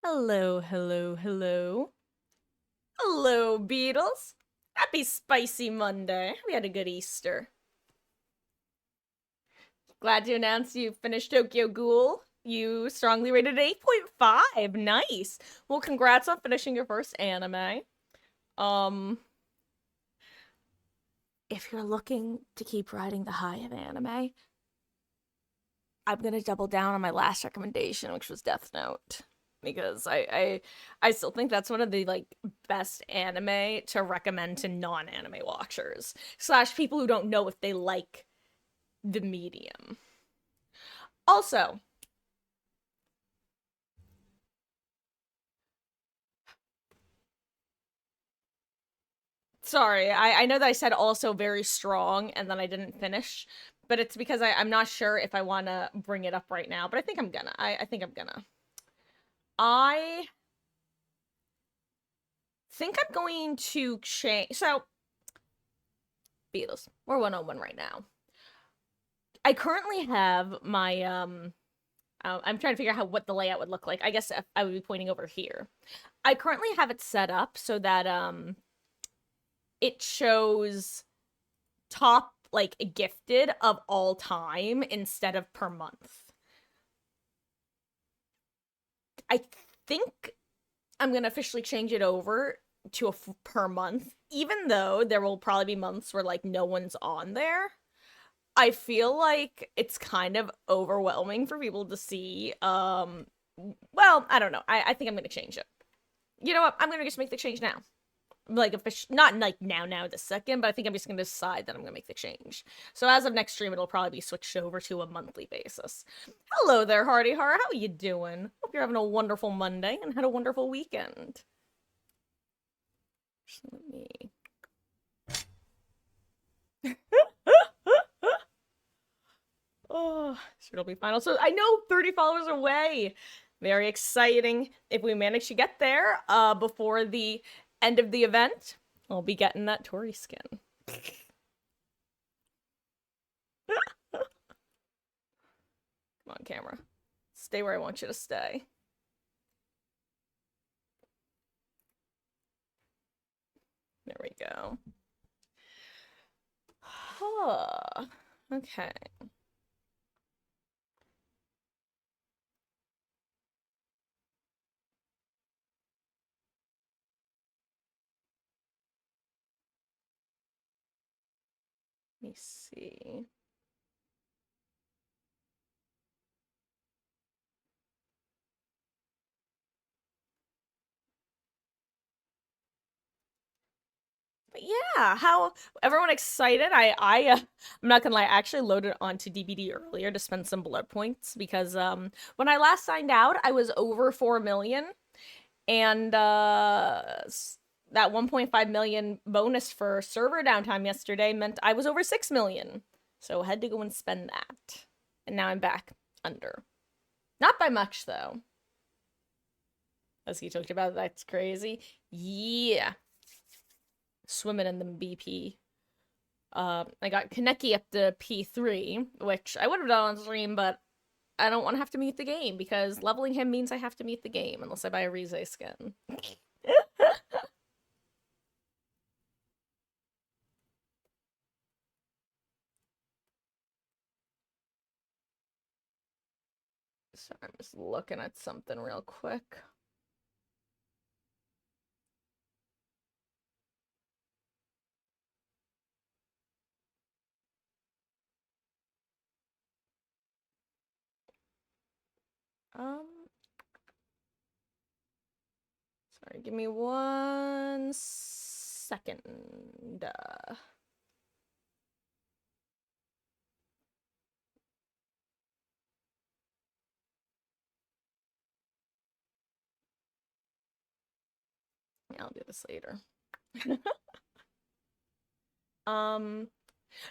Hello, hello, hello. Hello, Beatles. Happy Spicy Monday. We had a good Easter. Glad to announce you finished Tokyo Ghoul. You strongly rated 8.5. Nice. Well, congrats on finishing your first anime. Um, if you're looking to keep riding the high of anime, I'm gonna double down on my last recommendation, which was Death Note. Because I still think that's one of the best anime to recommend to non-anime watchers slash people who don't know if they like the medium. Also, sorry, I know that I said also very strong and then I didn't finish, but it's because I'm not sure if I want to bring it up right now, but I think I'm gonna. I think I'm gonna. I think I'm going to change. So, Beatles, we're 101 right now. I currently have my I'm trying to figure out what the layout would look like. I guess I would be pointing over here. I currently have it set up so that it shows top gifted of all time instead of per month. I think I'm gonna officially change it over to per month, even though there will probably be months where no one's on there. I feel like it's kind of overwhelming for people to see. Well, I don't know. I think I'm gonna change it. You know what? I'm gonna just make the change now. Not now this second, but I think I'm just gonna decide that I'm gonna make the change. So as of next stream, it'll probably be switched over to a monthly basis. Hello there, Hardy Heart. How are you doing? Hope you're having a wonderful Monday and had a wonderful weekend. Just let me. Oh, sure it'll be final. So I know 30 followers away. Very exciting. If we manage to get there before the end of the event, I'll be getting that Tori skin. Come on, camera. Stay where I want you to stay. There we go. Huh. Okay. Let me see. But yeah, how everyone excited? I'm not gonna lie, I actually loaded it onto DBD earlier to spend some blood points because when I last signed out, I was over 4 million, and that 1.5 million bonus for server downtime yesterday meant I was over 6 million. So I had to go and spend that. And now I'm back under. Not by much though. As he talked about, that's crazy. Yeah. Swimming in the BP. I got Kaneki up to P3, which I would have done on stream, but I don't want to have to meet the game because leveling him means I have to meet the game unless I buy a Rize skin. So I'm just looking at something real quick. Um, Sorry, give me 1 second. Yeah, I'll do this later.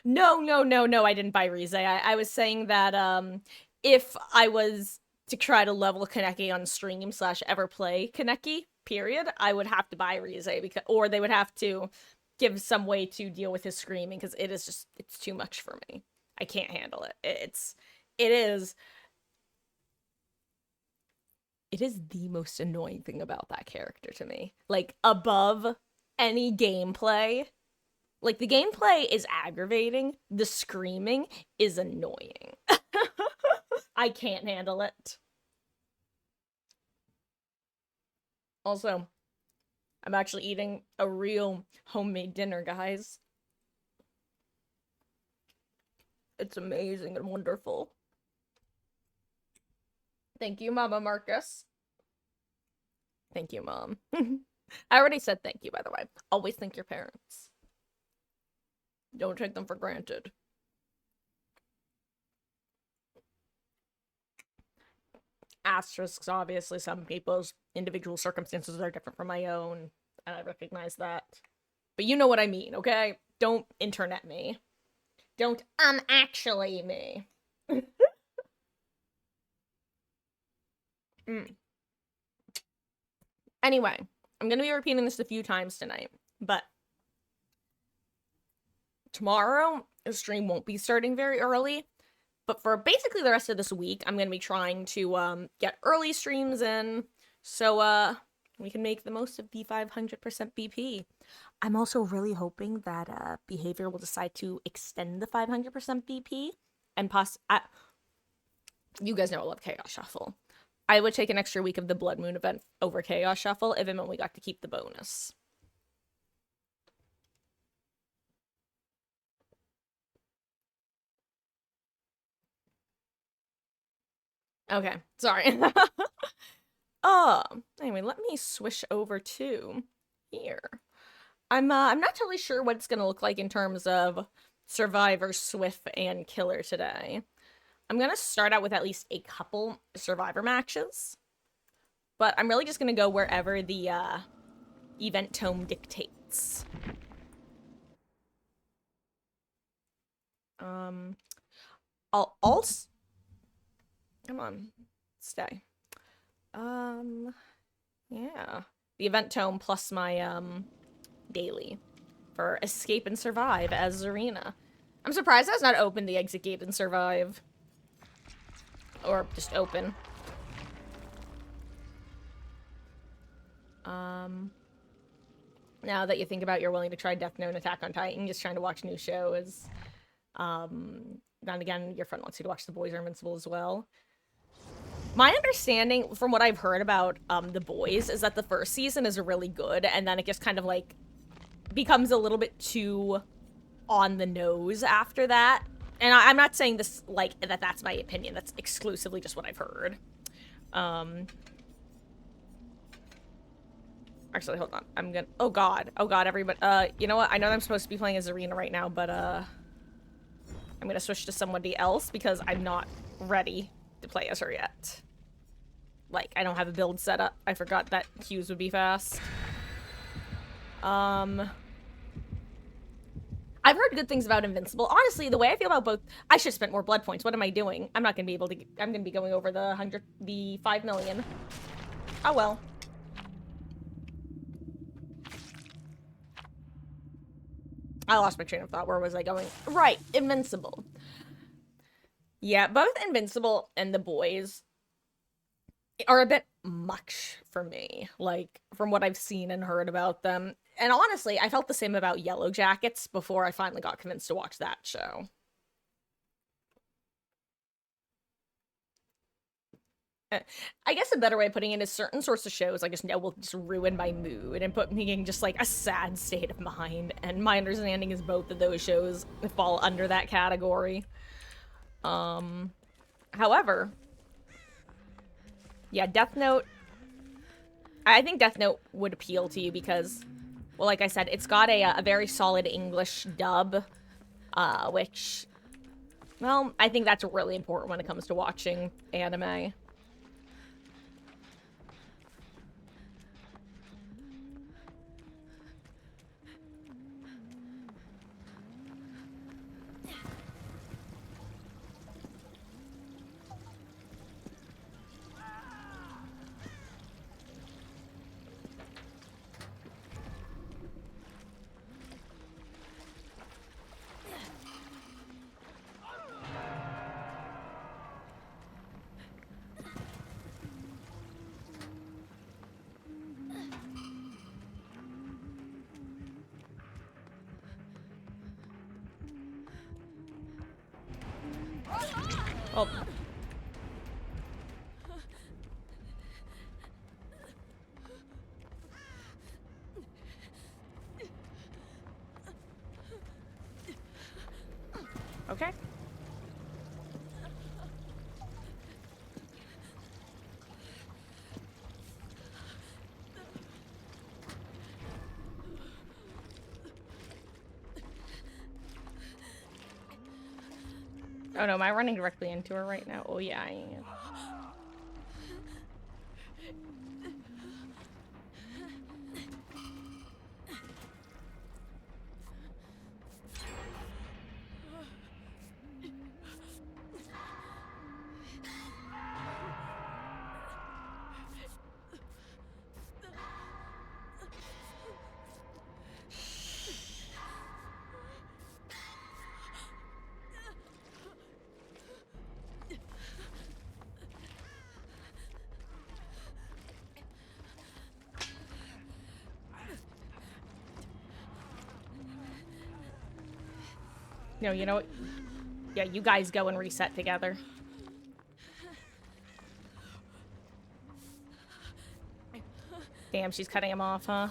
No, I didn't buy Rize. I was saying that if I was to try to level Kaneki on stream slash ever play Kaneki, period, I would have to buy Rize because or they would have to give some way to deal with his screaming because it's too much for me. I can't handle it. It is It is the most annoying thing about that character to me. Like, above any gameplay. Like, the gameplay is aggravating, the screaming is annoying. I can't handle it. Also, I'm actually eating a real homemade dinner, guys. It's amazing and wonderful. Thank you, Mama Marcus. Thank you, Mom. I already said thank you, by the way. Always thank your parents. Don't take them for granted. Asterisks, obviously, some people's individual circumstances are different from my own, and I recognize that. But you know what I mean, okay? Don't internet me. Don't actually me. Anyway, I'm gonna be repeating this a few times tonight, but tomorrow the stream won't be starting very early. But for basically the rest of this week, I'm gonna be trying to get early streams in, so we can make the most of the 500% BP. I'm also really hoping that Behavior will decide to extend the 500% BP and you guys know I love Chaos Shuffle. I would take an extra week of the Blood Moon event over Chaos Shuffle if it meant we got to keep the bonus. Okay, sorry. Anyway, let me switch over to here. I'm not totally sure what it's gonna look like in terms of Survivor, Swift, and Killer today. I'm gonna start out with at least a couple Survivor matches, but I'm really just gonna go wherever the event tome dictates. I'll also come on, stay. Yeah, the event tome plus my daily for Escape and Survive as Zarina. I'm surprised that's not open the Exit Gate and Survive. Or just open. Now that you think about, you're willing to try Death Note and Attack on Titan, just trying to watch new shows. Then again, your friend wants you to watch The Boys Are Invincible as well. My understanding, from what I've heard about The Boys, is that the first season is really good, and then it just kind of, like, becomes a little bit too on the nose after that. And I'm not saying this, like, that's my opinion. That's exclusively just what I've heard. Actually, hold on. I'm gonna... Oh, God. Oh, God, everybody. You know what? I know I'm supposed to be playing as Zarina right now, but, I'm gonna switch to somebody else because I'm not ready to play as her yet. Like, I don't have a build set up. I forgot that queues would be fast. I've heard good things about Invincible. Honestly, the way I feel about both... I should have spent more blood points. What am I doing? I'm not gonna be able to... I'm gonna be going over the 5 million. Oh, well. I lost my train of thought. Where was I going? Right, Invincible. Yeah, both Invincible and The Boys are a bit much for me. Like, from what I've seen and heard about them. And honestly, I felt the same about Yellow Jackets before I finally got convinced to watch that show. I guess a better way of putting it is certain sorts of shows I just know will just ruin my mood and put me in just like a sad state of mind. And my understanding is both of those shows fall under that category. However, yeah, Death Note. I think Death Note would appeal to you because, well, like I said, it's got a very solid English dub, which, well, I think that's really important when it comes to watching anime. Oh. Okay. Oh no, am I running directly into her right now? Oh yeah, I am. No, you know what? Yeah, you guys go and reset together. Damn, she's cutting him off, huh?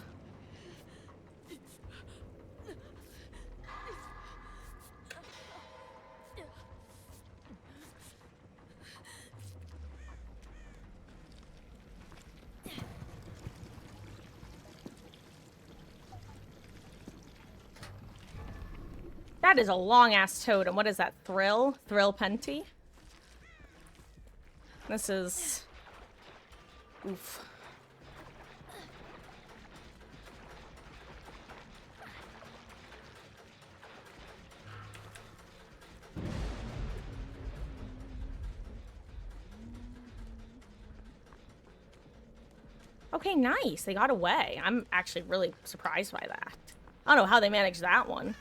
That is a long-ass totem. What is that? Thrill? Thrill Penty? This is... Oof. Okay, nice. They got away. I'm actually really surprised by that. I don't know how they managed that one.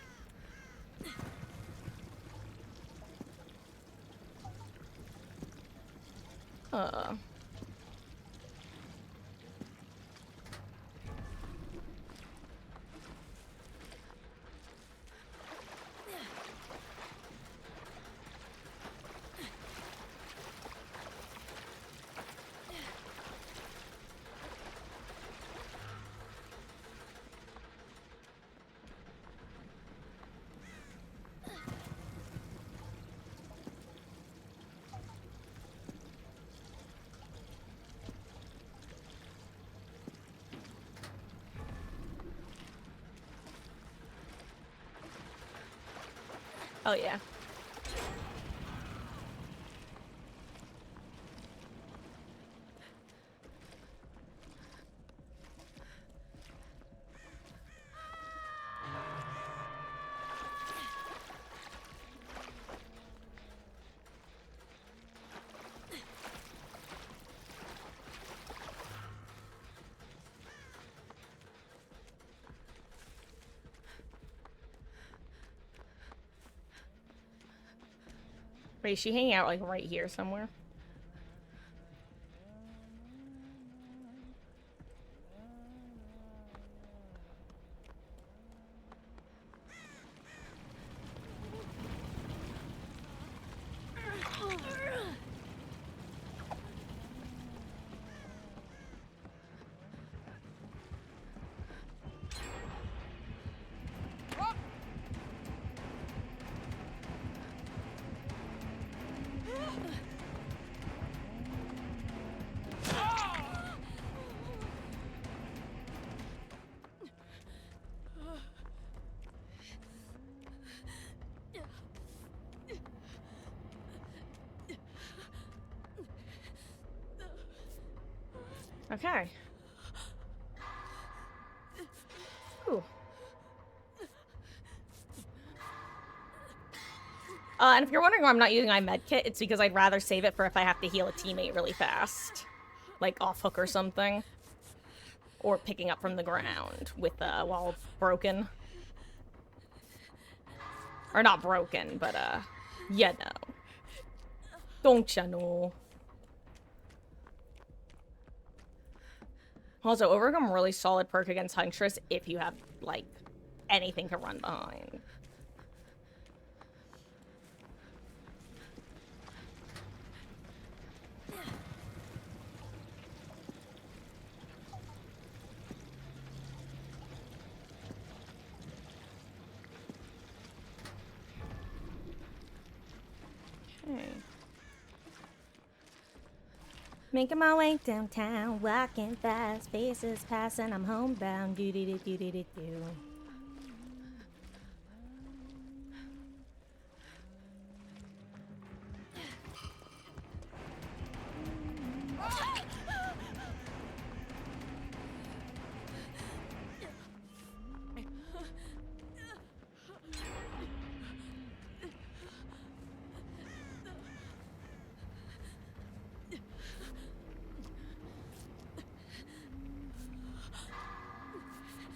Oh, yeah. Wait, is she hanging out, like, right here somewhere? Okay. Ooh. And if you're wondering why I'm not using my med kit, it's because I'd rather save it for if I have to heal a teammate really fast. Like off hook or something. Or picking up from the ground with, while broken. Or not broken, but, you know. Don't ya know. Also, Overcome really solid perk against Huntress if you have, like, anything to run behind. Okay. Making my way downtown, walking fast, faces passing, I'm homebound. Do do do do do do do.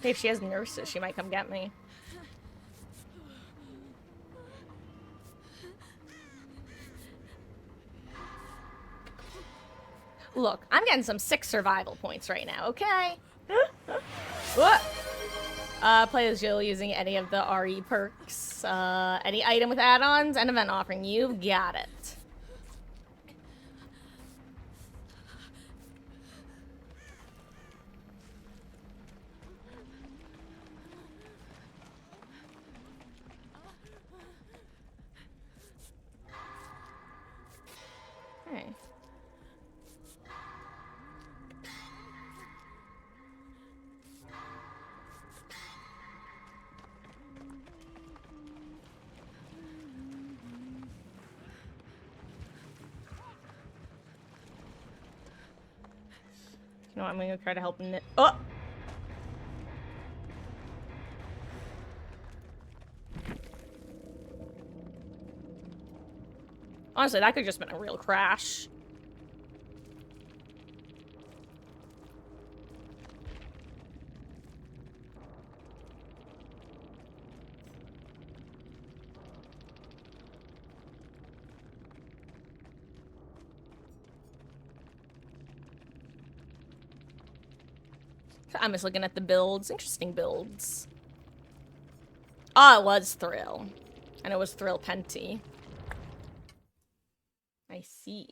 Hey, if she has nurses, she might come get me. Look, I'm getting some 6 survival points right now, okay? What? Play as Jill using any of the RE perks. Any item with add-ons and event offering. You've got it. Okay. You know what, I'm gonna try to help in it. Oh! Honestly, that could have just been a real crash. I'm just looking at the builds. Interesting builds. Oh, it was Thrill. And it was Thrill Penty. I see.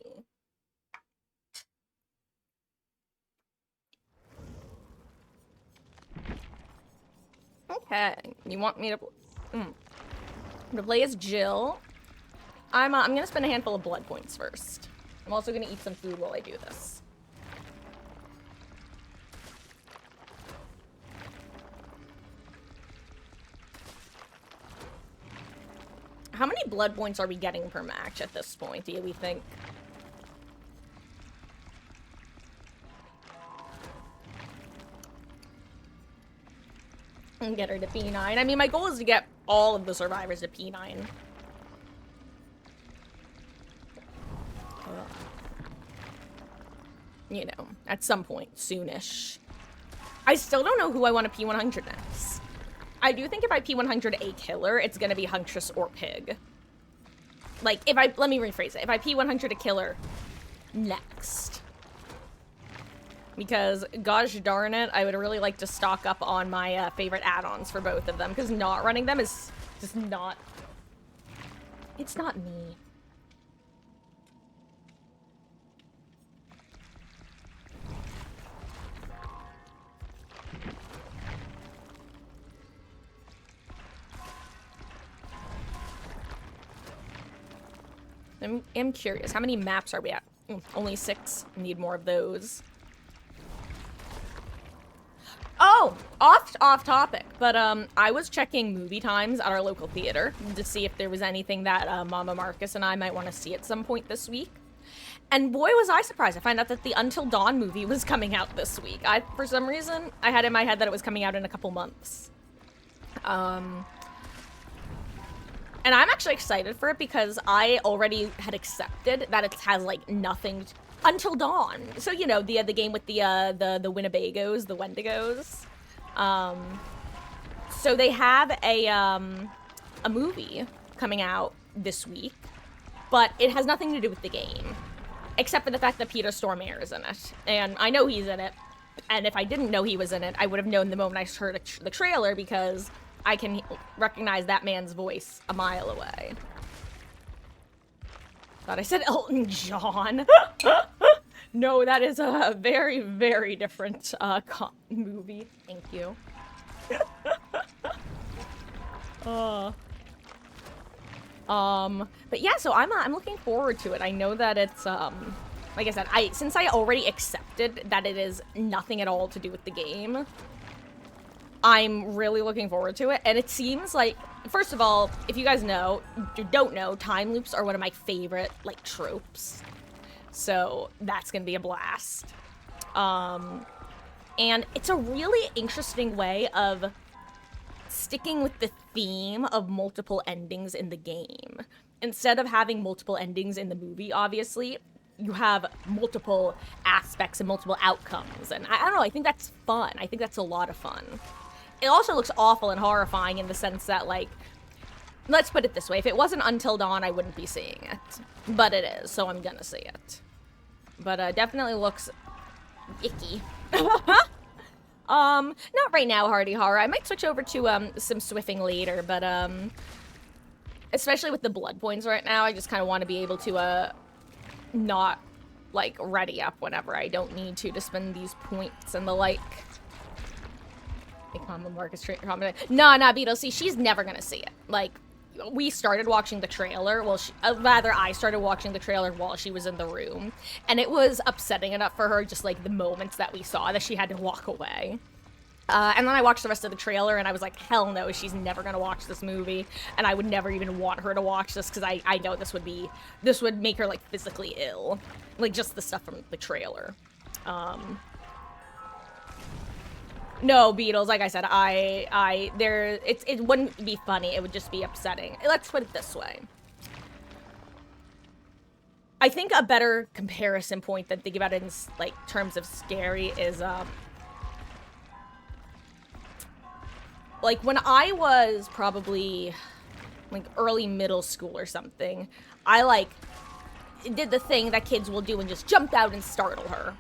Okay. You want me to... I'm gonna play as Jill. I'm gonna spend a handful of blood points first. I'm also gonna eat some food while I do this. How many blood points are we getting per match at this point, do we think? And get her to P9. I mean, my goal is to get all of the survivors to P9. You know, at some point, soonish. I still don't know who I want to P100 next. I do think if I P100 a killer, it's gonna be Huntress or Pig. Like, let me rephrase it. If I P100 a killer next. Because, gosh darn it, I would really like to stock up on my favorite add-ons for both of them. Because not running them is just not... It's not me. I'm curious. How many maps are we at? Only 6. Need more of those. Oh! Off topic. But, I was checking movie times at our local theater to see if there was anything that, Mama Marcus and I might want to see at some point this week. And boy, was I surprised to find out that the Until Dawn movie was coming out this week. For some reason, I had in my head that it was coming out in a couple months. And I'm actually excited for it because I already had accepted that it has, like, nothing Until Dawn. So, you know, the game with the Winnebagos, the Wendigos. So they have a movie coming out this week, but it has nothing to do with the game. Except for the fact that Peter Stormare is in it. And I know he's in it. And if I didn't know he was in it, I would have known the moment I heard the trailer because... I can recognize that man's voice a mile away. Thought I said Elton John. No, that is a very, very different movie. Thank you. But yeah, so I'm looking forward to it. I know that it's, like I said, since I already accepted that it is nothing at all to do with the game, I'm really looking forward to it. And it seems like, first of all, if you guys don't know, time loops are one of my favorite, like, tropes. So that's gonna be a blast. And it's a really interesting way of sticking with the theme of multiple endings in the game. Instead of having multiple endings in the movie, obviously, you have multiple aspects and multiple outcomes. And I don't know, I think that's fun. I think that's a lot of fun. It also looks awful and horrifying in the sense that, like, let's put it this way. If it wasn't Until Dawn, I wouldn't be seeing it. But it is, so I'm gonna see it. But definitely looks icky. Not right now, Hardy Horror. I might switch over to some Swiffing later, but especially with the blood points right now, I just kind of want to be able to not, like, ready up whenever I don't need to spend these points and the like. Nah, Beetle. See, she's never gonna see it. Like, we started watching the trailer. Well, rather, I started watching the trailer while she was in the room. And it was upsetting enough for her, just, like, the moments that we saw, that she had to walk away. And then I watched the rest of the trailer, and I was like, hell no, she's never gonna watch this movie. And I would never even want her to watch this, because I know this would make her, like, physically ill. Like, just the stuff from the trailer. No, Beatles, like I said, it wouldn't be funny, it would just be upsetting. Let's put it this way. I think a better comparison point than thinking about it in, like, terms of scary is, like, when I was probably, like, early middle school or something, I, like, did the thing that kids will do and just jumped out and startle her.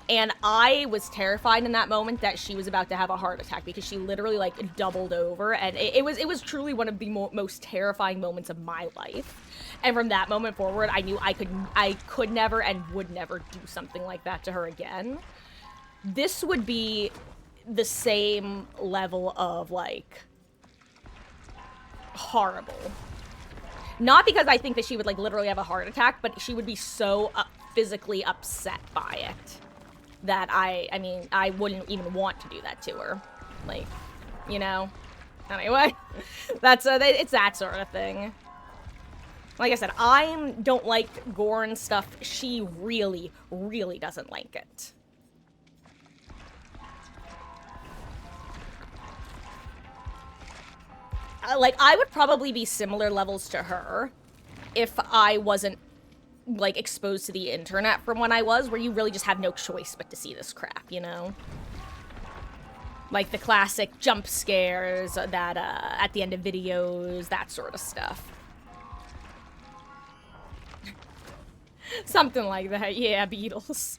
And I was terrified in that moment that she was about to have a heart attack because she literally, like, doubled over. And it was truly one of the most terrifying moments of my life. And from that moment forward, I knew I could never and would never do something like that to her again. This would be the same level of, like, horrible. Not because I think that she would, like, literally have a heart attack, but she would be so physically upset by it that I mean, I wouldn't even want to do that to her. Like, you know? Anyway, it's that sort of thing. Like I said, I don't like gore and stuff. She really, really doesn't like it. Like, I would probably be similar levels to her if I wasn't, like, exposed to the internet from when I was, where you really just have no choice but to see this crap, you know? Like the classic jump scares that, at the end of videos, that sort of stuff. Something like that, yeah, Beatles.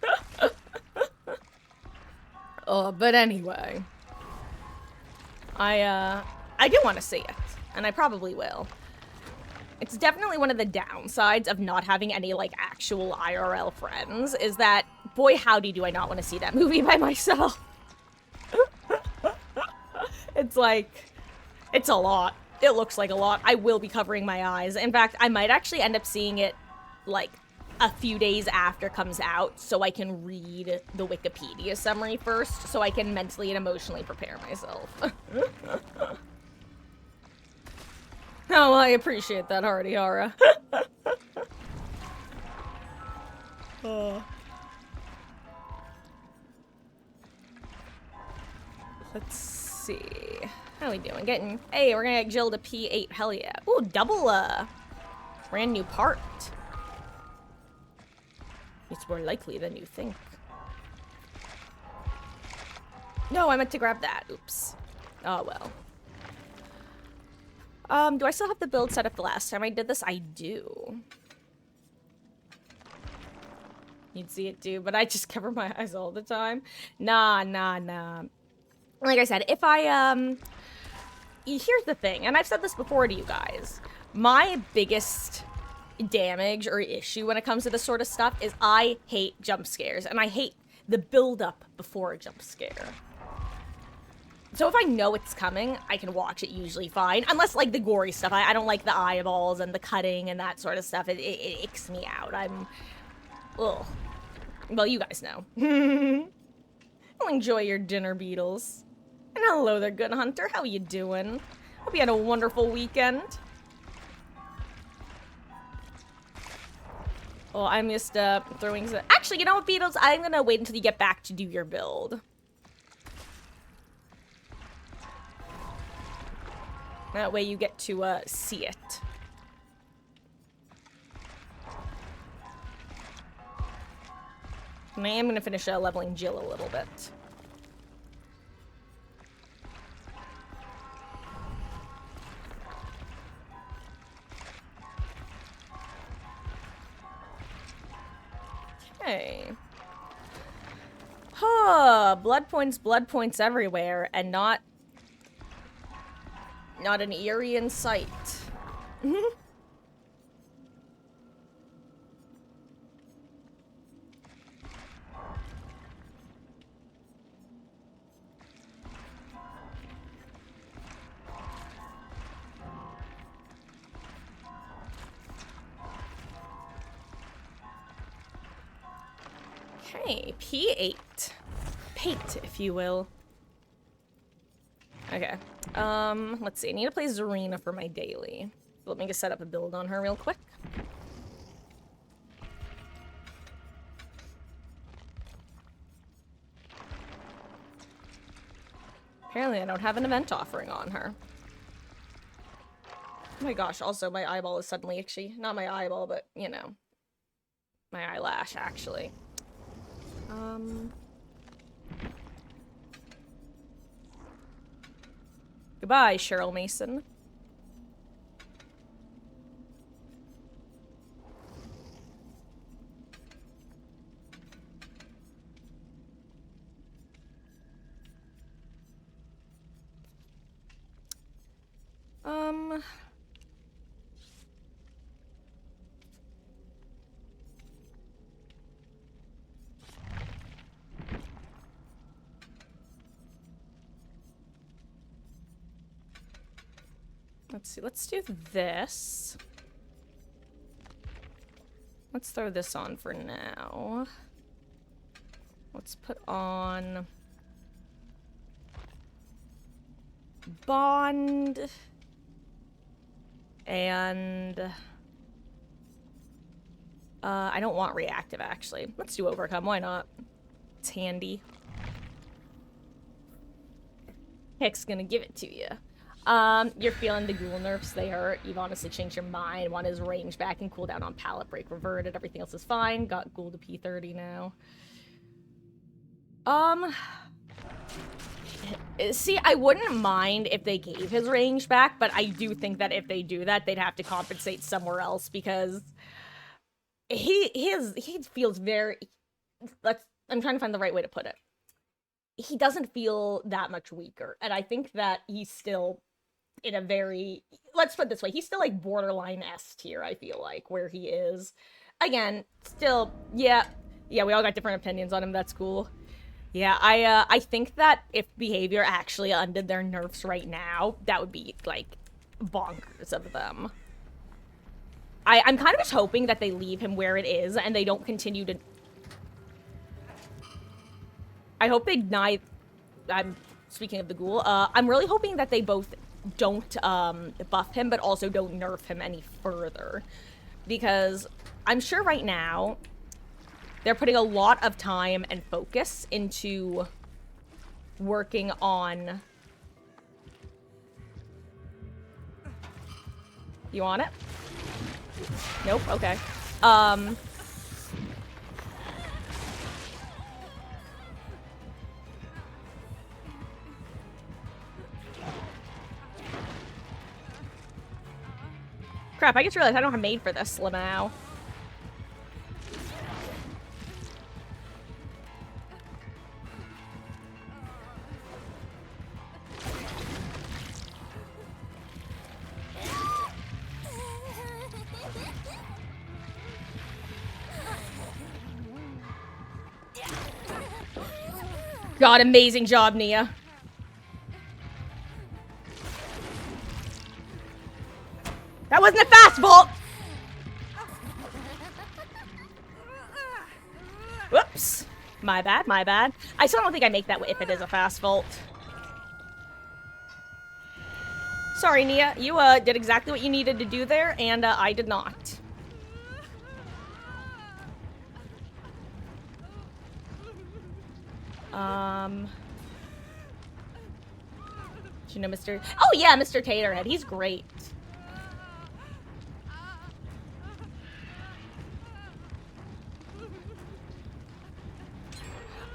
Oh, but anyway. I do want to see it, and I probably will. It's definitely one of the downsides of not having any, like, actual IRL friends, is that, boy howdy do I not want to see that movie by myself. It's like, it's a lot. It looks like a lot. I will be covering my eyes. In fact, I might actually end up seeing it, like, a few days after it comes out, so I can read the Wikipedia summary first, so I can mentally and emotionally prepare myself. Oh, well, I appreciate that, Hardy Hara. Let's see. How are we doing? Hey, we're gonna get Jill to P8. Hell yeah. Ooh, double, brand new part. It's more likely than you think. No, I meant to grab that. Oops. Oh, well. Do I still have the build set up the last time I did this? I do. You'd see it too, but I just cover my eyes all the time. Nah. Like I said, if I, here's the thing, and I've said this before to you guys. My biggest damage or issue when it comes to this sort of stuff is I hate jump scares, and I hate the build-up before a jump scare. So if I know it's coming, I can watch it usually fine. Unless, like, the gory stuff. I don't like the eyeballs and the cutting and that sort of stuff. It icks me out. Ugh. Well, you guys know. Well, enjoy your dinner, Beetles. And hello there, good hunter. How you doing? Hope you had a wonderful weekend. Well, I'm just throwing some... Actually, you know what, Beetles? I'm gonna wait until you get back to do your build. That way you get to see it. And I am gonna finish leveling Jill a little bit. Okay. Huh, blood points everywhere, and not an eerie in sight. Okay, P8. Pate, if you will. Okay. Let's see. I need to play Zarina for my daily. Let me just set up a build on her real quick. Apparently I don't have an event offering on her. Oh my gosh, also my eyeball is suddenly itchy. Not my eyeball, but, you know. My eyelash, actually. Goodbye, Cheryl Mason. Let's see, let's do this. Let's throw this on for now. Let's put on... Bond... And... I don't want reactive, actually. Let's do overcome, why not? It's handy. Heck's gonna give it to you. You're feeling the ghoul nerfs, they hurt. You've honestly changed your mind. Want his range back and cooldown on pallet break reverted. Everything else is fine. Got ghoul to P30 now. See, I wouldn't mind if they gave his range back, but I do think that if they do that, they'd have to compensate somewhere else because he feels very... I'm trying to find the right way to put it. He doesn't feel that much weaker, and I think that he's still in a very... Let's put it this way, he's still, like, borderline S tier, I feel like, where he is. Again, still, yeah, we all got different opinions on him, that's cool. Yeah, I think that if behavior actually undid their nerfs right now, that would be, like, bonkers of them. I'm kind of just hoping that they leave him where it is, and they don't continue to... I hope they deny... I'm speaking of the ghoul. I'm really hoping that they both don't buff him, but also don't nerf him any further. Because I'm sure right now they're putting a lot of time and focus into working on... You want it? Nope, okay. Crap, I just realized I don't have made for this, Lamau. God, amazing job, Nia. wasn't a fast vault! Whoops. My bad, my bad. I still don't think I make that if it is a fast vault. Sorry, Nia. You did exactly what you needed to do there, and I did not. Do you know Mr. Oh yeah, Mr. Taterhead. He's great.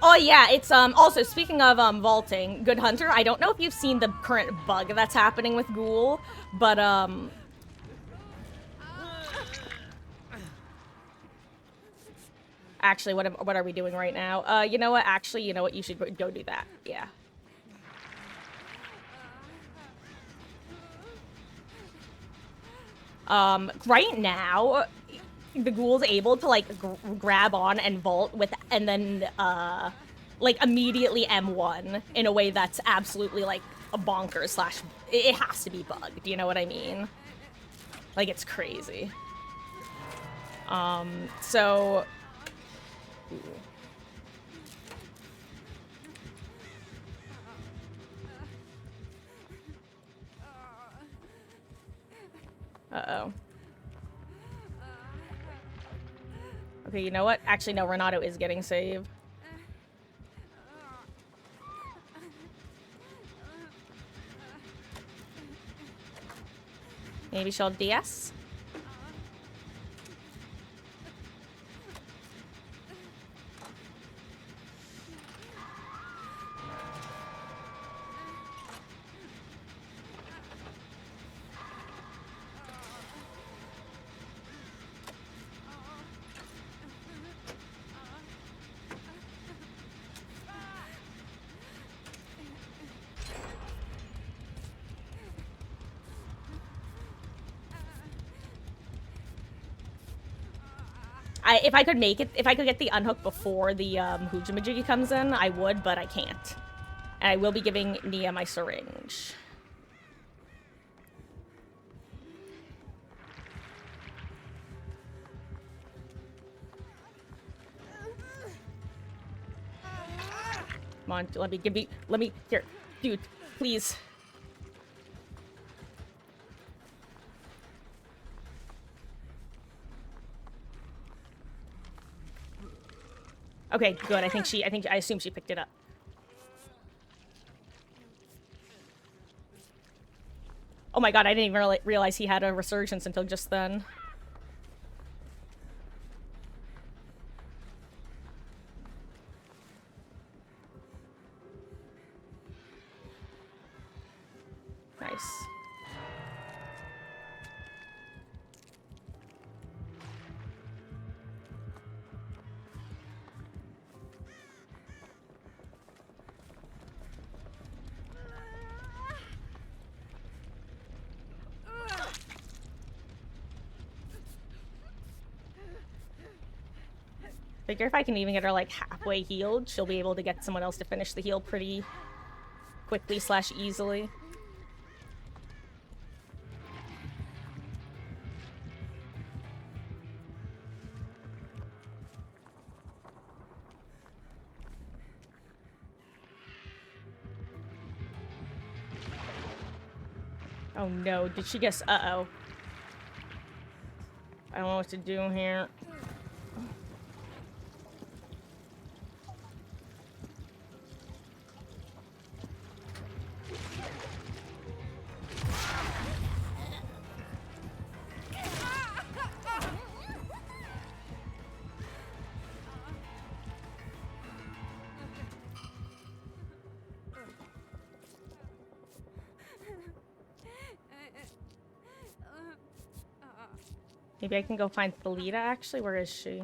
Oh yeah, it's also speaking of vaulting, Good Hunter, I don't know if you've seen the current bug that's happening with Ghoul, but actually what are we doing right now? You know what? Actually, you know what? You should go do that. Yeah. Right now, the Ghoul's able to like grab on and vault with, and then like immediately M1 in a way that's absolutely like a bonkers slash. It has to be bugged. Do you know what I mean? Like it's crazy. So. Ooh. Uh-oh. Okay, you know what? Actually, no, Renato is getting saved. Maybe she'll DS? If I could make it, if I could get the unhook before the Hoojamajiggy comes in, I would, but I can't. And I will be giving Nia my syringe. Come on, let me, here, dude, please. Okay, good. I assume she picked it up. Oh my god, I didn't even realize he had a resurgence until just then. Nice. Figure if I can even get her like halfway healed, she'll be able to get someone else to finish the heal pretty quickly slash easily. Oh no, did she guess? Uh-oh. I don't know what to do here. Maybe I can go find Thalita, actually. Where is she?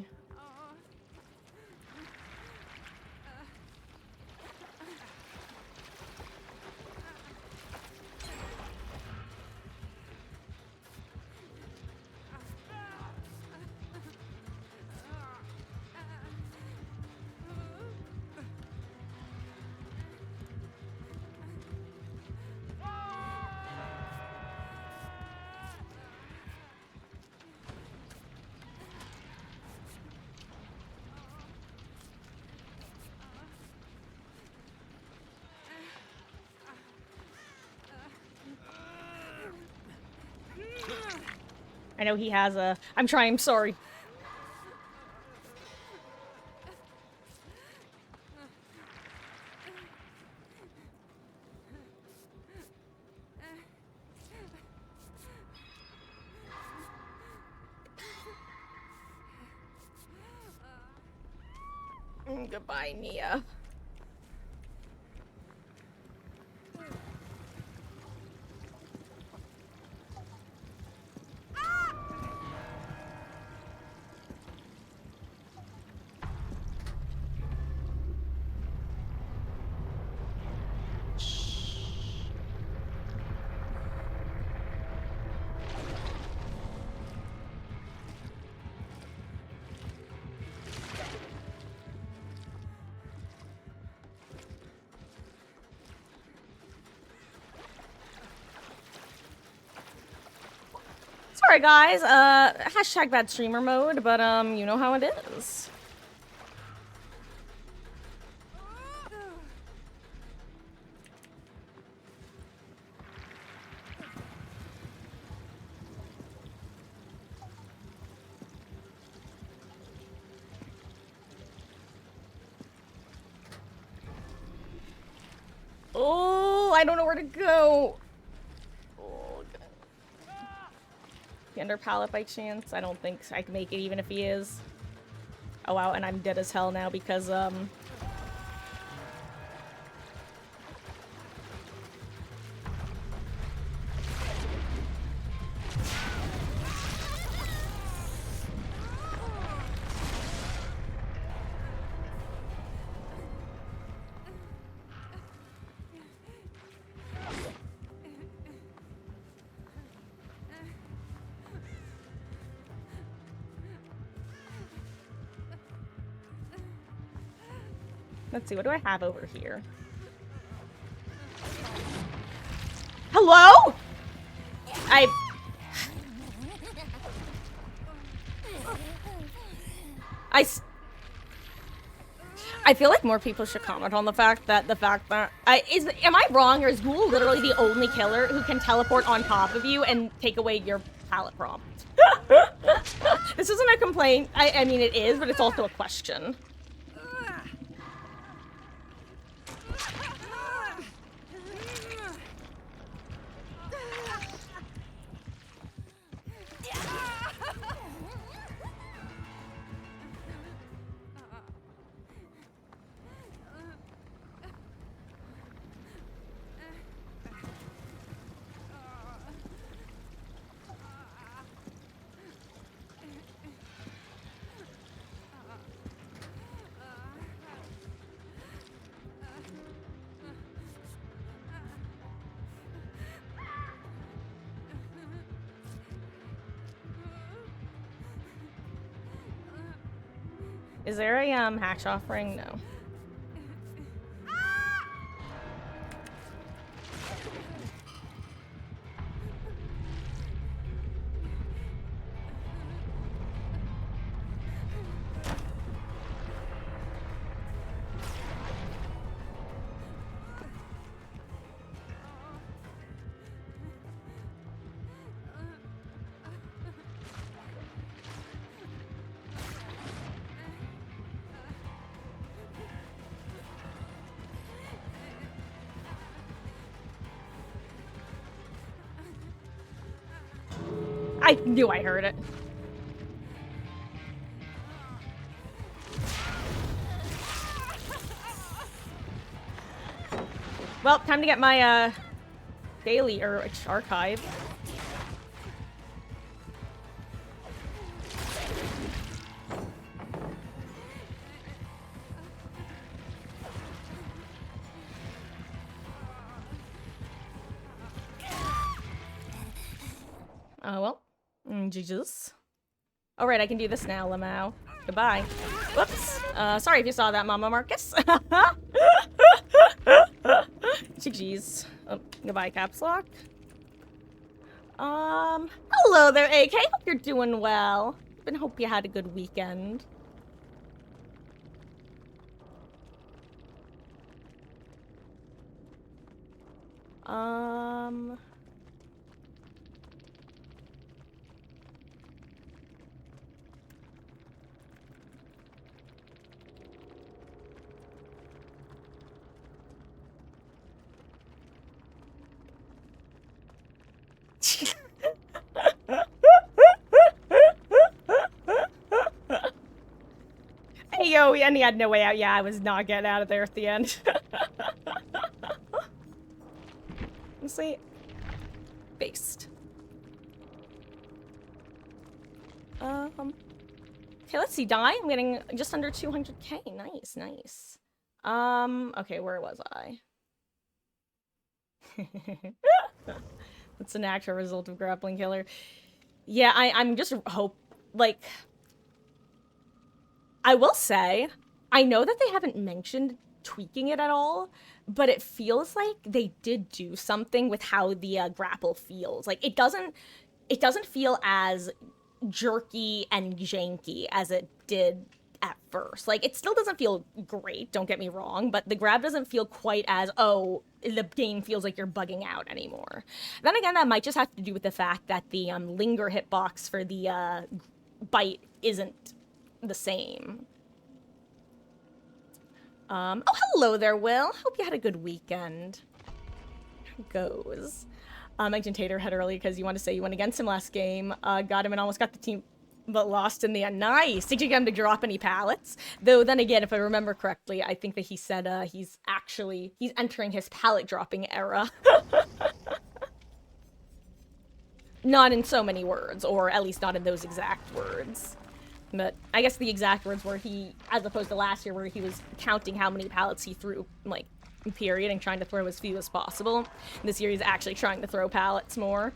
I know he has a... I'm trying, I'm sorry. Goodbye, Nia. Sorry, guys. Hashtag bad streamer mode, but, you know how it is. Oh, I don't know where to go. Oh, God. He under pallet by chance? I don't think I can make it even if he is. Oh, wow, and I'm dead as hell now because, let's see, what do I have over here? Hello? I feel like more people should comment on the fact that am I wrong, or is Ghoul literally the only killer who can teleport on top of you and take away your pallet prompt? This isn't a complaint. I mean, it is, but it's also a question. Is there a hatch offering? No. I knew I heard it. Well, time to get my, daily, or archive. Oh, well. Jesus. All right, I can do this now, Lamau. Goodbye. Whoops. Sorry if you saw that, Mama Marcus. GG's. Oh, goodbye, caps lock. Hello there, AK. Hope you're doing well. And hope you had a good weekend. Oh, yeah, and he had no way out. Yeah, I was not getting out of there at the end. Let's see. Based. Okay, let's see. Die. I'm getting just under 200k. Nice, nice. Okay, where was I? That's an actual result of grappling killer. Yeah, I'm just like, I will say, I know that they haven't mentioned tweaking it at all, but it feels like they did do something with how the grapple feels. Like it doesn't feel as jerky and janky as it did at first. Like it still doesn't feel great, don't get me wrong, but the grab doesn't feel quite as, oh, the game feels like you're bugging out anymore. Then again, that might just have to do with the fact that the linger hitbox for the bite isn't the same. Oh, hello there, Will. Hope you had a good weekend. How it goes. Mentioned Taterhead earlier because you want to say you went against him last game. Got him and almost got the team, but lost in the end. Nice! Did you get him to drop any pallets? Though then again, if I remember correctly, I think that he said he's entering his pallet dropping era. Not in so many words, or at least not in those exact words. But I guess the exact words were he, as opposed to last year where he was counting how many pallets he threw, like, period, and trying to throw as few as possible. This year he's actually trying to throw pallets more.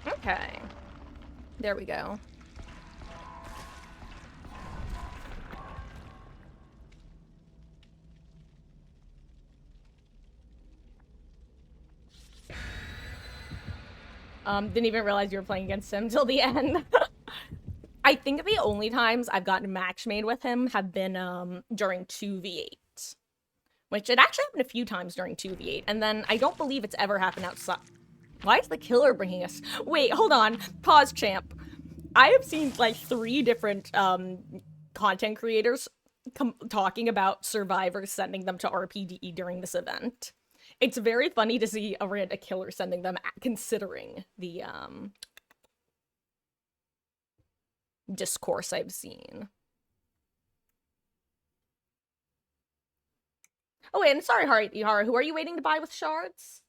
Okay. There we go. Didn't even realize you were playing against him till the end. I think the only times I've gotten match made with him have been during 2v8. Which it actually happened a few times during 2v8, and then I don't believe it's ever happened outside. Why is the killer bringing us? Wait, hold on. Pause, champ. I have seen like 3 different content creators talking about survivors sending them to RPDE during this event. It's very funny to see a killer sending them, considering the discourse I've seen. Oh wait, and sorry, Ihara, who are you waiting to buy with shards?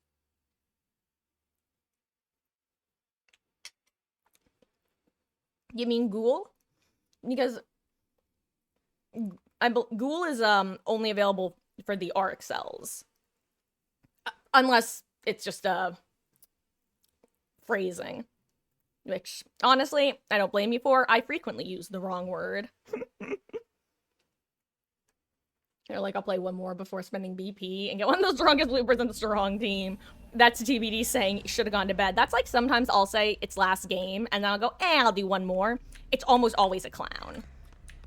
You mean Ghoul? Because Ghoul is only available for the ARC cells. Unless it's just phrasing. Which, honestly, I don't blame you for. I frequently use the wrong word. Or like, I'll play one more before spending BP and get one of those strongest bloopers on the strong team. That's TBD saying should have gone to bed. That's like sometimes I'll say it's last game, and then I'll go, I'll do one more. It's almost always a clown.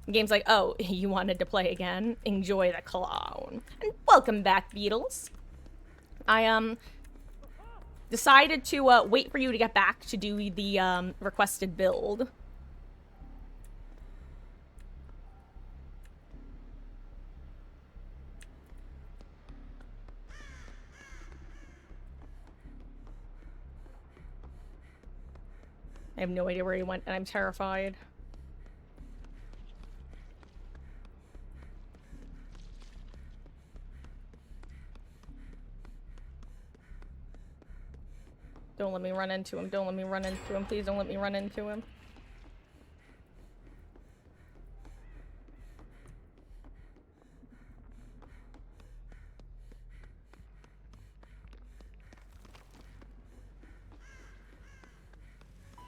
The game's like, oh, you wanted to play again? Enjoy the clown. And welcome back, Beatles. I, decided to, wait for you to get back to do the, requested build. I have no idea where he went, and I'm terrified. Don't let me run into him. Don't let me run into him. Please don't let me run into him.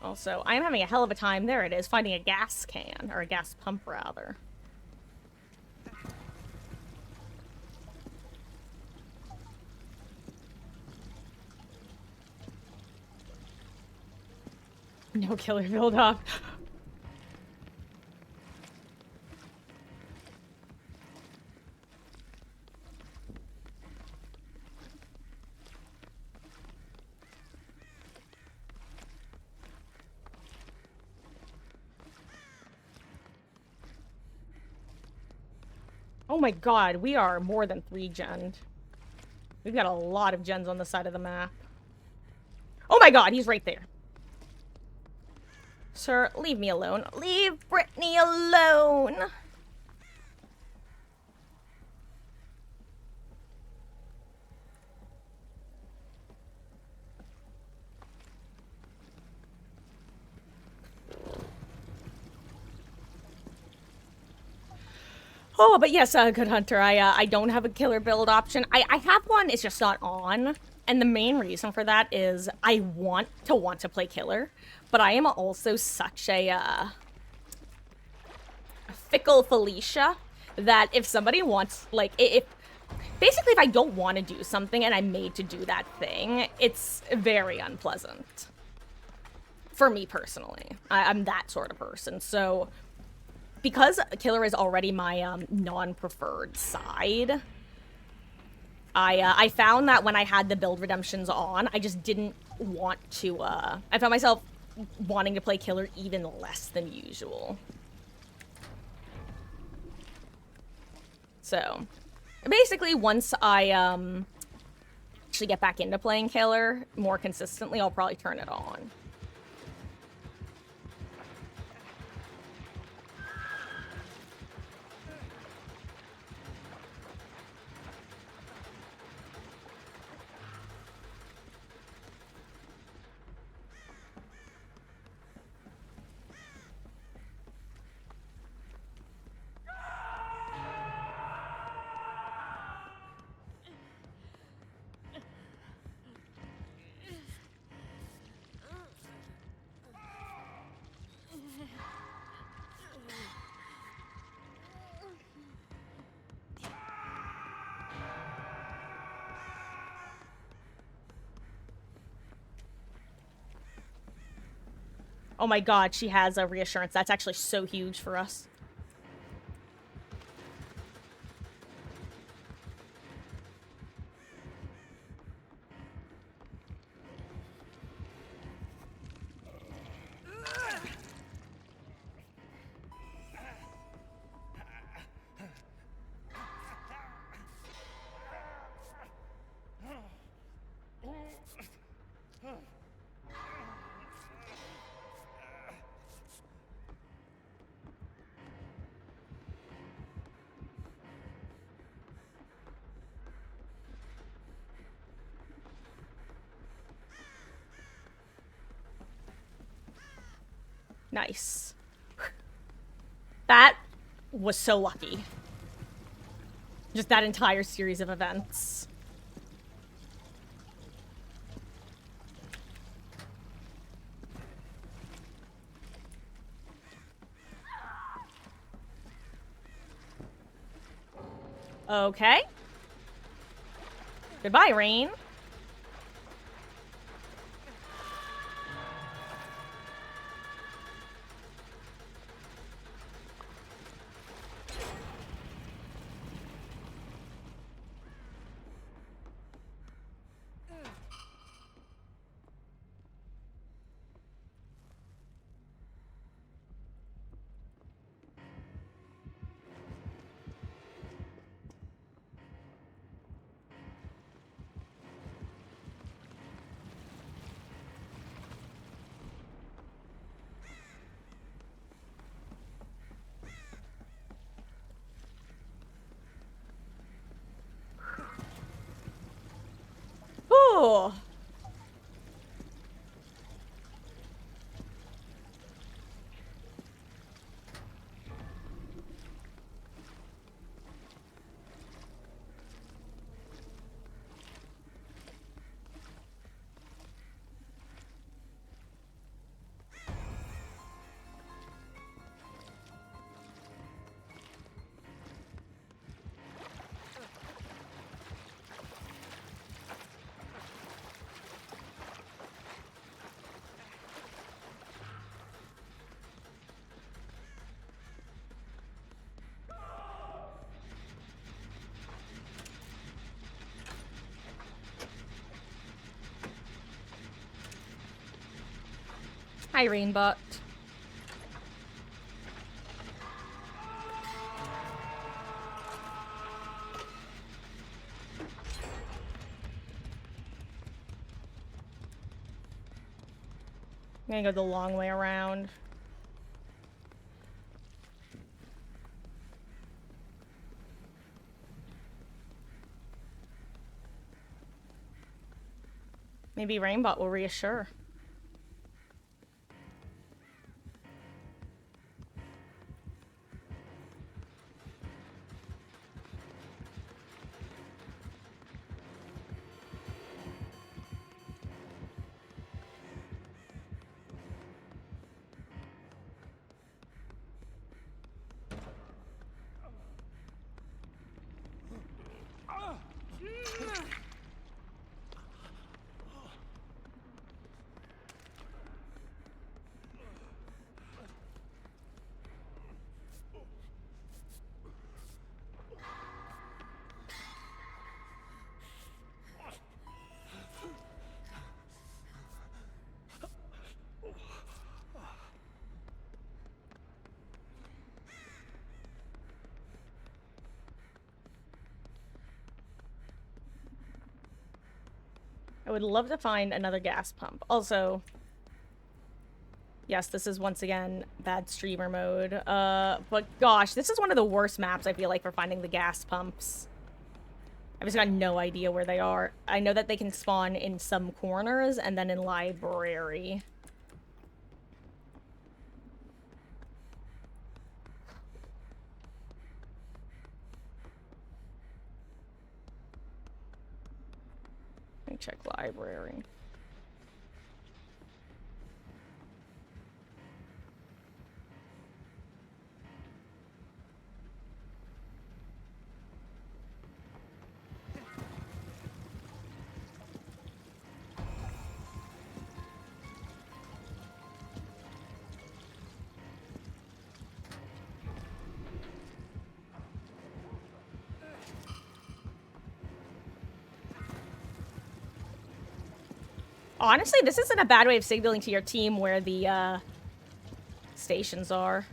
Also, I'm having a hell of a time, there it is, finding a gas can, or a gas pump, rather. No killer build up. Oh my god, we are more than 3-gen. We've got a lot of gens on the side of the map. Oh my god, he's right there. Sir, leave me alone. Leave Brittany alone! Oh, but yes, Good Hunter, I don't have a killer build option. I have one, it's just not on. And the main reason for that is I want to play killer, but I am also such a fickle Felicia that if somebody wants, like, if basically if I don't want to do something and I'm made to do that thing, it's very unpleasant. For me personally. I'm that sort of person, so because killer is already my non-preferred side, I found that when I had the build redemptions on, I just didn't want to, I found myself wanting to play killer even less than usual. So, basically, once I, actually get back into playing killer more consistently, I'll probably turn it on. Oh my god, she has a reassurance. That's actually so huge for us. Nice. That was so lucky. Just that entire series of events. Okay. Goodbye, Rain. Ooh. Hi, Rainbot. gonna go the long way around. Maybe Rainbot will reassure. I would love to find another gas pump. Also, yes, this is once again bad streamer mode. But gosh, this is one of the worst maps I feel like for finding the gas pumps. I've just got no idea where they are. I know that they can spawn in some corners and then in library. Let me check library. Honestly, this isn't a bad way of signaling to your team where the stations are.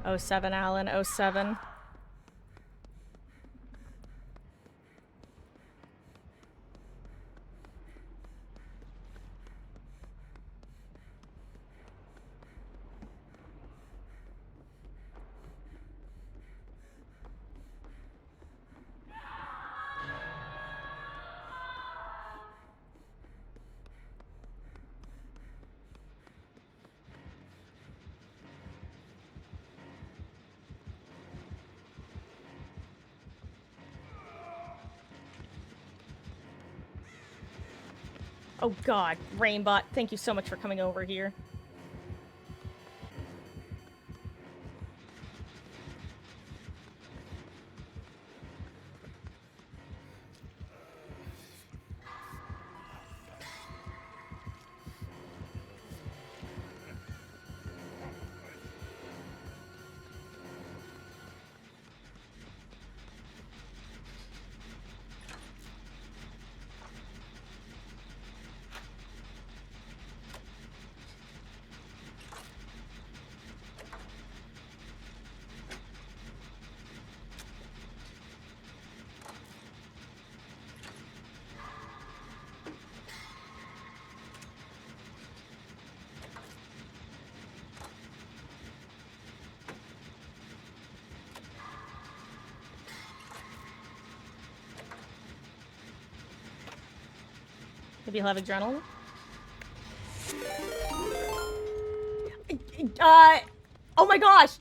Oh, 07, Alan. 07. Oh god, Rainbot, thank you so much for coming over here. Maybe he'll have adrenaline. Oh my gosh!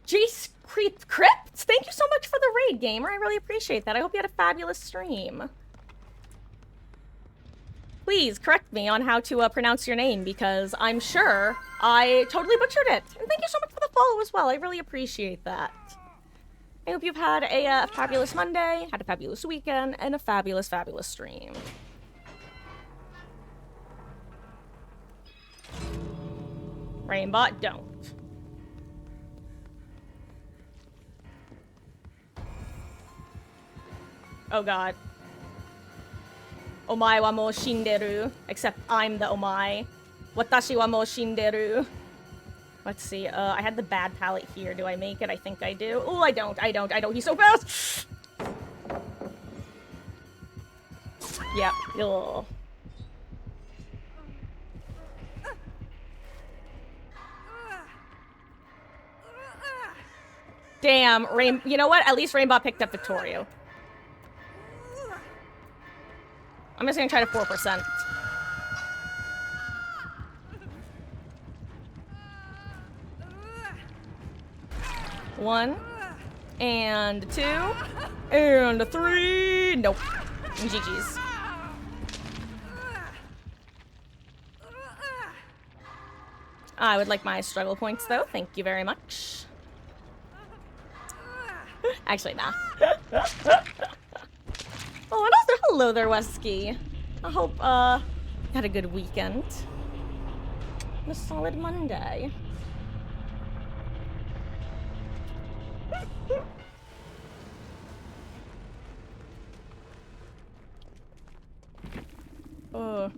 Jace Crypts, thank you so much for the raid, gamer. I really appreciate that. I hope you had a fabulous stream. Please correct me on how to pronounce your name, because I'm sure I totally butchered it. And thank you so much for the follow as well. I really appreciate that. I hope you've had a fabulous Monday, had a fabulous weekend, and a fabulous, fabulous stream. Rainbot, don't. Oh god. Omae wa mou shinderu. Except I'm the omae. Watashi wa mou shinderu. Let's see, I had the bad palette here. Do I make it? I think I do. Oh, I don't. He's so fast! Yep. Ugh. Damn, you know what? At least Rainbow picked up Victorio. I'm just gonna try to 4%. One. And two. And three. Nope. GG's. I would like my struggle points, though. Thank you very much. Actually, nah. Oh, another hello there, Wesky. I hope, you had a good weekend. And a solid Monday. Oh.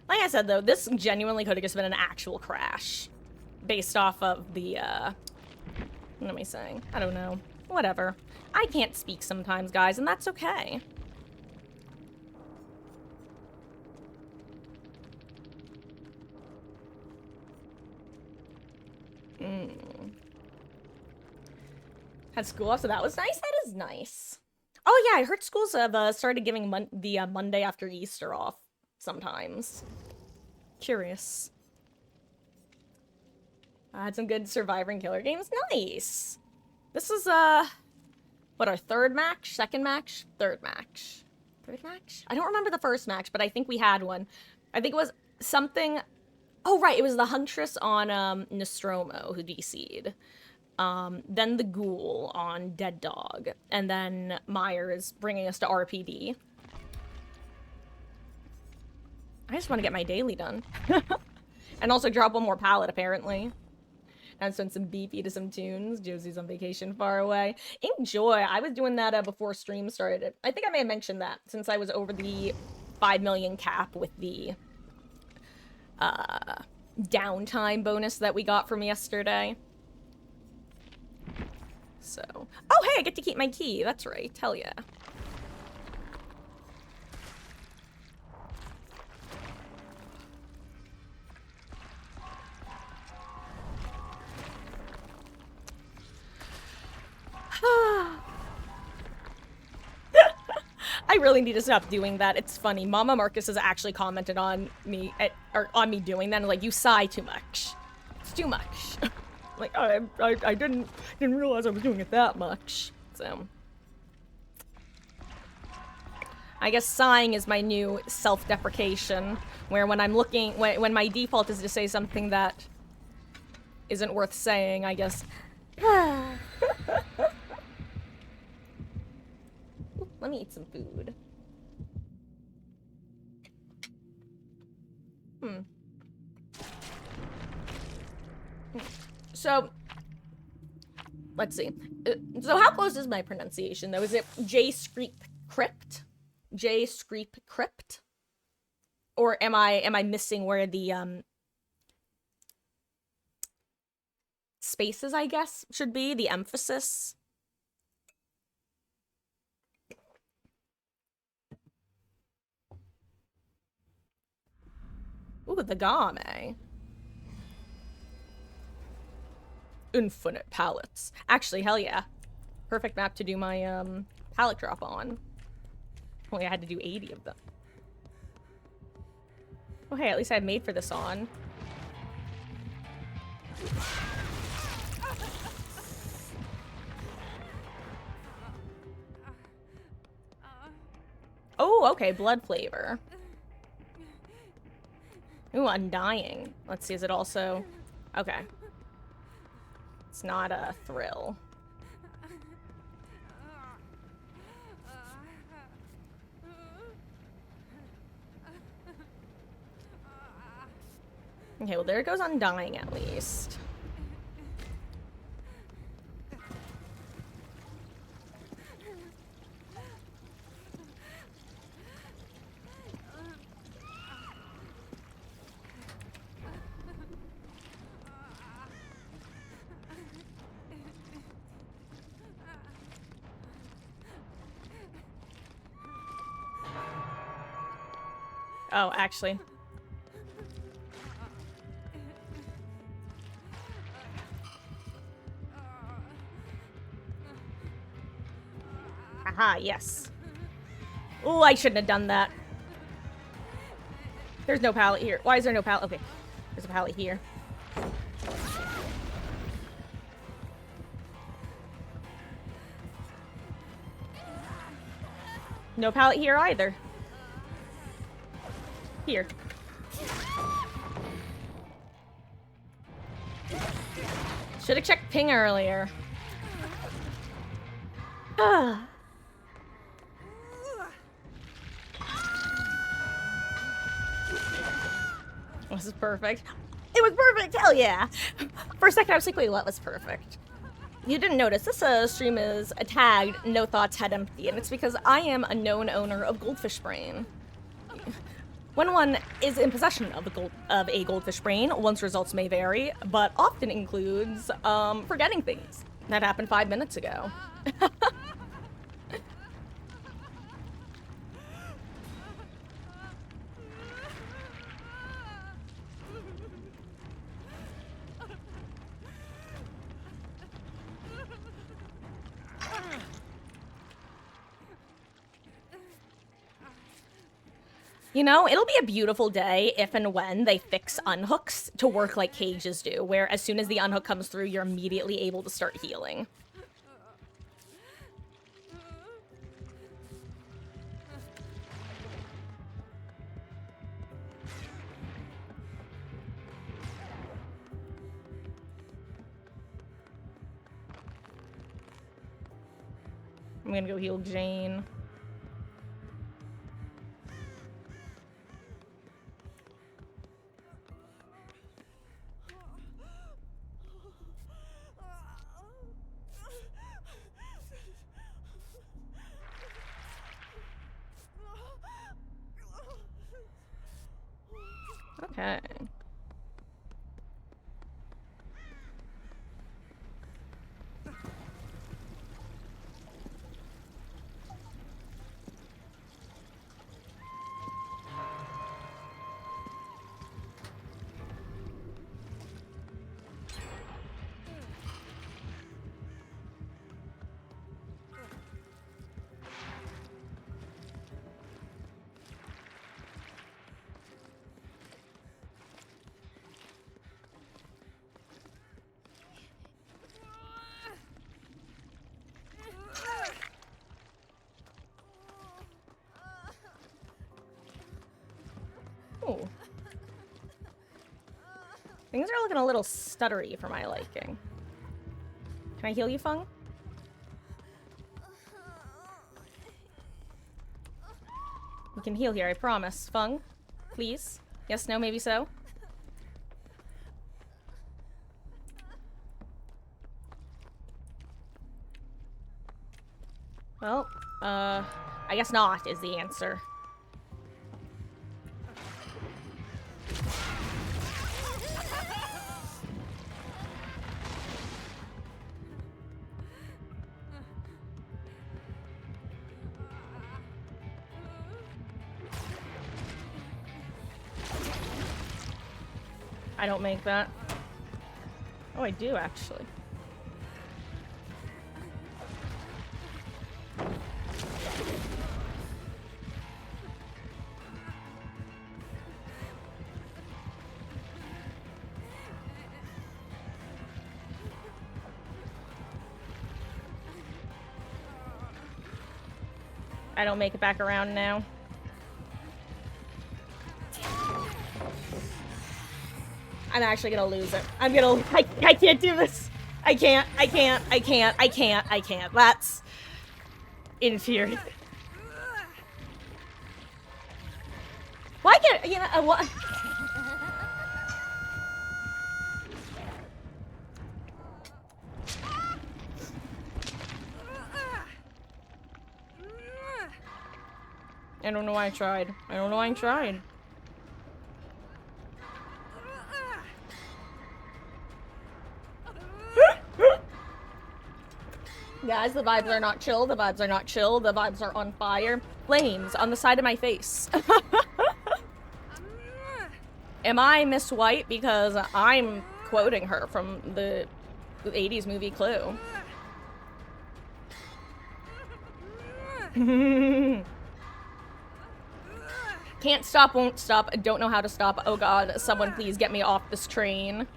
Like I said, though, this genuinely could have just been an actual crash. Based off of the, what am I saying? I don't know. Whatever. I can't speak sometimes, guys, and that's okay. Had school off, so that was nice. That is nice. Oh, yeah, I heard schools have started giving the Monday after Easter off sometimes. Curious. I had some good Survivor and Killer games. Nice. This is, what, our third match? Second match? Third match. Third match? I don't remember the first match, but I think we had one. I think it was something... Oh, right, it was the Huntress on, Nostromo who DC'd. Then the Ghoul on Dead Dog. And then Myers bringing us to RPD. I just want to get my daily done. And also drop one more palette, apparently. And send some beefy to some tunes. Josie's on vacation far away. Enjoy. I was doing that before stream started. I think I may have mentioned that since I was over the 5 million cap with the downtime bonus that we got from yesterday. So. Oh, hey, I get to keep my key. That's right. Hell yeah. I really need to stop doing that. It's funny. Mama Marcus has actually commented on me on me doing that. And like, you sigh too much. It's too much. Like, I didn't realize I was doing it that much. So, I guess sighing is my new self-deprecation. Where when I'm looking, when my default is to say something that isn't worth saying, I guess. Let me eat some food. So, let's see. So how close is my pronunciation, though? Is it J-Screep Crypt? J-Screep Crypt? Or am I missing where the, spaces, I guess, should be? The emphasis? Ooh, the Game. Infinite palettes. Actually, hell yeah. Perfect map to do my, palette drop on. Only I had to do 80 of them. Oh, hey, at least I had made for this on. Oh, okay, blood flavor. Ooh, undying. Let's see, is it also... Okay. It's not a thrill. Okay, well, there goes undying at least. Oh, actually. Aha, yes. Oh, I shouldn't have done that. There's no pallet here. Why is there no pallet? Okay, there's a pallet here. No pallet here either. Here. Should have checked ping earlier. Ah. This is perfect. It was perfect! Hell yeah! For a second I was like, wait, what was perfect? You didn't notice, this stream is tagged No Thoughts Head Empty, and it's because I am a known owner of goldfish brain. When one is in possession of a goldfish brain, one's results may vary, but often includes forgetting things. That happened 5 minutes ago. You know, it'll be a beautiful day if and when they fix unhooks to work like cages do, where as soon as the unhook comes through, you're immediately able to start healing. I'm gonna go heal Jane. Okay. Ooh. Things are looking a little stuttery for my liking. Can I heal you, Fung? We can heal here, I promise. Fung, please? Yes, no, maybe so? Well, I guess not is the answer. I don't make that. Oh, I do, actually. I don't make it back around now. I'm actually gonna lose it. I'm gonna. I can't do this. I can't. That's infuriating. Why can't you know what? I don't know why I tried. I don't know why I tried. Guys, the vibes are not chill. The vibes are not chill. The vibes are on fire. Flames on the side of my face. Am I Miss White because I'm quoting her from the 80s movie Clue? Can't stop, won't stop, don't know how to stop. Oh god, someone please get me off this train.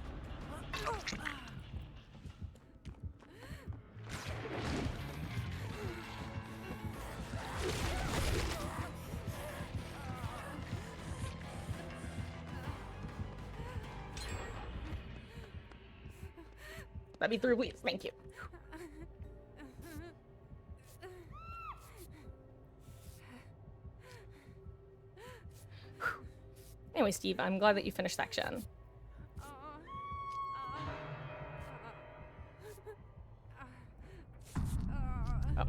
Let me through, please. Thank you. Anyway, Steve, I'm glad that you finished section. Oh.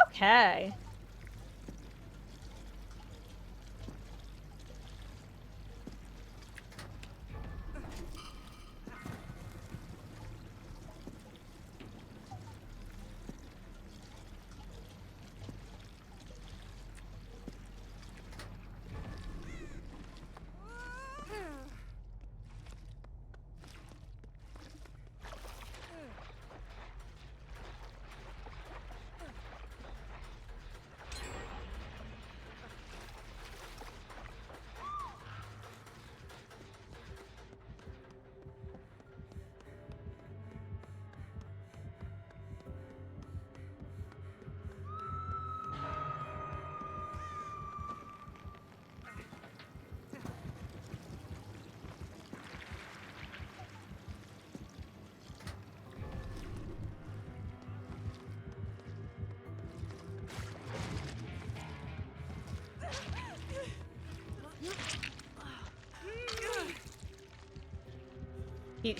Okay.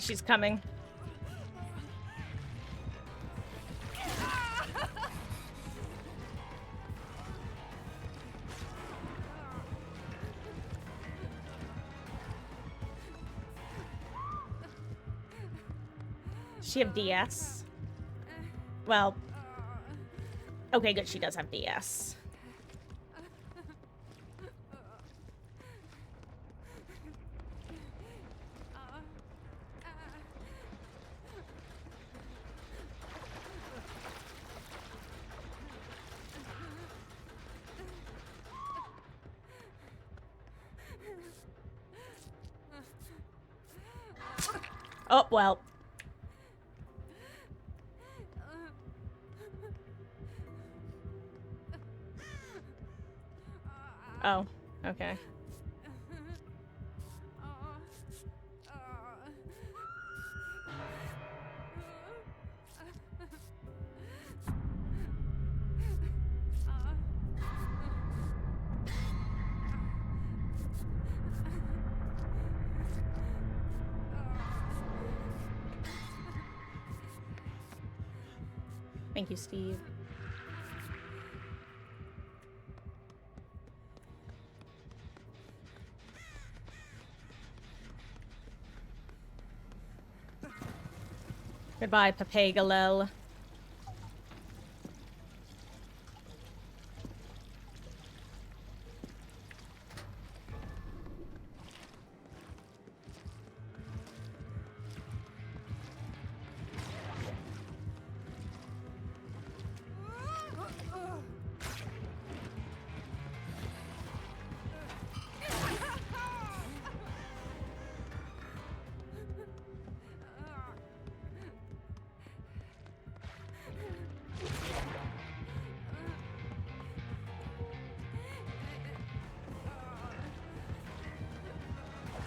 She's coming. Does she have DS? Well, okay, good. She does have DS. Oh, well. Oh, okay. Thank you, Steve. Goodbye, Papagalel.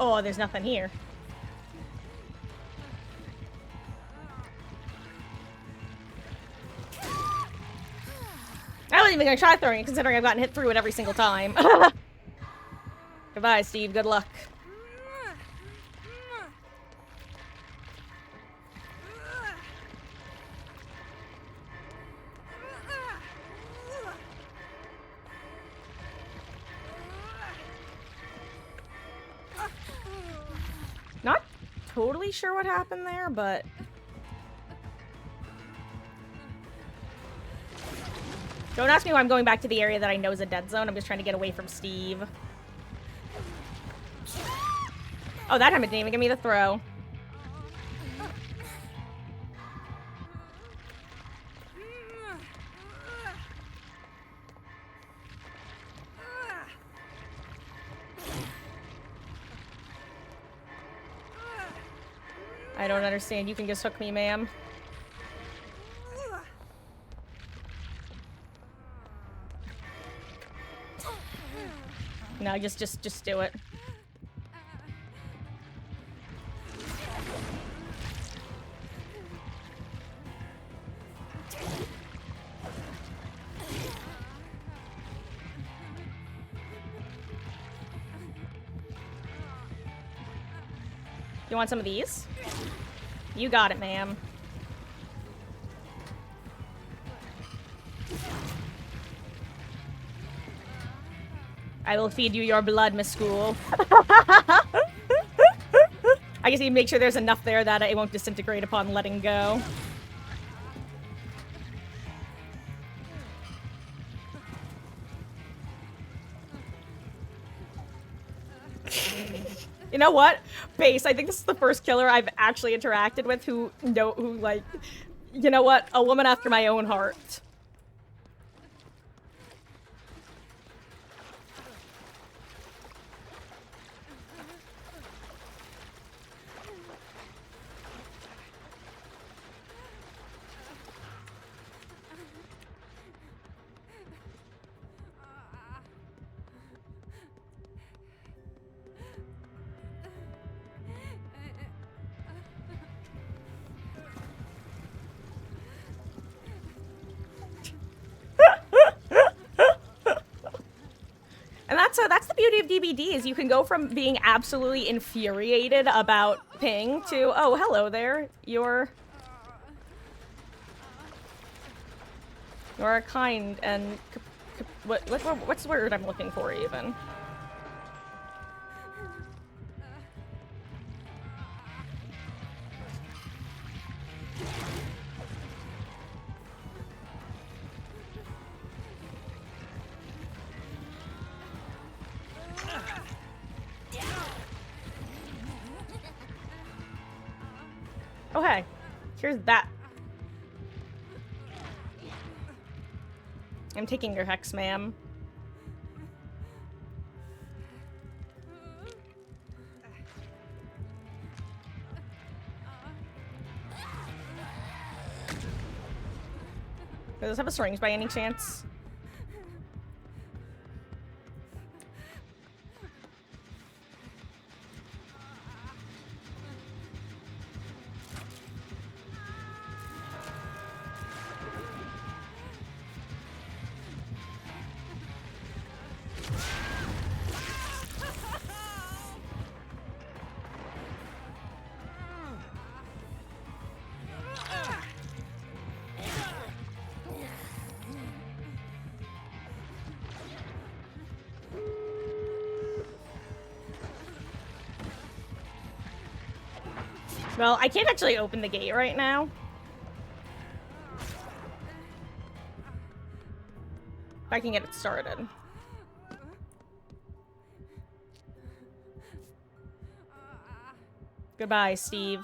Oh, there's nothing here. I wasn't even gonna try throwing it, considering I've gotten hit through it every single time. Goodbye, Steve. Good luck. Not totally sure what happened there, but... Don't ask me why I'm going back to the area that I know is a dead zone. I'm just trying to get away from Steve. Oh, that time it didn't even give me the throw. I don't understand. You can just hook me, ma'am. No, just do it. You want some of these? You got it, ma'am. I will feed you your blood, Miss School. I just need to make sure there's enough there that it won't disintegrate upon letting go. You know what? Base, I think this is the first killer I've actually interacted with who like, you know what? A woman after my own heart. And that's the beauty of DBD, is you can go from being absolutely infuriated about ping to, oh, hello there, you're kind and what's the word I'm looking for even? Oh, hey. Here's that. I'm taking your hex, ma'am. Does this have a syringe by any chance? Well, I can't actually open the gate right now. If I can get it started. Goodbye, Steve.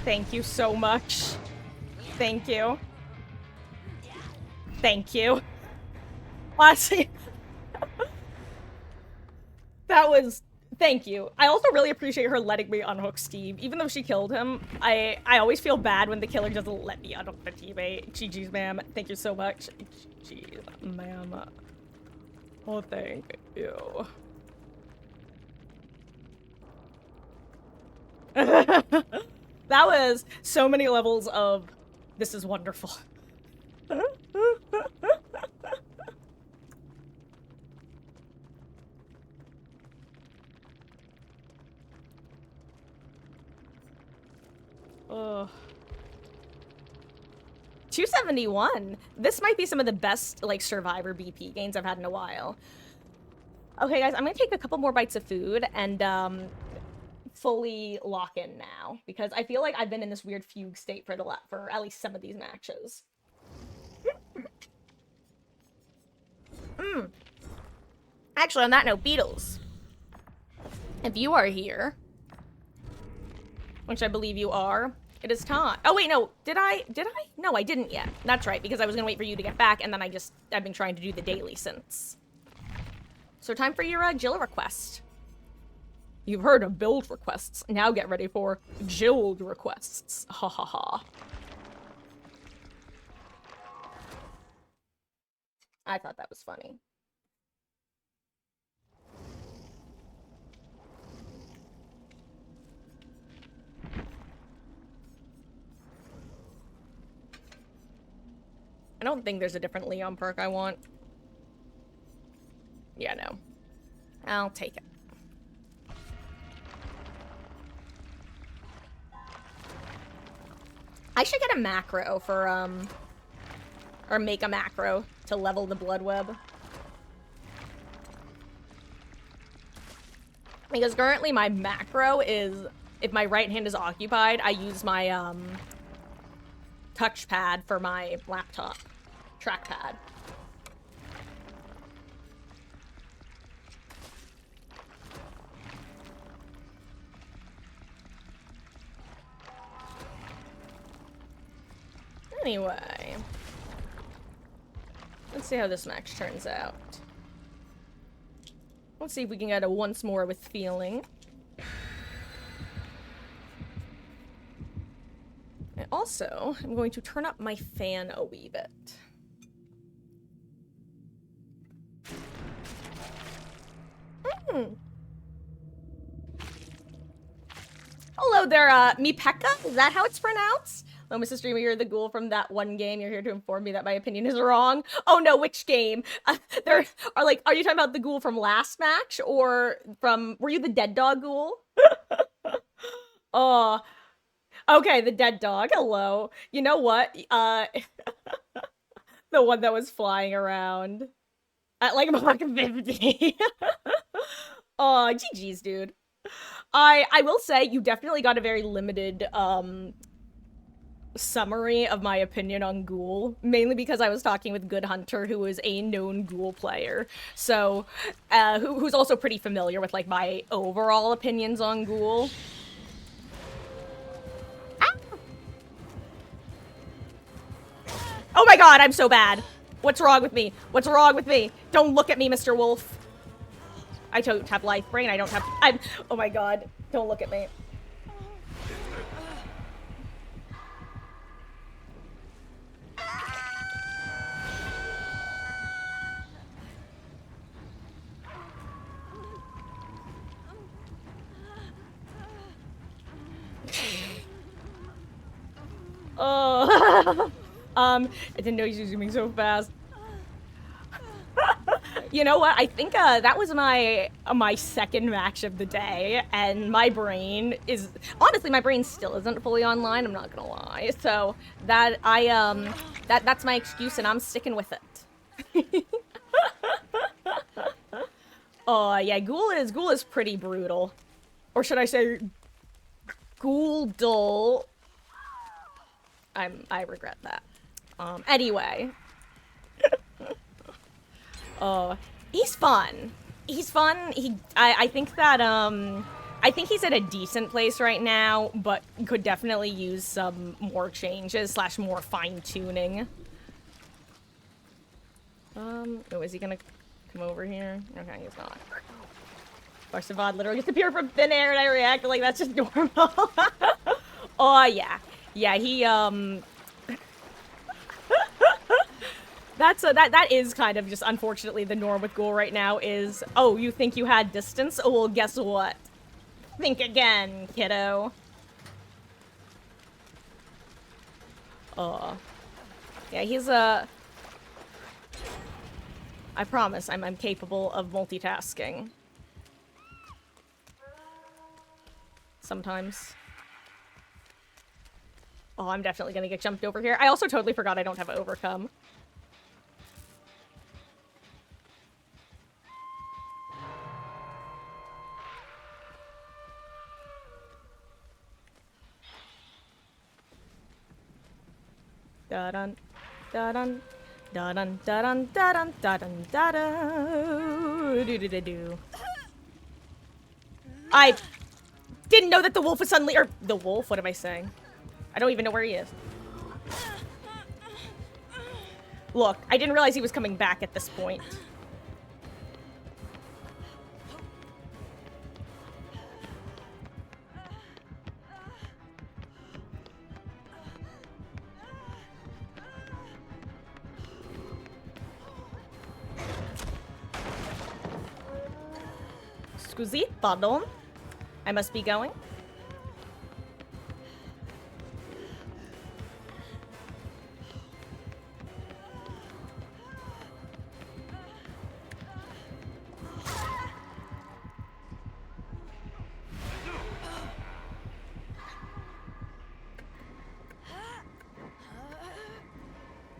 Thank you so much. Thank you. Thank you. Honestly. That was... Thank you. I also really appreciate her letting me unhook Steve. Even though she killed him, I always feel bad when the killer doesn't let me unhook the teammate. GG's, ma'am. Thank you so much. GG's, ma'am. Oh, thank you. That was so many levels of this is wonderful. Oh. 271. This might be some of the best, like, Survivor BP games I've had in a while. Okay, guys, I'm gonna take a couple more bites of food and, fully lock in now, because I feel like I've been in this weird fugue state for at least some of these matches. Actually, on that note, Beatles, if you are here, which I believe you are, it is time. Oh, wait, no. Did I? No, I didn't yet. That's right, because I was gonna wait for you to get back, and then I've been trying to do the daily since. So time for your, Jill request. You've heard of build requests. Now get ready for Jill requests. Ha ha ha. I thought that was funny. I don't think there's a different Leon perk I want. Yeah, no. I'll take it. I should get a macro for, or make a macro to level the blood web. Because currently my macro is, if my right hand is occupied, I use my, touchpad for my laptop. Trackpad. Anyway. Let's see how this match turns out. Let's see if we can get a once more with feeling. And also, I'm going to turn up my fan a wee bit. Hello there, Mipeka? Is that how it's pronounced? Hello, Mr. Streamer, you're the ghoul from that one game. You're here to inform me that my opinion is wrong. Oh no, which game? There are like, are you talking about the ghoul from last match? Or from, were you the dead dog ghoul? Oh, okay, the dead dog, hello. You know what? The one that was flying around at like Mach 50. Oh, GG's, dude. I will say you definitely got a very limited summary of my opinion on Ghoul, mainly because I was talking with Good Hunter, who is a known Ghoul player, so who's also pretty familiar with like my overall opinions on Ghoul. Ah! Oh my god, I'm so bad. What's wrong with me? What's wrong with me? Don't look at me, Mr. Wolf. I don't have life brain. I don't have. Oh my god. Don't look at me. Oh. I didn't know he was zooming so fast. You know what? I think that was my second match of the day, and my brain is honestly my brain still isn't fully online. I'm not gonna lie. So that that's my excuse, and I'm sticking with it. Oh yeah, Ghoul is pretty brutal, or should I say, Ghoul dull. I regret that. Anyway. Oh, he's fun. He's fun. I think that, I think he's at a decent place right now, but could definitely use some more changes / more fine-tuning. Oh, is he gonna come over here? Okay, he's not. Barcevad literally just appeared from thin air and I reacted like that's just normal. Oh, yeah. Yeah, he, that is kind of just unfortunately the norm with Ghoul right now is, oh, you think you had distance? Oh, well, guess what? Think again, kiddo. Yeah, he's I promise I'm capable of multitasking. Sometimes. Oh, I'm definitely gonna get jumped over here. I also totally forgot I don't have overcome. Da-dun, da-dun, da-dun, da-dun, da-dun, da-dun, da-dun, do-do-do-do. I didn't know that the wolf was suddenly- or the wolf? What am I saying? I don't even know where he is. Look, I didn't realize he was coming back at this point. Scusi, pardon? I must be going.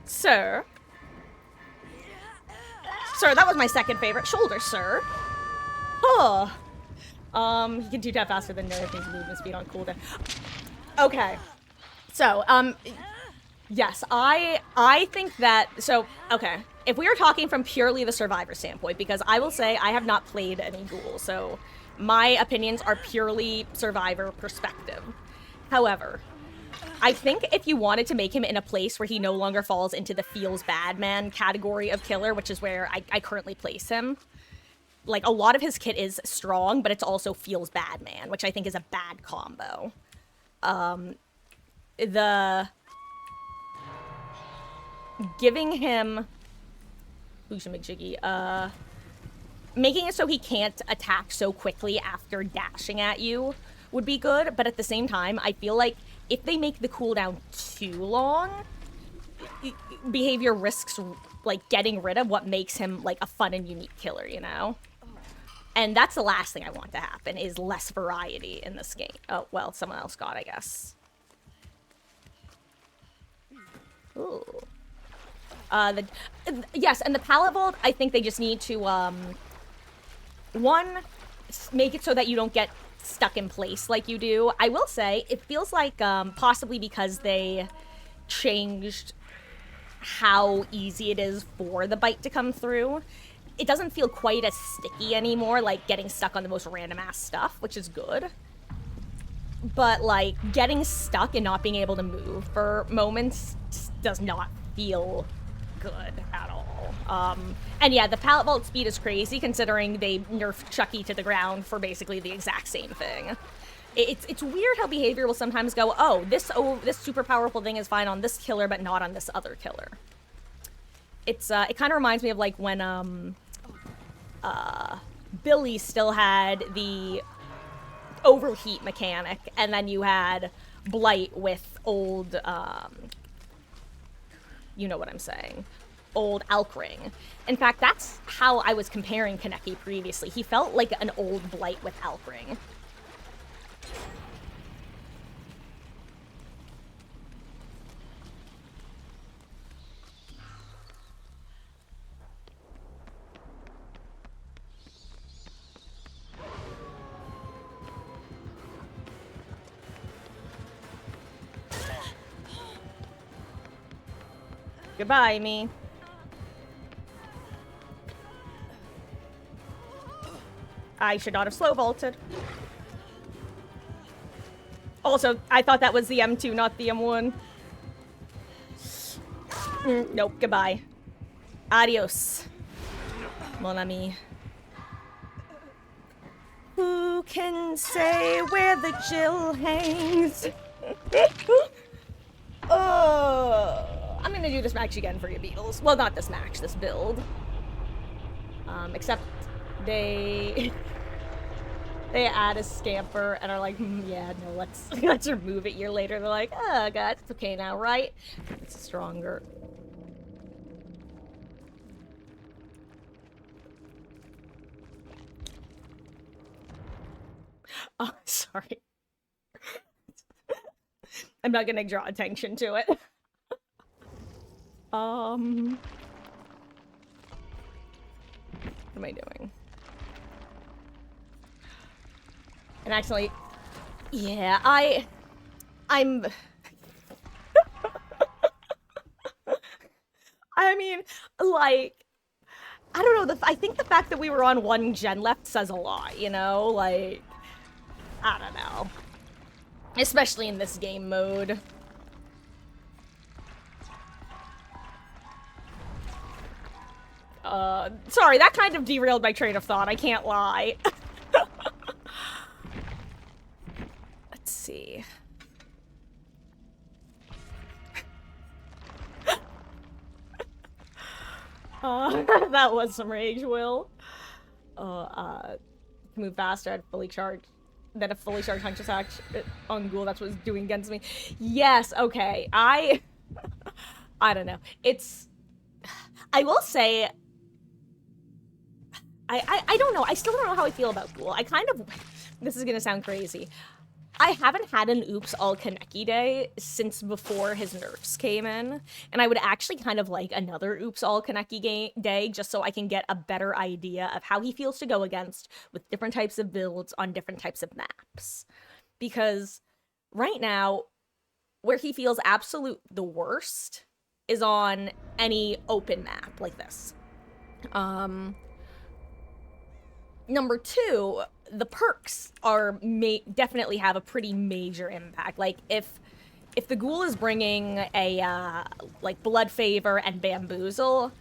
Sir? Sir, that was my second favorite. Shoulder, sir. Huh. He can do that faster than Nerve things movement speed on cooldown. Okay. So, yes, I think that, so, okay. If we are talking from purely the survivor standpoint, because I will say I have not played any Ghoul, so my opinions are purely survivor perspective. However, I think if you wanted to make him in a place where he no longer falls into the feels bad man category of killer, which is where I currently place him, like, a lot of his kit is strong, but it's also feels bad man, which I think is a bad combo. Giving him making it so he can't attack so quickly after dashing at you would be good, but at the same time, I feel like if they make the cooldown too long, behavior risks, like, getting rid of what makes him, like, a fun and unique killer, you know? And that's the last thing I want to happen, is less variety in this game. Oh, well, someone else got, I guess. Ooh. Yes, and the pallet vault, I think they just need to, one, make it so that you don't get stuck in place like you do. I will say, it feels like, possibly because they changed how easy it is for the bite to come through, it doesn't feel quite as sticky anymore, like getting stuck on the most random ass stuff, which is good. But, like, getting stuck and not being able to move for moments does not feel good at all. And yeah, the pallet vault speed is crazy considering they nerfed Chucky to the ground for basically the exact same thing. It's weird how behavior will sometimes go, oh, this super powerful thing is fine on this killer, but not on this other killer. It kind of reminds me of, like, when, Billy still had the overheat mechanic, and then you had Blight with old, you know what I'm saying, old Alkring. In fact, that's how I was comparing Kaneki previously. He felt like an old Blight with Alkring. Goodbye, me. I should not have slow vaulted. Also, I thought that was the M2, not the M1. Nope, goodbye. Adios, mon ami. Who can say where the chill hangs? I'm gonna do this match again for you, Beatles. Well, not this match, this build. Except they add a scamper and are like, yeah, no, let's remove it. A year later, they're like, oh god, it's okay now, right? It's stronger. Oh, sorry. I'm not gonna draw attention to it. What am I doing? And actually, yeah, I'm... I mean, like, I don't know, I think the fact that we were on one gen left says a lot, you know? Like, I don't know. Especially in this game mode. Sorry, that kind of derailed my train of thought, I can't lie. Let's see. That was some rage, Will. Move faster, I'd fully charged. Then a fully charged hunch attack on Ghoul, that's what it's doing against me. Yes, okay. I don't know. It's... I will say... I don't know. I still don't know how I feel about Ghoul. I kind of... This is gonna sound crazy. I haven't had an Oops All Kaneki day since before his nerfs came in, and I would actually kind of like another Oops All Kaneki day just so I can get a better idea of how he feels to go against with different types of builds on different types of maps. Because right now, where he feels absolute the worst is on any open map like this. Number two, the perks are definitely have a pretty major impact. Like if the Ghoul is bringing a like Blood Favor and Bamboozle,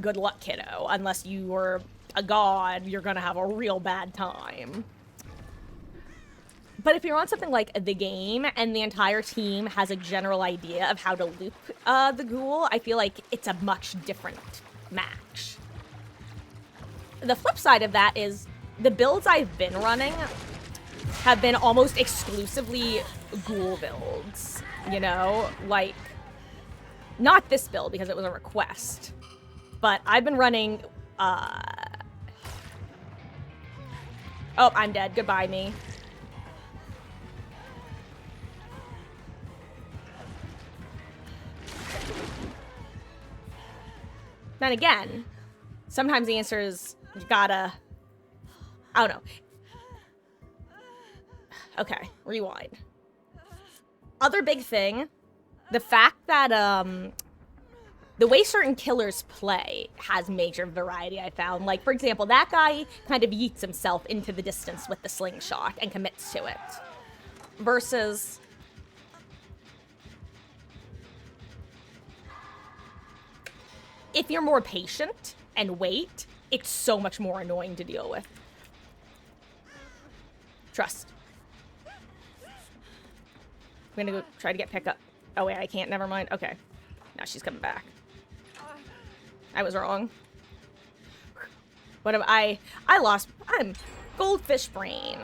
good luck, kiddo. Unless you are a god, you're gonna have a real bad time. But if you're on something like the game and the entire team has a general idea of how to loop the Ghoul, I feel like it's a much different match. The flip side of that is the builds I've been running have been almost exclusively Ghoul builds, you know? Like, not this build because it was a request, but I've been running, Oh, I'm dead. Goodbye, me. Then again, sometimes the answer is you gotta... I don't know. Okay, rewind. Other big thing, the fact that, the way certain killers play has major variety, I found. Like, for example, that guy kind of yeets himself into the distance with the slingshot and commits to it. Versus... if you're more patient and wait, it's so much more annoying to deal with. Trust. I'm gonna go try to get pick up. Oh wait, I can't, never mind. Okay. Now she's coming back. I was wrong. What am I lost, I'm goldfish brain.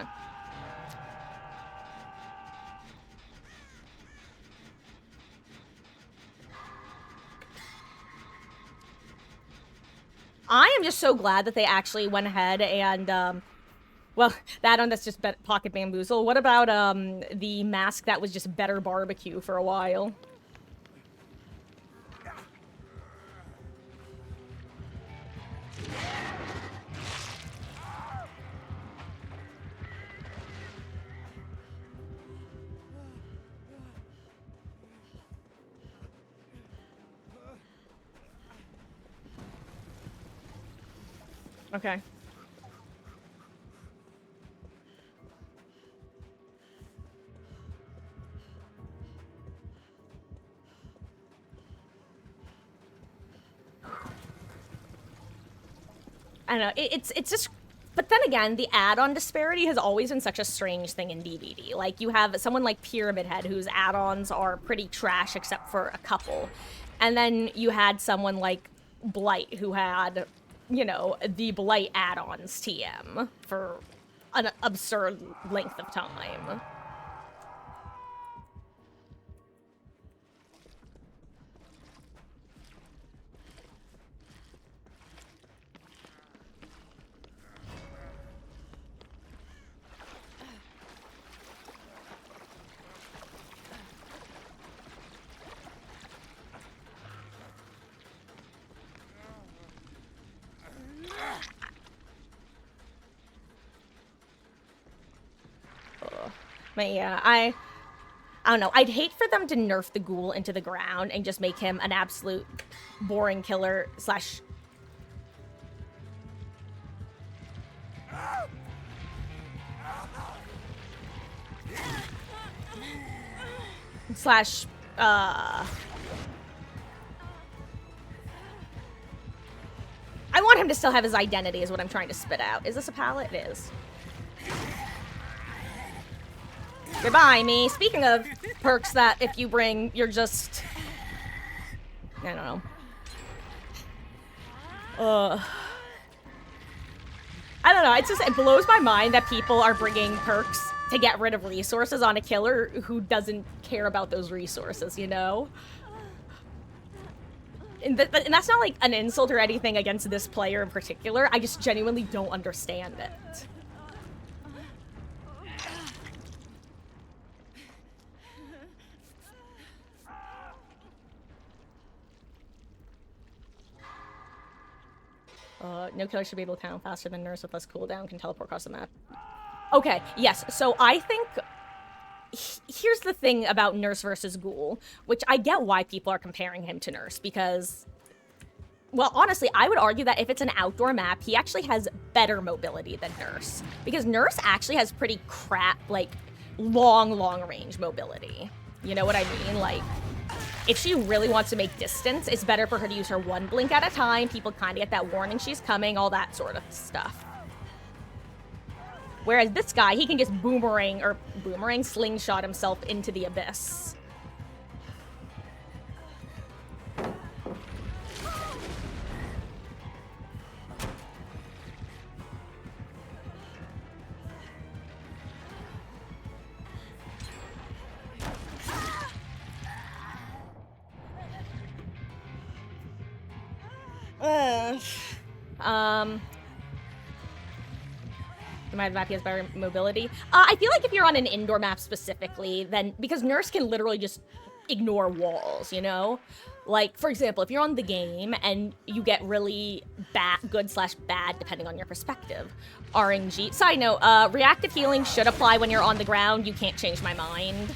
I am just so glad that they actually went ahead and, well, that's just Pocket Bamboozle. What about, the mask that was just Better Barbecue for a while? Okay. I don't know, it's just But then again, the add-on disparity has always been such a strange thing in DBD. Like, you have someone like Pyramid Head, whose add-ons are pretty trash except for a couple. And then you had someone like Blight, who had, you know, the Blight add-ons TM for an absurd length of time. But yeah, I don't know. I'd hate for them to nerf the ghoul into the ground and just make him an absolute boring killer slash... slash, I want him to still have his identity is what I'm trying to spit out. Is this a pallet? It is. Goodbye, me. Speaking of perks that if you bring, you're just... I don't know. I don't know. It's just, it blows my mind that people are bringing perks to get rid of resources on a killer who doesn't care about those resources, you know? And that's not like an insult or anything against this player in particular. I just genuinely don't understand it. No killer should be able to count faster than Nurse with less cooldown, can teleport across the map. Okay, yes, so I think... Here's the thing about Nurse versus Ghoul, which I get why people are comparing him to Nurse, because... Well, honestly, I would argue that if it's an outdoor map, he actually has better mobility than Nurse. Because Nurse actually has pretty crap, like, long range mobility. You know what I mean? Like... If she really wants to make distance, it's better for her to use her one blink at a time. People kind of get that warning she's coming, all that sort of stuff. Whereas this guy, he can just boomerang slingshot himself into the abyss. My map has better mobility. I feel like if you're on an indoor map specifically, then because Nurse can literally just ignore walls, you know? Like, for example, if you're on the game and you get really good slash bad, depending on your perspective, RNG. Side note, reactive healing should apply when you're on the ground. You can't change my mind.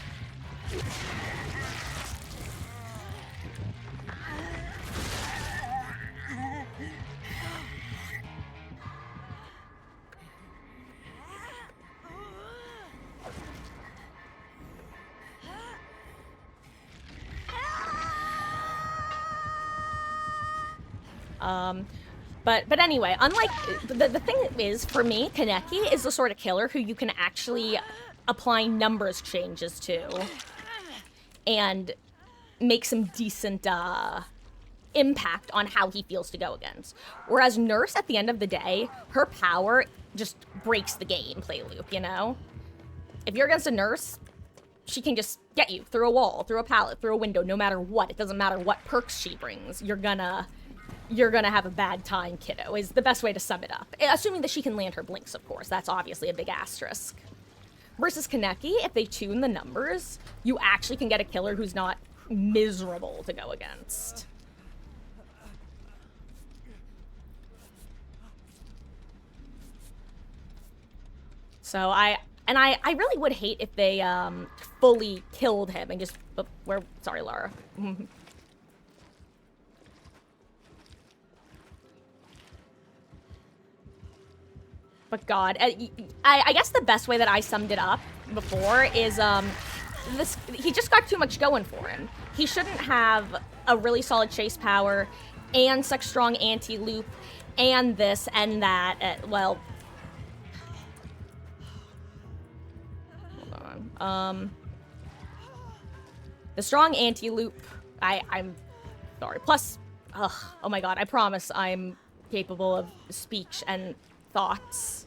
But anyway, unlike, the thing is, for me, Kaneki is the sort of killer who you can actually apply numbers changes to and make some decent, impact on how he feels to go against. Whereas Nurse, at the end of the day, her power just breaks the gameplay loop, you know? If you're against a Nurse, she can just get you through a wall, through a pallet, through a window, no matter what. It doesn't matter what perks she brings. You're gonna have a bad time, kiddo, is the best way to sum it up. Assuming that she can land her blinks, of course. That's obviously a big asterisk. Versus Kaneki, if they tune the numbers, you actually can get a killer who's not miserable to go against. So I really would hate if they fully killed him and just... Sorry, Lara. But God, I guess the best way that I summed it up before is, he just got too much going for him. He shouldn't have a really solid chase power and such strong anti-loop and this and that. Well, The strong anti-loop. I'm sorry. Plus, oh my god, I promise I'm capable of speech and thoughts.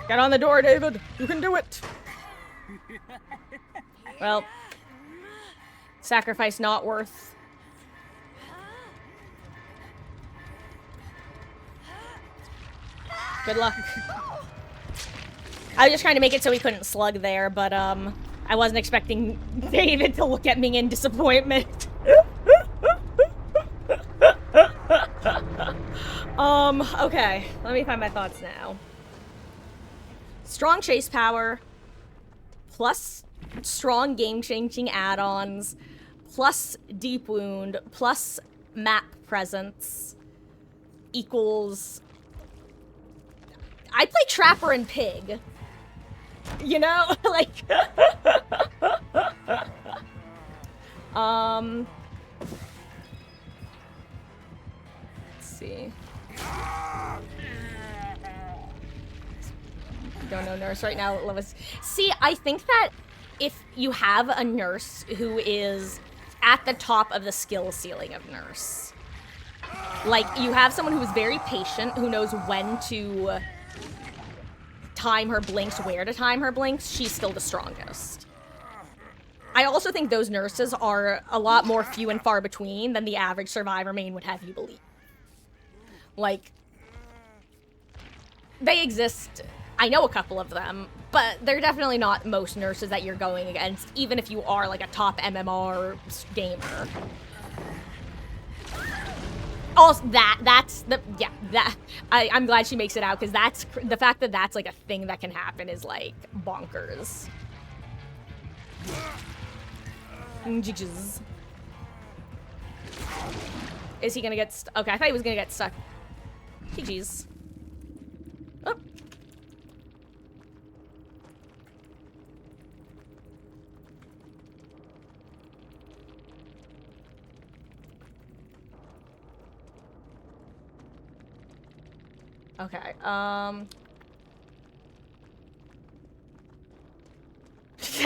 Get on the door, David. You can do it. Well, sacrifice not worth. Good luck. I was just trying to make it so he couldn't slug there, but I wasn't expecting David to look at me in disappointment. Okay. Let me find my thoughts now. Strong chase power, plus strong game-changing add-ons, plus deep wound, plus map presence, equals... I play Trapper and Pig. You know? Like... Let's see. Don't know nurse right now. See, I think that if you have a nurse who is at the top of the skill ceiling of nurse, like you have someone who's very patient, who knows when to time her blinks, where to time her blinks, she's still the strongest. I also think those nurses are a lot more few and far between than the average survivor main would have you believe. Like, they exist. I know a couple of them, but they're definitely not most nurses that you're going against, even if you are like a top MMR gamer. Also, I'm glad she makes it out, because that's, the fact that that's like a thing that can happen is like bonkers. GG's. Is he gonna get stuck? Okay, I thought he was gonna get stuck. GG's. Oh. Okay, I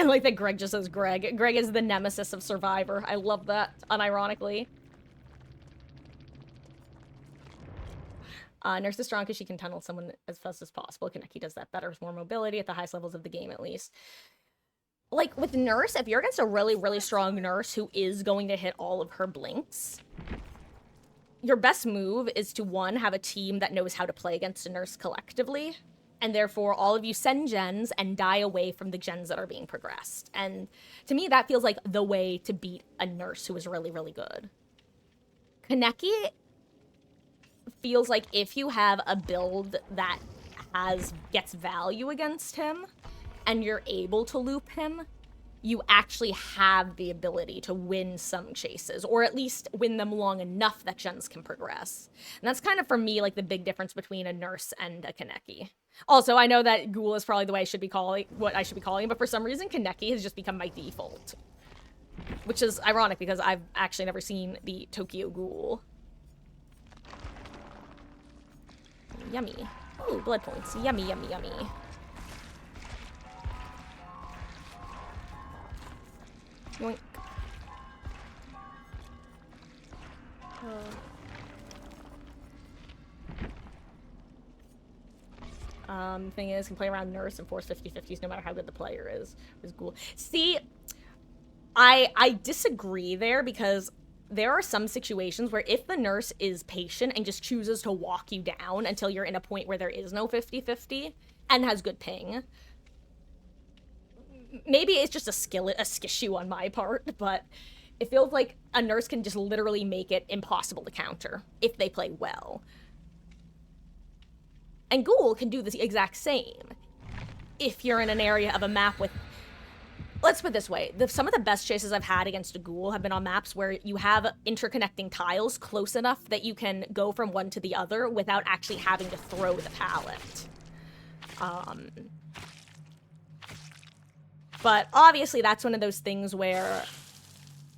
like that Greg just says Greg. Greg is the nemesis of Survivor. I love that, unironically. Nurse is strong because she can tunnel someone as fast as possible. Kaneki does that better with more mobility at the highest levels of the game, at least. Like, with Nurse, if you're against a really, really strong Nurse who is going to hit all of her blinks, your best move is to, one, have a team that knows how to play against a Nurse collectively, and therefore all of you send gens and die away from the gens that are being progressed. And to me, that feels like the way to beat a Nurse who is really, really good. Kaneki feels like if you have a build that gets value against him, and you're able to loop him, you actually have the ability to win some chases, or at least win them long enough that gens can progress. And that's kind of, for me, like the big difference between a Nurse and a Kaneki. Also, I know that Ghoul is probably the way I should be calling, what I should be calling him, but for some reason, Kaneki has just become my default. Which is ironic, because I've actually never seen the Tokyo Ghoul. Yummy. Ooh, blood points. Yummy, yummy, yummy. Yoink. Thing is, can play around Nurse and force 50-50s no matter how good the player is. Is cool. See, I disagree there, because there are some situations where if the Nurse is patient and just chooses to walk you down until you're in a point where there is no 50-50 and has good ping, maybe it's just a skissue on my part, but it feels like a Nurse can just literally make it impossible to counter if they play well. And Ghoul can do the exact same if you're in an area of a map with... let's put it this way. Some of the best chases I've had against a ghoul have been on maps where you have interconnecting tiles close enough that you can go from one to the other without actually having to throw the pallet. But obviously that's one of those things where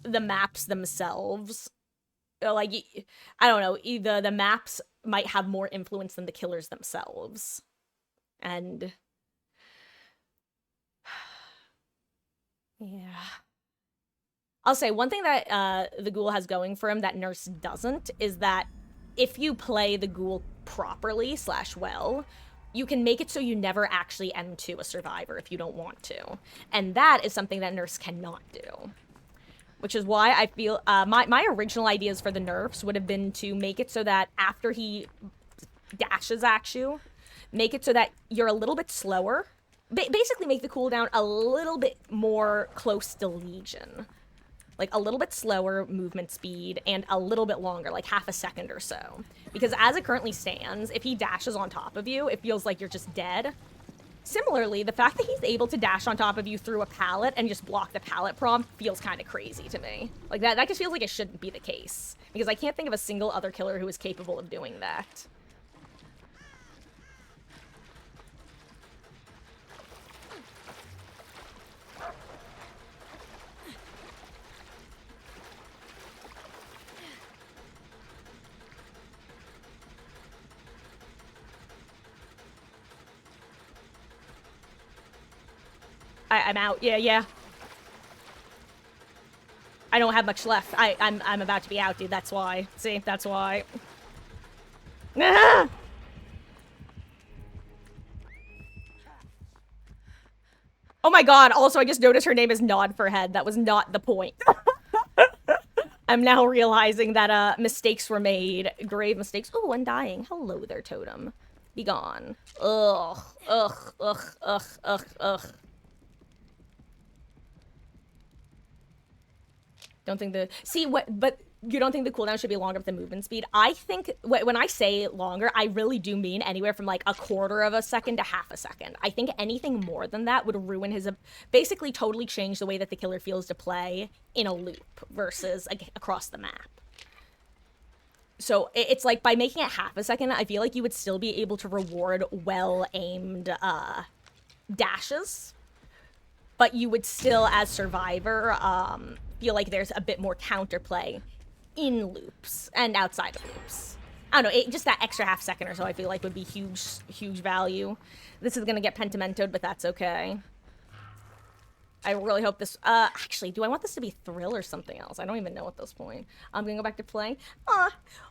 the maps themselves, like, I don't know, either the maps might have more influence than the killers themselves. And yeah. I'll say one thing that the ghoul has going for him that Nurse doesn't is that if you play the ghoul properly / well, you can make it so you never actually end to a survivor if you don't want to. And that is something that Nurse cannot do. Which is why I feel my original ideas for the nerfs would have been to make it so that after he dashes at you, make it so that you're a little bit slower. Basically make the cooldown a little bit more close to Legion. Like a little bit slower movement speed and a little bit longer, like half a second or so. Because as it currently stands, if he dashes on top of you, it feels like you're just dead. Similarly, the fact that he's able to dash on top of you through a pallet and just block the pallet prompt feels kind of crazy to me. Like, that just feels like it shouldn't be the case. Because I can't think of a single other killer who is capable of doing that. I'm out. Yeah. I don't have much left. I'm about to be out, dude. That's why. See, that's why. Ah! Oh my god, also I just noticed her name is Nod for Head. That was not the point. I'm now realizing that mistakes were made. Grave mistakes. Oh, undying. Hello there, totem. Be gone. Ugh. Don't think the... See, but you don't think the cooldown should be longer with the movement speed? I think, when I say longer, I really do mean anywhere from like a quarter of a second to half a second. I think anything more than that would ruin his... Basically totally change the way that the killer feels to play in a loop versus across the map. So it's like, by making it half a second, I feel like you would still be able to reward well-aimed dashes. But you would still, as Survivor, feel like there's a bit more counterplay in loops and outside of loops. I don't know, just that extra half second or so I feel like would be huge value. This is gonna get pentamentoed, but that's okay. I really hope this, actually, do I want this to be Thrill or something else? I don't even know at this point. I'm gonna go back to playing.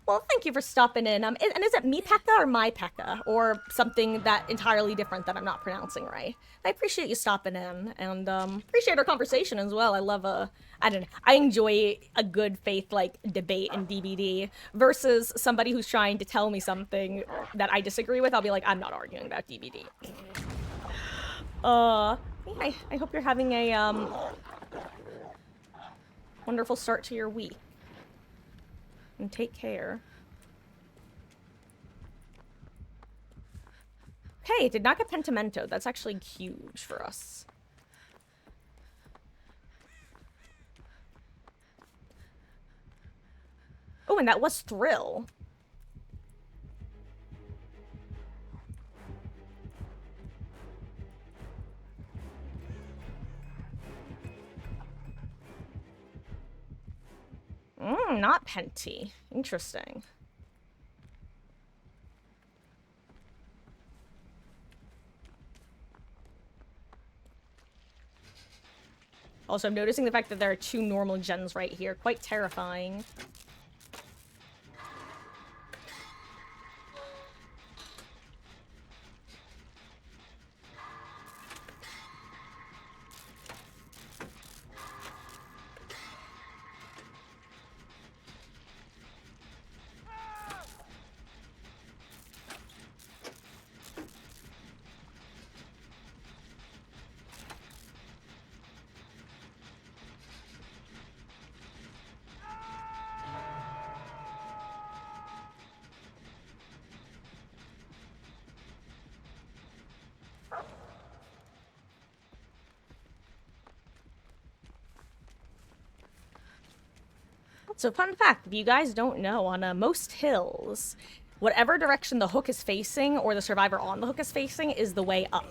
Well, thank you for stopping in. And is it me Pekka or my Pekka? Or something that entirely different that I'm not pronouncing right? I appreciate you stopping in, and, appreciate our conversation as well. I love, I don't know, I enjoy a good faith, like, debate in DBD versus somebody who's trying to tell me something that I disagree with. I'll be like, I'm not arguing about DBD. I hope you're having a, wonderful start to your week. And take care. Hey, it did not get pentamentoed. That's actually huge for us. Oh, and that was Thrill. Not Penty. Interesting. Also, I'm noticing the fact that there are 2 normal gens right here. Quite terrifying. So fun fact, if you guys don't know, on most hills, whatever direction the hook is facing or the survivor on the hook is facing is the way up.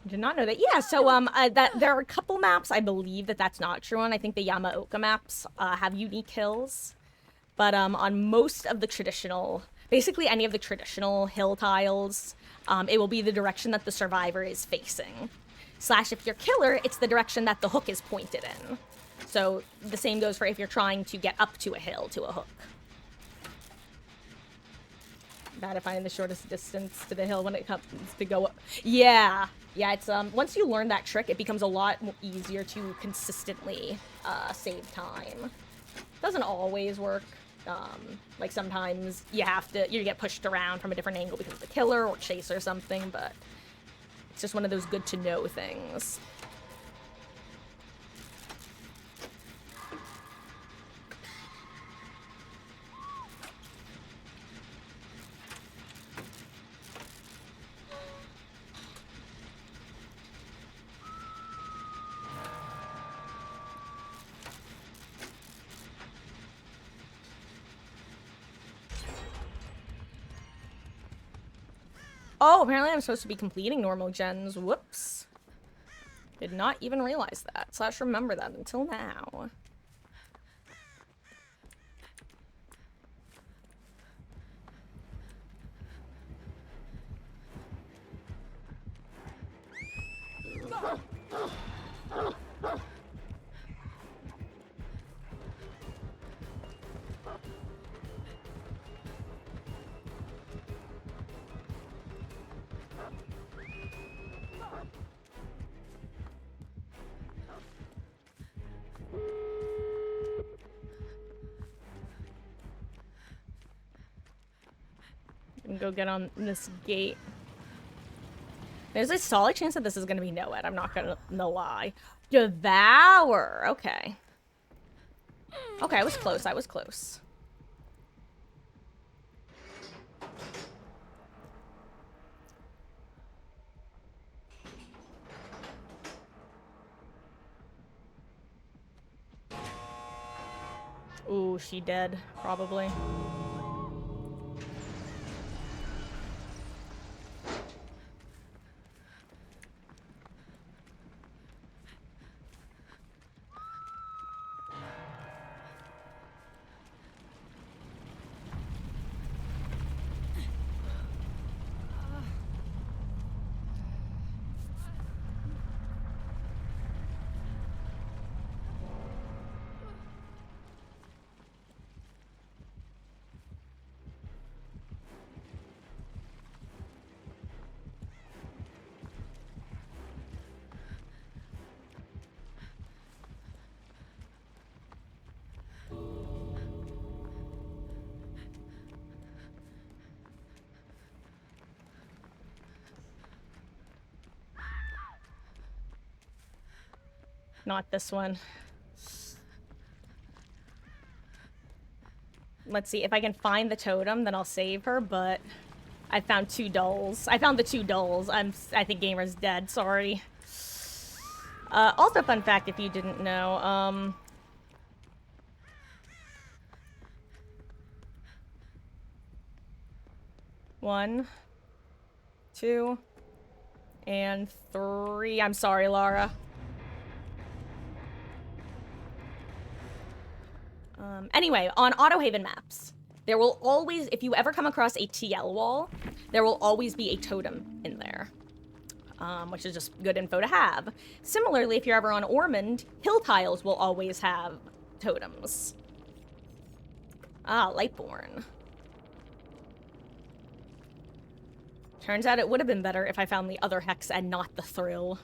Did not know that. Yeah, so that there are a couple maps I believe that's not true on. I think the Yamaoka maps have unique hills, but on most of the traditional, basically any of the traditional hill tiles, it will be the direction that the survivor is facing. Slash, if you're killer, it's the direction that the hook is pointed in. So the same goes for if you're trying to get up to a hill to a hook. Bad at finding the shortest distance to the hill when it comes to go up. Yeah, it's once you learn that trick, it becomes a lot easier to consistently save time. Doesn't always work. Like sometimes you get pushed around from a different angle because of the killer or chase or something, but it's just one of those good to know things. Oh, apparently I'm supposed to be completing normal gens. Whoops. Did not even realize that. Slash remember that until now. And go get on this gate. There's a solid chance that this is going to be no-ed. I'm not going to lie. Devour. Okay. Okay, I was close. I was close. Ooh, she dead. Probably. Not this one. Let's see. If I can find the totem, then I'll save her, but I found 2 dolls. I found the 2 dolls. I think Gamer's dead. Sorry. Also, fun fact if you didn't know, 1, 2, and 3. I'm sorry, Lara. Anyway, on Autohaven maps, there will always, if you ever come across a TL wall, there will always be a totem in there, which is just good info to have. Similarly, if you're ever on Ormond, hill tiles will always have totems. Ah, Lightborn. Turns out it would have been better if I found the other hex and not the thrill.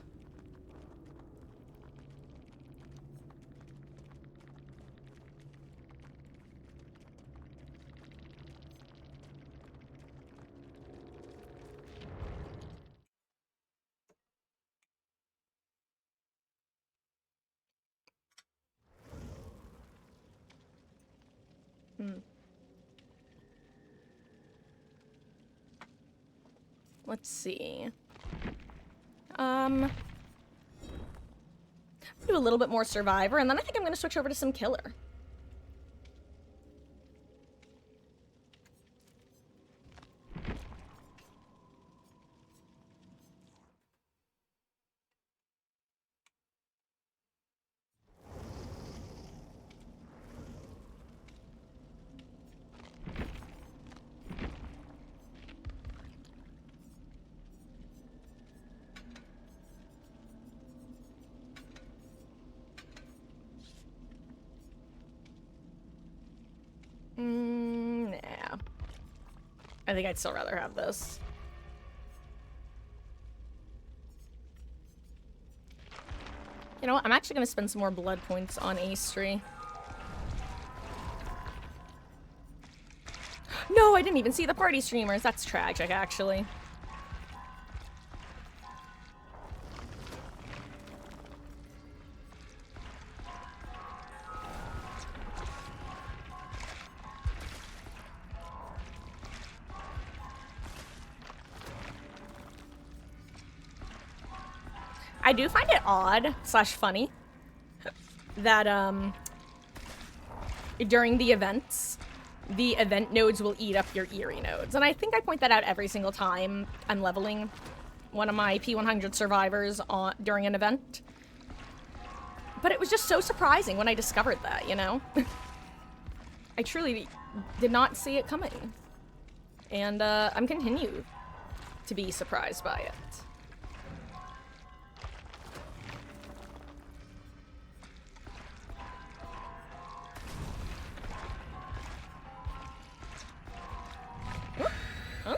Let's see. Do a little bit more Survivor, and then I think I'm going to switch over to some Killer. Nah. I think I'd still rather have this. You know what? I'm actually going to spend some more blood points on Ace Tree. No, I didn't even see the party streamers. That's tragic, actually. I do find it odd / funny that during the events, the event nodes will eat up your Eerie nodes. And I think I point that out every single time I'm leveling one of my P100 survivors during an event. But it was just so surprising when I discovered that, you know? I truly did not see it coming. And I'm continued to be surprised by it.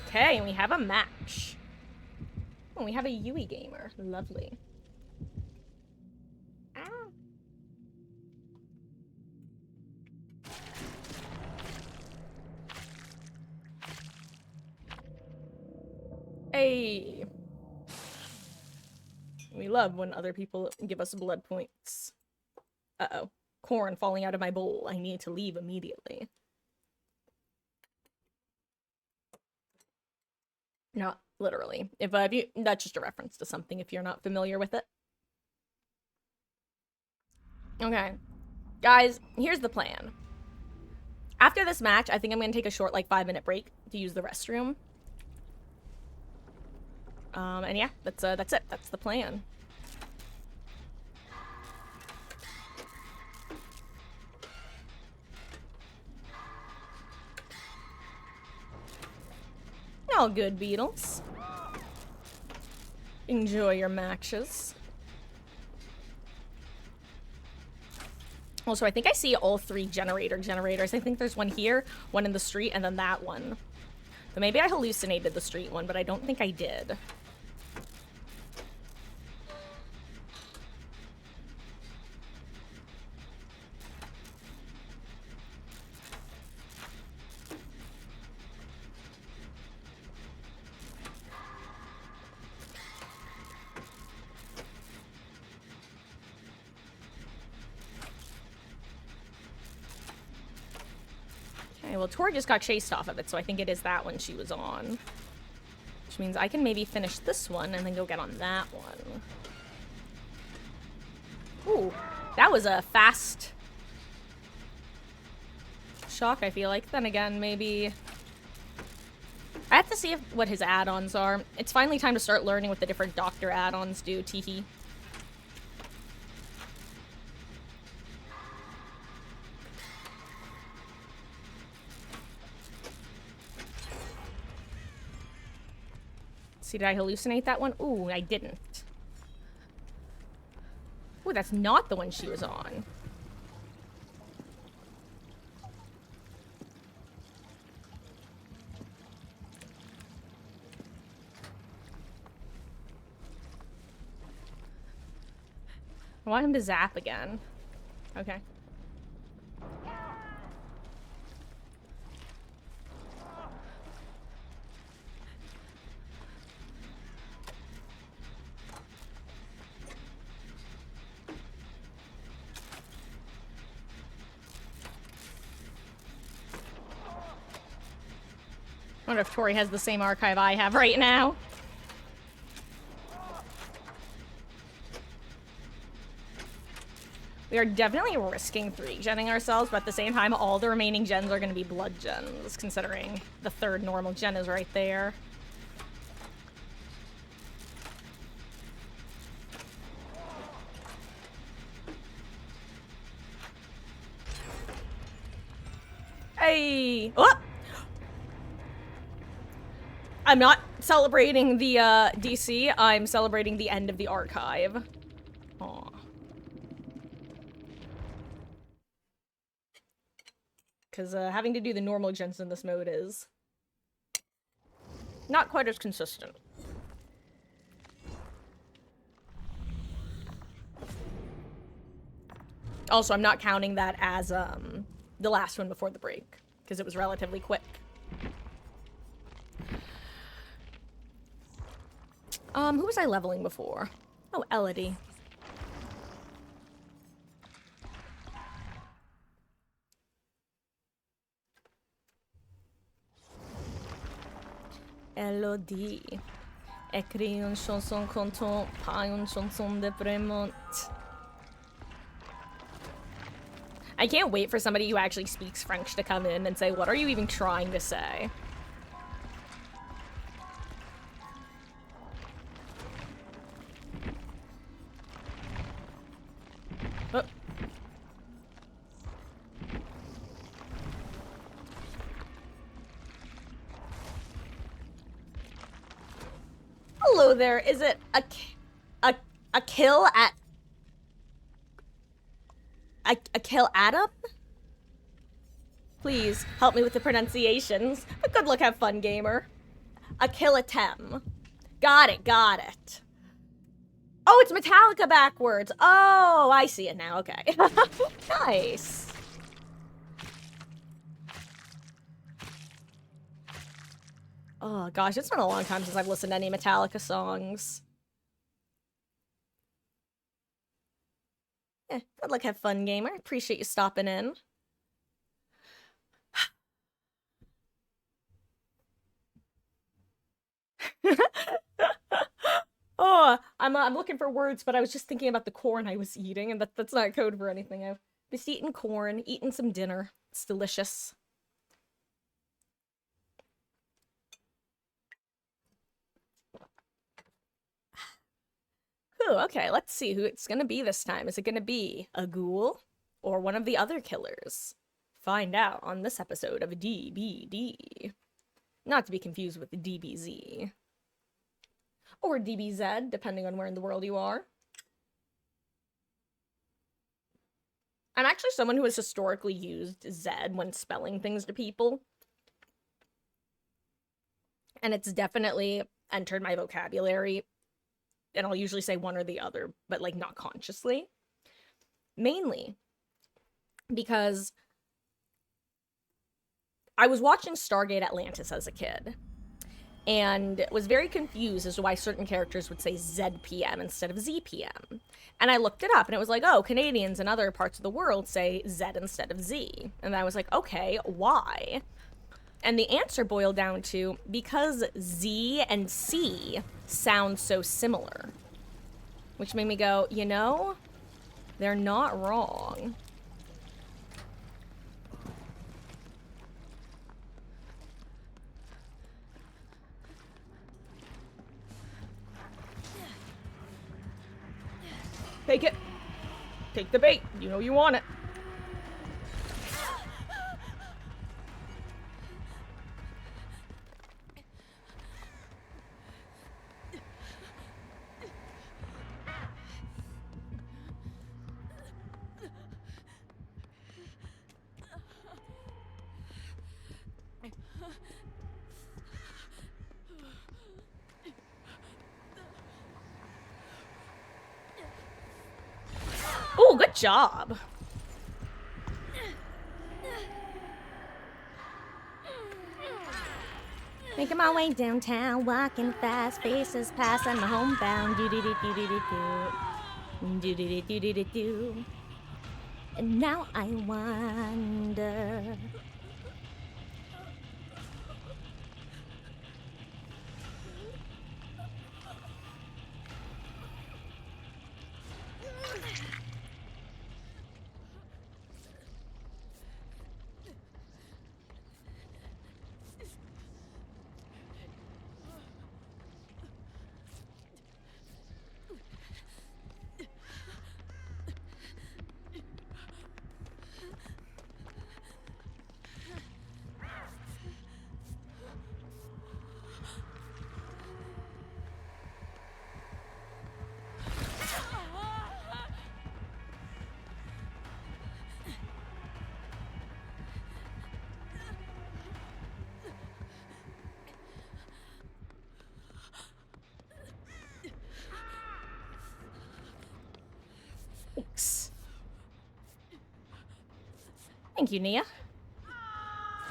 Okay, and we have a match. Oh, we have a Yui gamer. Lovely. Ah. Hey. We love when other people give us blood points. Uh-oh. Corn falling out of my bowl. I need to leave immediately. Not literally. If you, that's just a reference to something if you're not familiar with it. Okay. Guys, here's the plan. After this match, I think I'm going to take a short, like, 5-minute break to use the restroom. And yeah, that's it. That's the plan. All good, Beetles. Enjoy your matches. Also, I think I see all 3 generators. I think there's one here, one in the street, and then that one. So maybe I hallucinated the street one, but I don't think I did. Well, Tori just got chased off of it, so I think it is that one she was on. Which means I can maybe finish this one and then go get on that one. Ooh, that was a fast shock, I feel like. Then again, maybe... I have to see what his add-ons are. It's finally time to start learning what the different doctor add-ons do, teehee. See, did I hallucinate that one? Ooh, I didn't. Ooh, that's not the one she was on. I want him to zap again. Okay. I wonder if Tori has the same archive I have right now. We are definitely risking 3-genning ourselves, but at the same time, all the remaining gens are going to be blood gens, considering the 3rd normal gen is right there. Hey! Oh! I'm not celebrating the DC, I'm celebrating the end of the archive. Aw. Because having to do the normal gens in this mode is not quite as consistent. Also, I'm not counting that as the last one before the break, because it was relatively quick. Who was I leveling before? Oh, Elodie. Elodie. Écris une chanson content, pas une chanson déprimante. I can't wait for somebody who actually speaks French to come in and say, what are you even trying to say? Oh. Hello there. Is it a kill at a kill Adam? Please help me with the pronunciations. But good luck, have fun, gamer. A kill atem. Got it, got it. Oh, it's Metallica backwards. Oh, I see it now. Okay. Nice. Oh gosh, it's been a long time since I've listened to any Metallica songs. Yeah, good luck, have fun, gamer. Appreciate you stopping in. Oh, I'm looking for words, but I was just thinking about the corn I was eating, and that's not code for anything. I've just eaten corn, eaten some dinner. It's delicious. Ooh, okay, let's see who it's gonna be this time. Is it gonna be a ghoul or one of the other killers? Find out on this episode of DBD. Not to be confused with DBZ. Or DBZ, depending on where in the world you are. I'm actually someone who has historically used Z when spelling things to people. And it's definitely entered my vocabulary. And I'll usually say one or the other, but like not consciously. Mainly because I was watching Stargate Atlantis as a kid and was very confused as to why certain characters would say ZPM instead of ZPM. And I looked it up and it was like, oh, Canadians and other parts of the world say Z instead of Z. And I was like, okay, why? And the answer boiled down to because Z and C sound so similar. Which made me go, you know, they're not wrong. Take it. Take the bait. You know you want it. Oh, good job. Making my way downtown, walking fast, faces past, I'm homebound. Do-do-do-do-do-do. And now I wonder. Thanks. Thank you, Nia.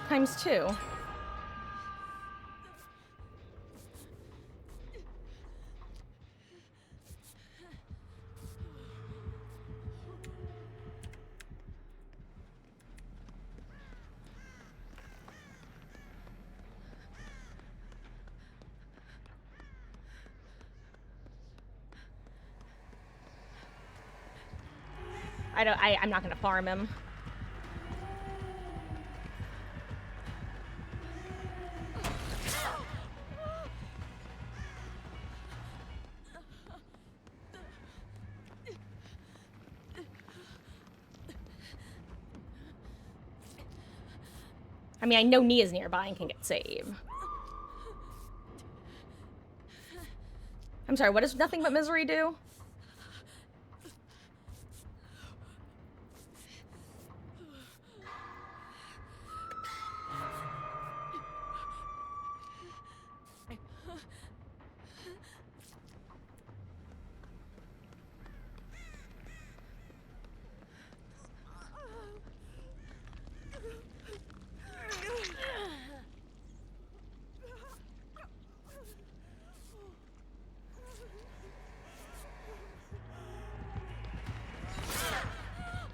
×2. I'm not gonna farm him. I mean, I know Nia's nearby and can get save. I'm sorry, what does nothing but misery do?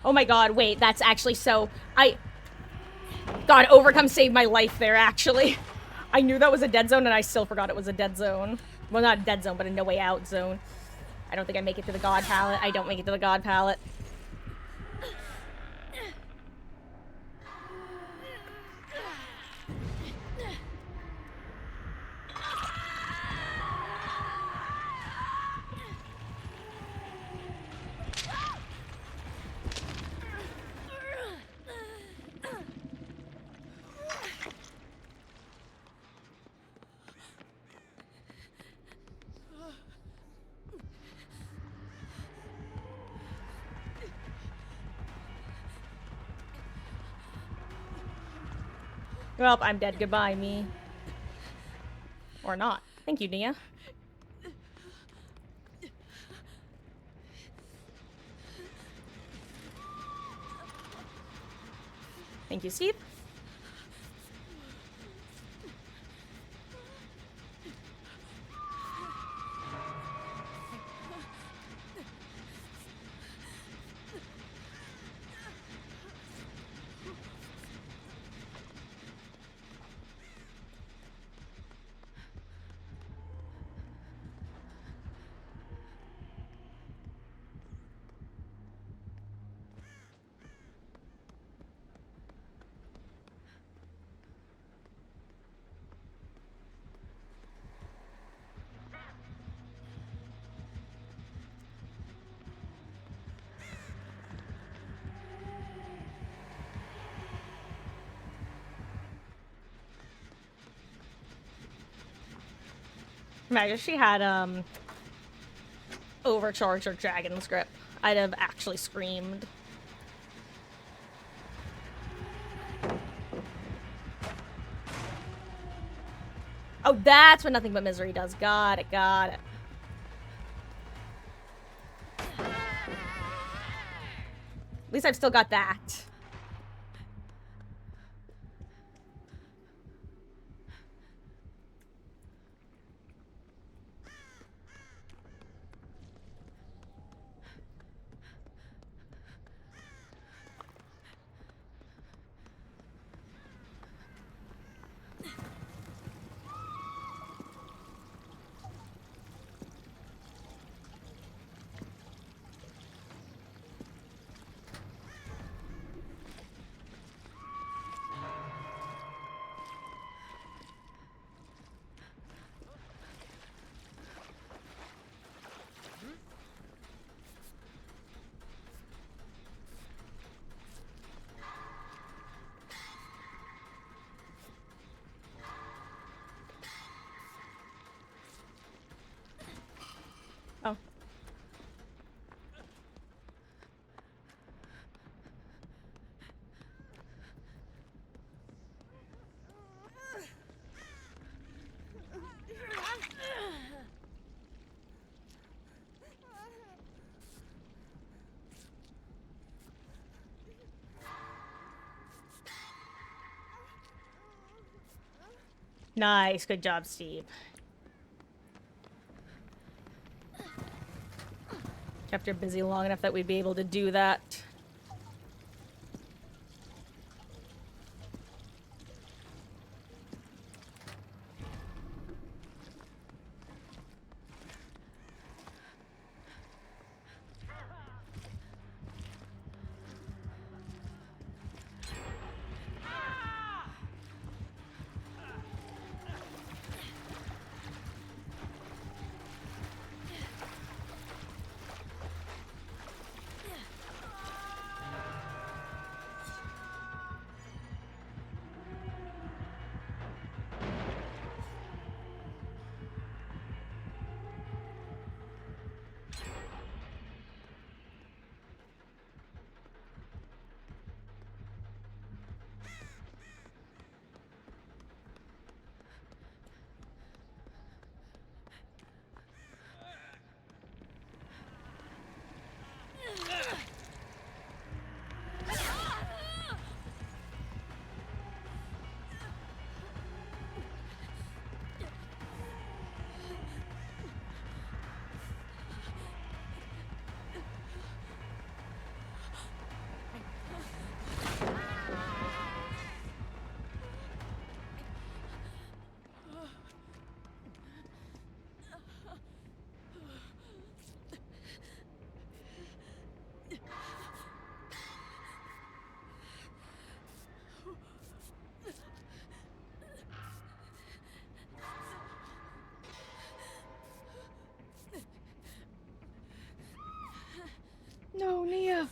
Oh my god, wait, that's actually so... God, Overcome saved my life there, actually. I knew that was a dead zone, and I still forgot it was a dead zone. Well, not a dead zone, but a no way out zone. I don't think I make it to the God Palette. I don't make it to the God Palette. Well, I'm dead. Goodbye, me. Or not. Thank you, Nia. Thank you, Steve. Imagine she had, Overcharge or Dragon's Grip. I'd have actually screamed. Oh, that's what Nothing But Misery does. Got it, got it. At least I've still got that. Oh. Nice. Good job, Steve. Kept her busy long enough that we'd be able to do that. No, Nia.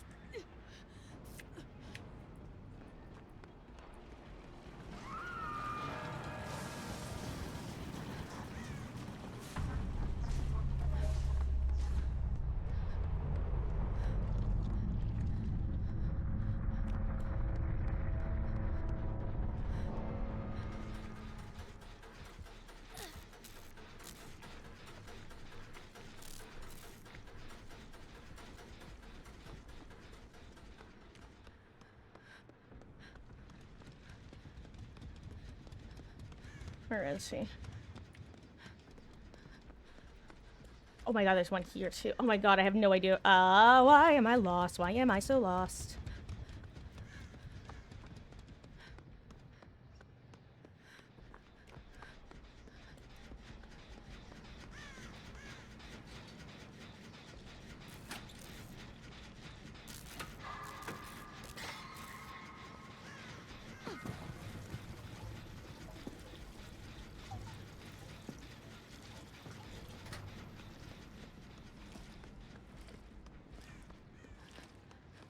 Where is he? Oh my god, there's one here too. Oh my god, I have no idea. Why am I lost? Why am I so lost?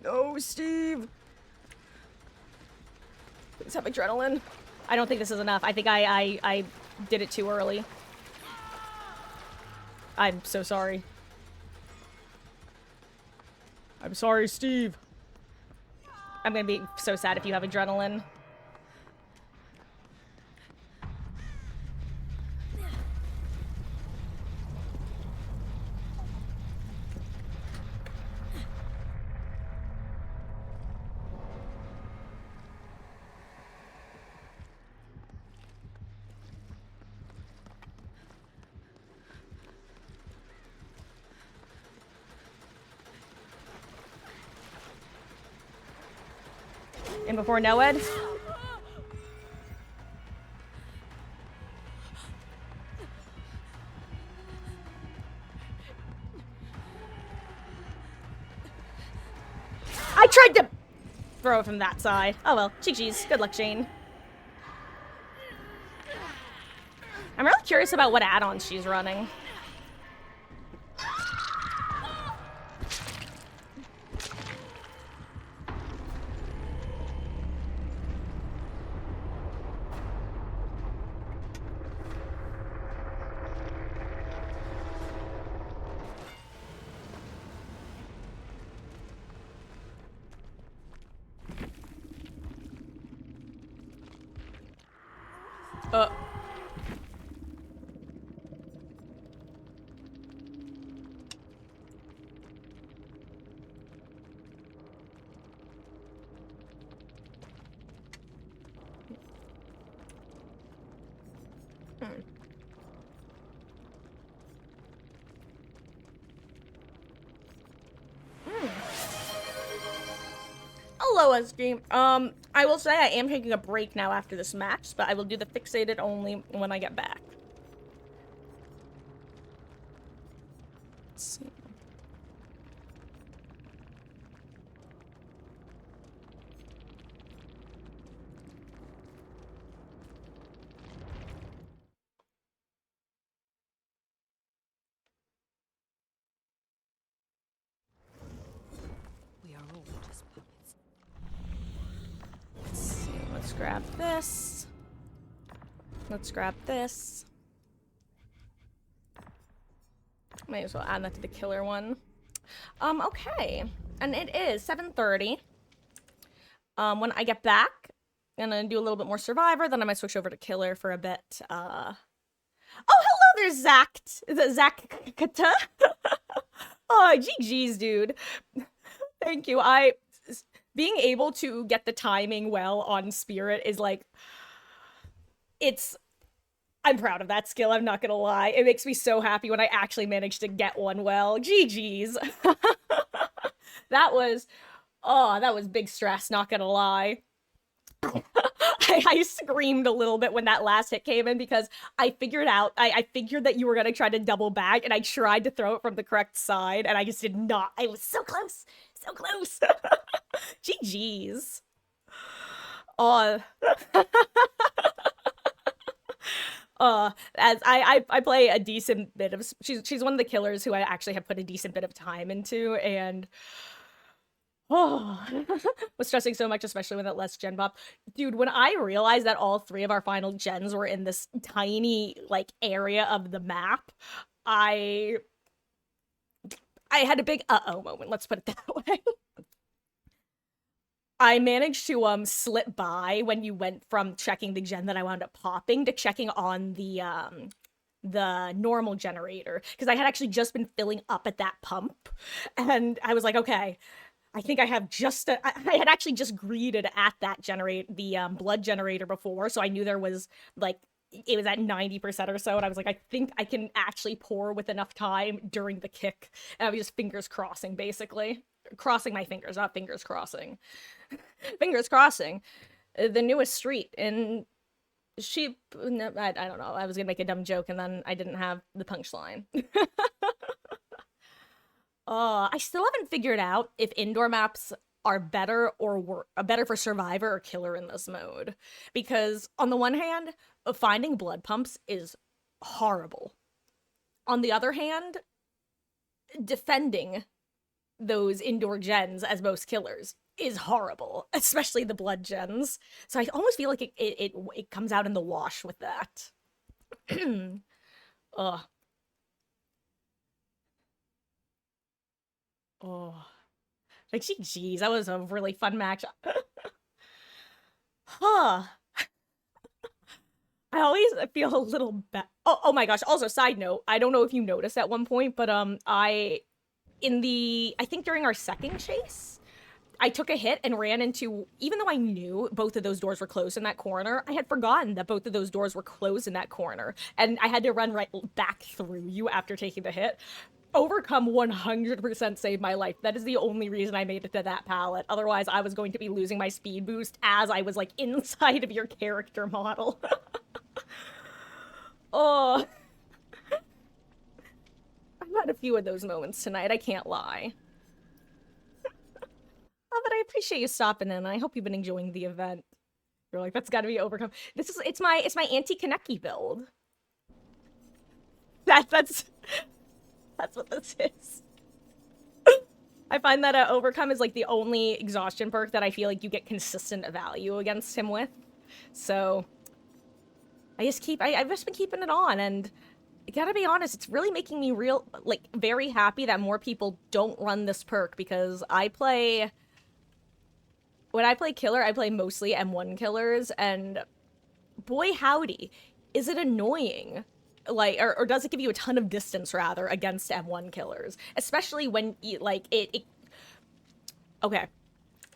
No, Steve! Please have adrenaline. I don't think this is enough. I think I did it too early. I'm so sorry. I'm sorry, Steve. I'm gonna be so sad if you have adrenaline. And before Noed. I tried to throw it from that side. Oh well, GG's. Good luck, Jane. I'm really curious about what add-ons she's running. Hello, SG. I will say I am taking a break now after this match, but I will do the fixated only when I get back. Let's see. We are all just puppets. Let's see. Let's grab this. Let's grab this. Might as well add that to the killer one. Okay. And it is 7:30. When I get back, I'm gonna do a little bit more Survivor, then I might switch over to killer for a bit. Oh, hello there, Zach. Is it Zach Kata? Oh, GG's, dude. Thank you. Being able to get the timing well on Spirit is like, I'm proud of that skill, I'm not gonna lie. It makes me so happy when I actually manage to get one well. GG's. That was big stress, not gonna lie. I screamed a little bit when that last hit came in because I figured that you were gonna try to double back, and I tried to throw it from the correct side, and I just did not. I was so close, so close. GG's. Uh, as I play a decent bit of, she's one of the killers who I actually have put a decent bit of time into, and was stressing so much, especially with that last gen buff. Dude, when I realized that all three of our final gens were in this tiny, like, area of the map, I had a big uh-oh moment, let's put it that way. I managed to slip by when you went from checking the gen that I wound up popping to checking on the normal generator, because I had actually just been filling up at that pump, and I was like, okay, I think I have just I had actually just greeted at that blood generator before, so I knew there was, like, it was at 90% or so, and I was like, I think I can actually pour with enough time during the kick, and I was just fingers crossing, basically. Crossing my fingers, not fingers crossing. Fingers crossing. The newest street in Sheep... No, I don't know. I was gonna make a dumb joke, and then I didn't have the punchline. I still haven't figured out if indoor maps are better or better for Survivor or Killer in this mode. Because on the one hand, finding blood pumps is horrible. On the other hand, defending those indoor gens as most killers is horrible, especially the blood gens. So I almost feel like it comes out in the wash with that. Ugh. Oh. Like, geez, that was a really fun match. Huh. I always feel a little bad. Oh my gosh. Also, side note, I don't know if you noticed at one point, but I think during our second chase, I took a hit and ran into, even though I knew both of those doors were closed in that corner, I had forgotten that both of those doors were closed in that corner, and I had to run right back through you after taking the hit. Overcome 100% saved my life. That is the only reason I made it to that pallet. Otherwise, I was going to be losing my speed boost as I was, like, inside of your character model. Oh. I've had a few of those moments tonight, I can't lie. Oh, but I appreciate you stopping in. I hope you've been enjoying the event. You're like, that's gotta be overcome. It's my anti-Kaneki build. That's what this is. I find that overcome is, like, the only exhaustion perk that I feel like you get consistent value against him with. So I've just been keeping it on, and I gotta be honest, it's really making me very happy that more people don't run this perk, because when I play killer, I play mostly M1 killers, and boy howdy, is it annoying. Like, or does it give you a ton of distance, rather, against M1 killers? Especially when, okay.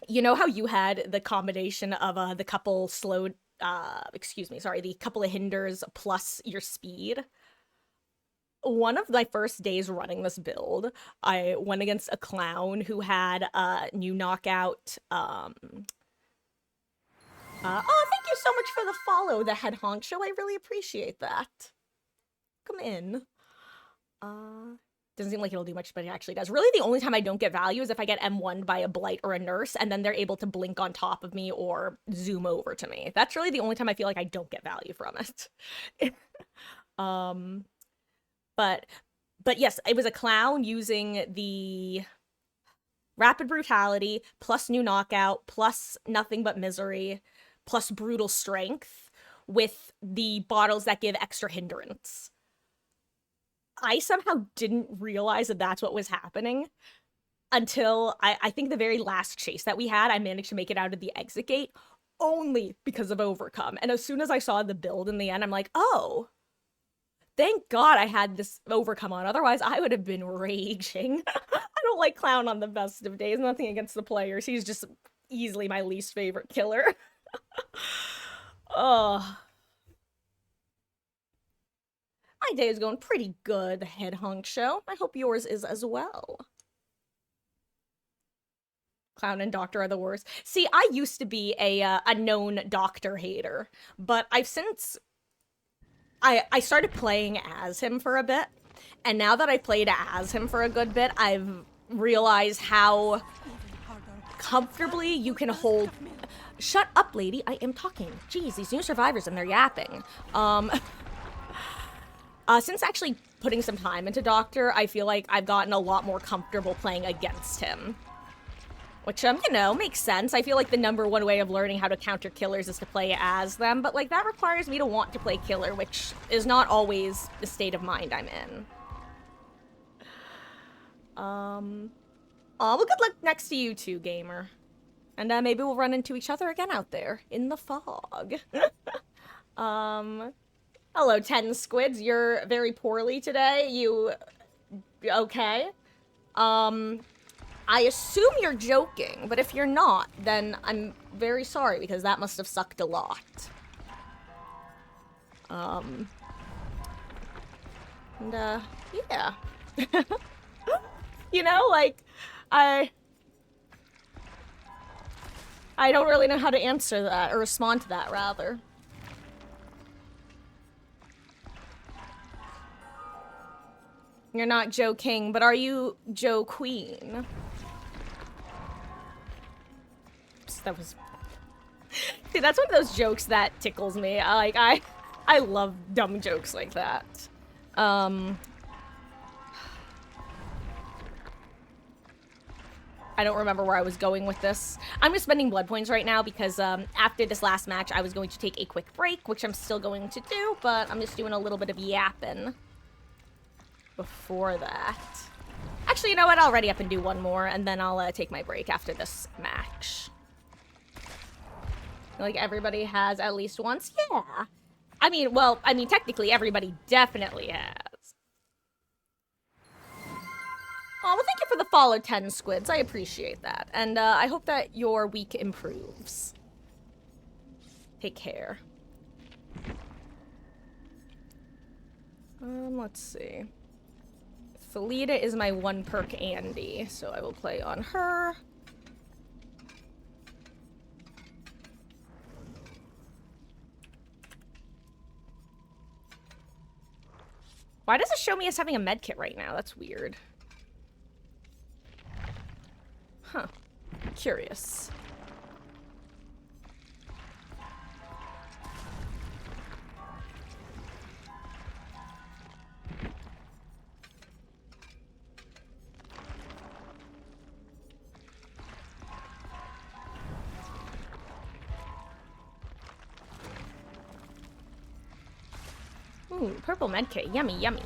You know how you had the combination of, the couple the couple of hinders plus your speed? one of my first days running this build, I went against a clown who had a new knockout. Oh, thank you so much for the follow, the head honcho. I really appreciate that. Come in. Doesn't seem like it'll do much, but it actually does. Really, the only time I don't get value is if I get M1'd by a blight or a nurse, and then they're able to blink on top of me or zoom over to me. That's really the only time I feel like I don't get value from it. But yes, it was a clown using the rapid brutality plus new knockout plus nothing but misery plus brutal strength with the bottles that give extra hindrance. I somehow didn't realize that that's what was happening until I think the very last chase that we had, I managed to make it out of the exit gate only because of Overcome. And as soon as I saw the build in the end, I'm like, oh, thank God I had this Overcome on. Otherwise, I would have been raging. I don't like Clown on the best of days. Nothing against the players. He's just easily my least favorite killer. Oh. My day is going pretty good, head honcho. I hope yours is as well. Clown and Doctor are the worst. See, I used to be a known Doctor hater, but I've since I started playing as him for a bit, and now that I played as him for a good bit, I've realized how comfortably you can hold. Shut up, lady! I am talking. Jeez, these new survivors and they're yapping. Since actually putting some time into Doctor, I feel like I've gotten a lot more comfortable playing against him. Which, you know, makes sense. I feel like the #1 way of learning how to counter killers is to play as them, but, like, that requires me to want to play killer, which is not always the state of mind I'm in. Oh, well, good luck next to you too, gamer. And, maybe we'll run into each other again out there, in the fog. Hello, 10 squids. You're very poorly today. You... okay? I assume you're joking, but if you're not, then I'm very sorry, because that must have sucked a lot. And, yeah. You know, like, I don't really know how to answer that, or respond to that, rather. You're not Joe King, but are you Joe Queen? That was... See, that's one of those jokes that tickles me. I love dumb jokes like that. I don't remember where I was going with this. I'm just spending blood points right now because after this last match, I was going to take a quick break, which I'm still going to do, but I'm just doing a little bit of yapping before that. Actually, you know what? I'll ready up and do one more, and then I'll take my break after this match. Like, everybody has at least once? Yeah. I mean, well, technically, everybody definitely has. Oh, well, thank you for the follow, 10 squids. I appreciate that. And, I hope that your week improves. Take care. Let's see. Felida is my 1 perk Andy, so I will play on her. Why does it show me as having a med kit right now? That's weird. Huh. Curious. Ooh, purple medkit. Yummy, yummy.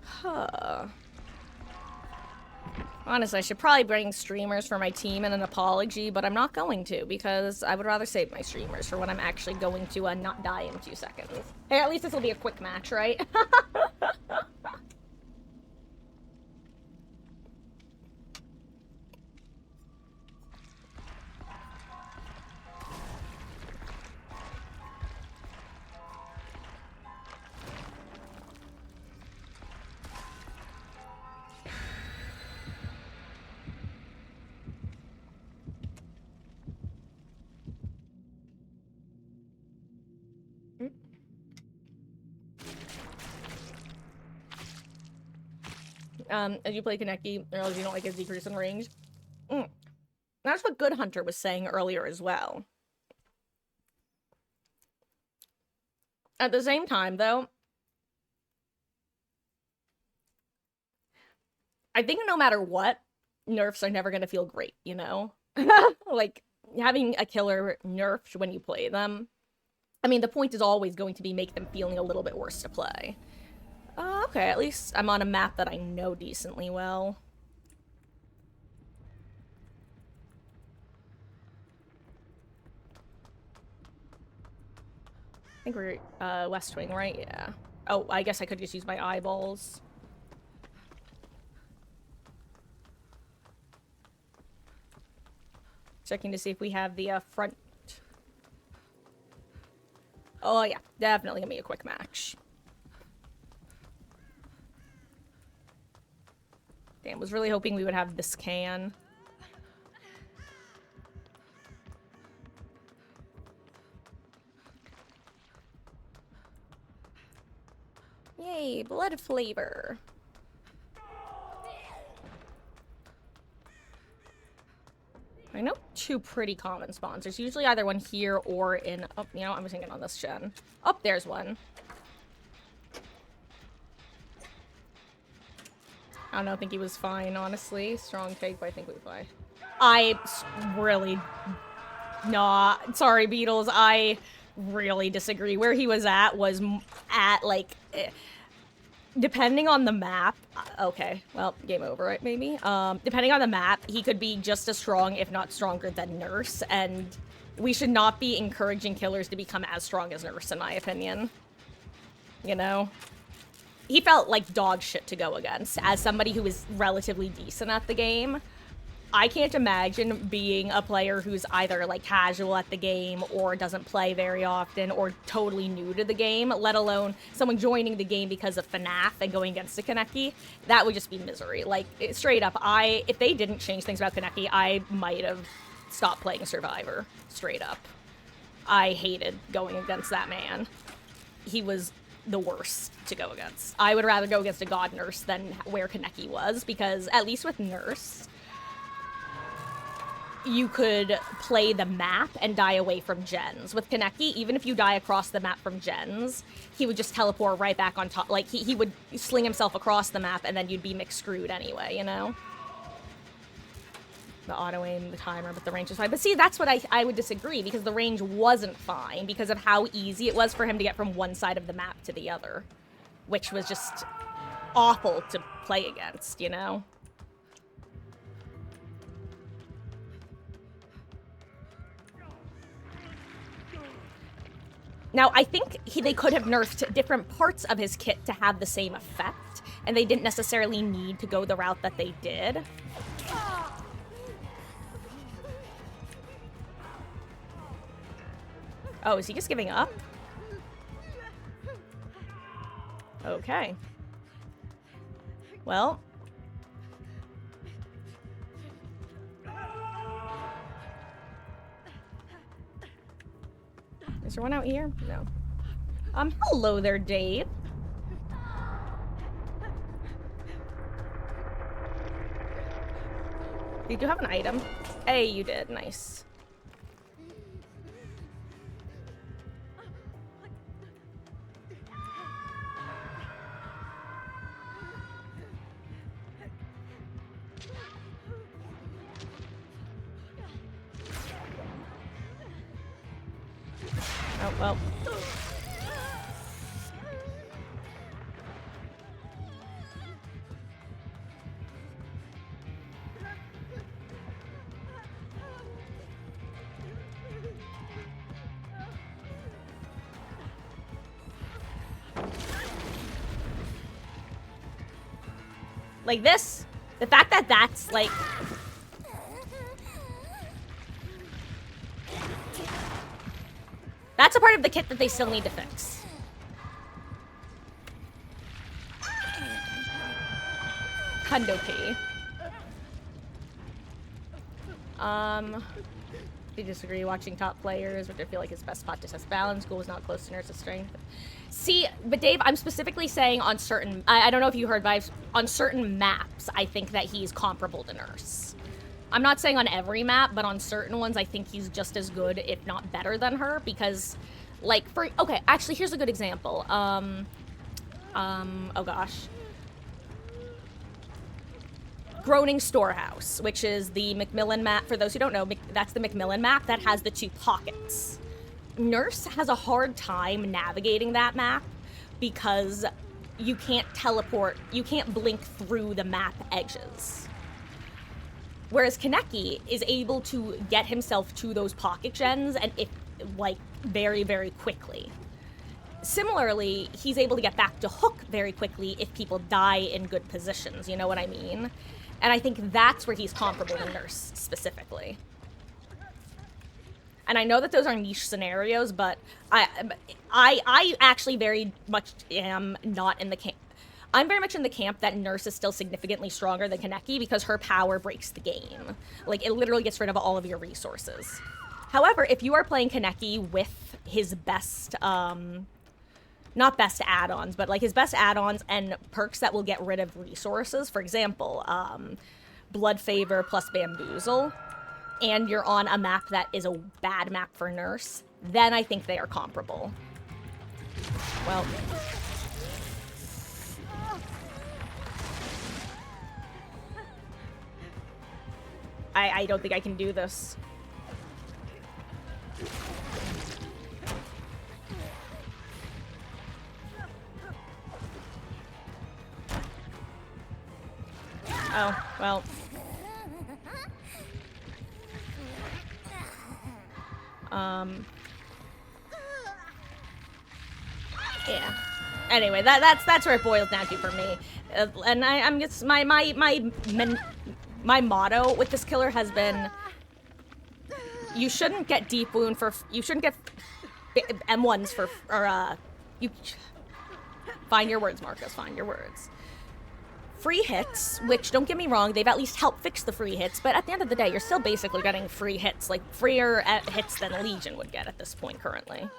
Huh. Honestly, I should probably bring streamers for my team and an apology, but I'm not going to, because I would rather save my streamers for when I'm actually going to not die in 2 seconds. Hey, at least this will be a quick match, right? As you play Kaneki, realize you don't like his decrease in range. That's what Good Hunter was saying earlier as well. At the same time, though, I think no matter what, nerfs are never going to feel great, you know? Like, having a killer nerfed when you play them, I mean, the point is always going to be make them feeling a little bit worse to play. Okay, at least I'm on a map that I know decently well. I think we're, West Wing, right? Yeah. Oh, I guess I could just use my eyeballs. Checking to see if we have the, front... Oh, yeah. Definitely gonna be a quick match. Damn, was really hoping we would have this can. Yay, blood flavor. I know two pretty common spawns. There's usually either one here or in... Oh, you know, I'm thinking on this gen. Oh, there's one. I don't know, I think he was fine, honestly. Strong take, but I think we fly. I really... Nah, sorry, Beatles. I really disagree. Where he was at was at, like... Depending on the map... Okay, well, game over, right, maybe? Depending on the map, he could be just as strong, if not stronger, than Nurse, and we should not be encouraging killers to become as strong as Nurse, in my opinion. You know? He felt like dog shit to go against. As somebody who is relatively decent at the game, I can't imagine being a player who's either, like, casual at the game or doesn't play very often or totally new to the game, let alone someone joining the game because of FNAF and going against a Kaneki. That would just be misery. Like, straight up, if they didn't change things about Kaneki, I might have stopped playing Survivor. Straight up. I hated going against that man. He was the worst to go against. I would rather go against a god Nurse than where Kaneki was, because at least with Nurse, you could play the map and die away from gens. With Kaneki, even if you die across the map from gens, he would just teleport right back on top. Like, he would sling himself across the map, and then you'd be mixed screwed anyway, you know? The auto-aim, the timer, but the range is fine. But see, that's what I would disagree, because the range wasn't fine because of how easy it was for him to get from one side of the map to the other, which was just awful to play against, you know? Now, I think they could have nerfed different parts of his kit to have the same effect, and they didn't necessarily need to go the route that they did. Oh, is he just giving up? Okay. Well. Is there one out here? No. Hello there, Dave. Did you have an item? Hey, you did. Nice. Oh, well. Like this, the fact that that's like... That's a part of the kit that they still need to fix. Hundo P. I disagree. Watching top players, which I feel like is best spot to test balance. Goal is not close to Nurse's strength. See, but Dave, I'm specifically saying on certain... I don't know if you heard, but on certain maps, I think that he's comparable to Nurse. I'm not saying on every map, but on certain ones, I think he's just as good, if not better than her, because, like, for... Okay, actually, here's a good example. Oh gosh. Groaning Storehouse, which is the Macmillan map. For those who don't know, that's the Macmillan map that has the 2 pockets. Nurse has a hard time navigating that map because you can't teleport, you can't blink through the map edges. Whereas Kaneki is able to get himself to those pocket gens and like very, very quickly. Similarly, he's able to get back to Hook very quickly if people die in good positions, you know what I mean? And I think that's where he's comparable to Nurse, specifically. And I know that those are niche scenarios, but I actually very much am not in the camp. I'm very much in the camp that Nurse is still significantly stronger than Kaneki because her power breaks the game. Like, it literally gets rid of all of your resources. However, if you are playing Kaneki with his best, not best add-ons, but like his best add-ons and perks that will get rid of resources. For example, Blood Favor plus Bamboozle, and you're on a map that is a bad map for Nurse, then I think they are comparable. Well... I don't think I can do this. Oh, well. Yeah. Anyway, that's where it boils down to for me. And I'm just my motto with this killer has been, you shouldn't get deep wound for, you shouldn't get M1s for, or you find your words, Marcus, find your words. Free hits, which, don't get me wrong, they've at least helped fix the free hits, but at the end of the day, you're still basically getting free hits, like freer hits than Legion would get at this point currently.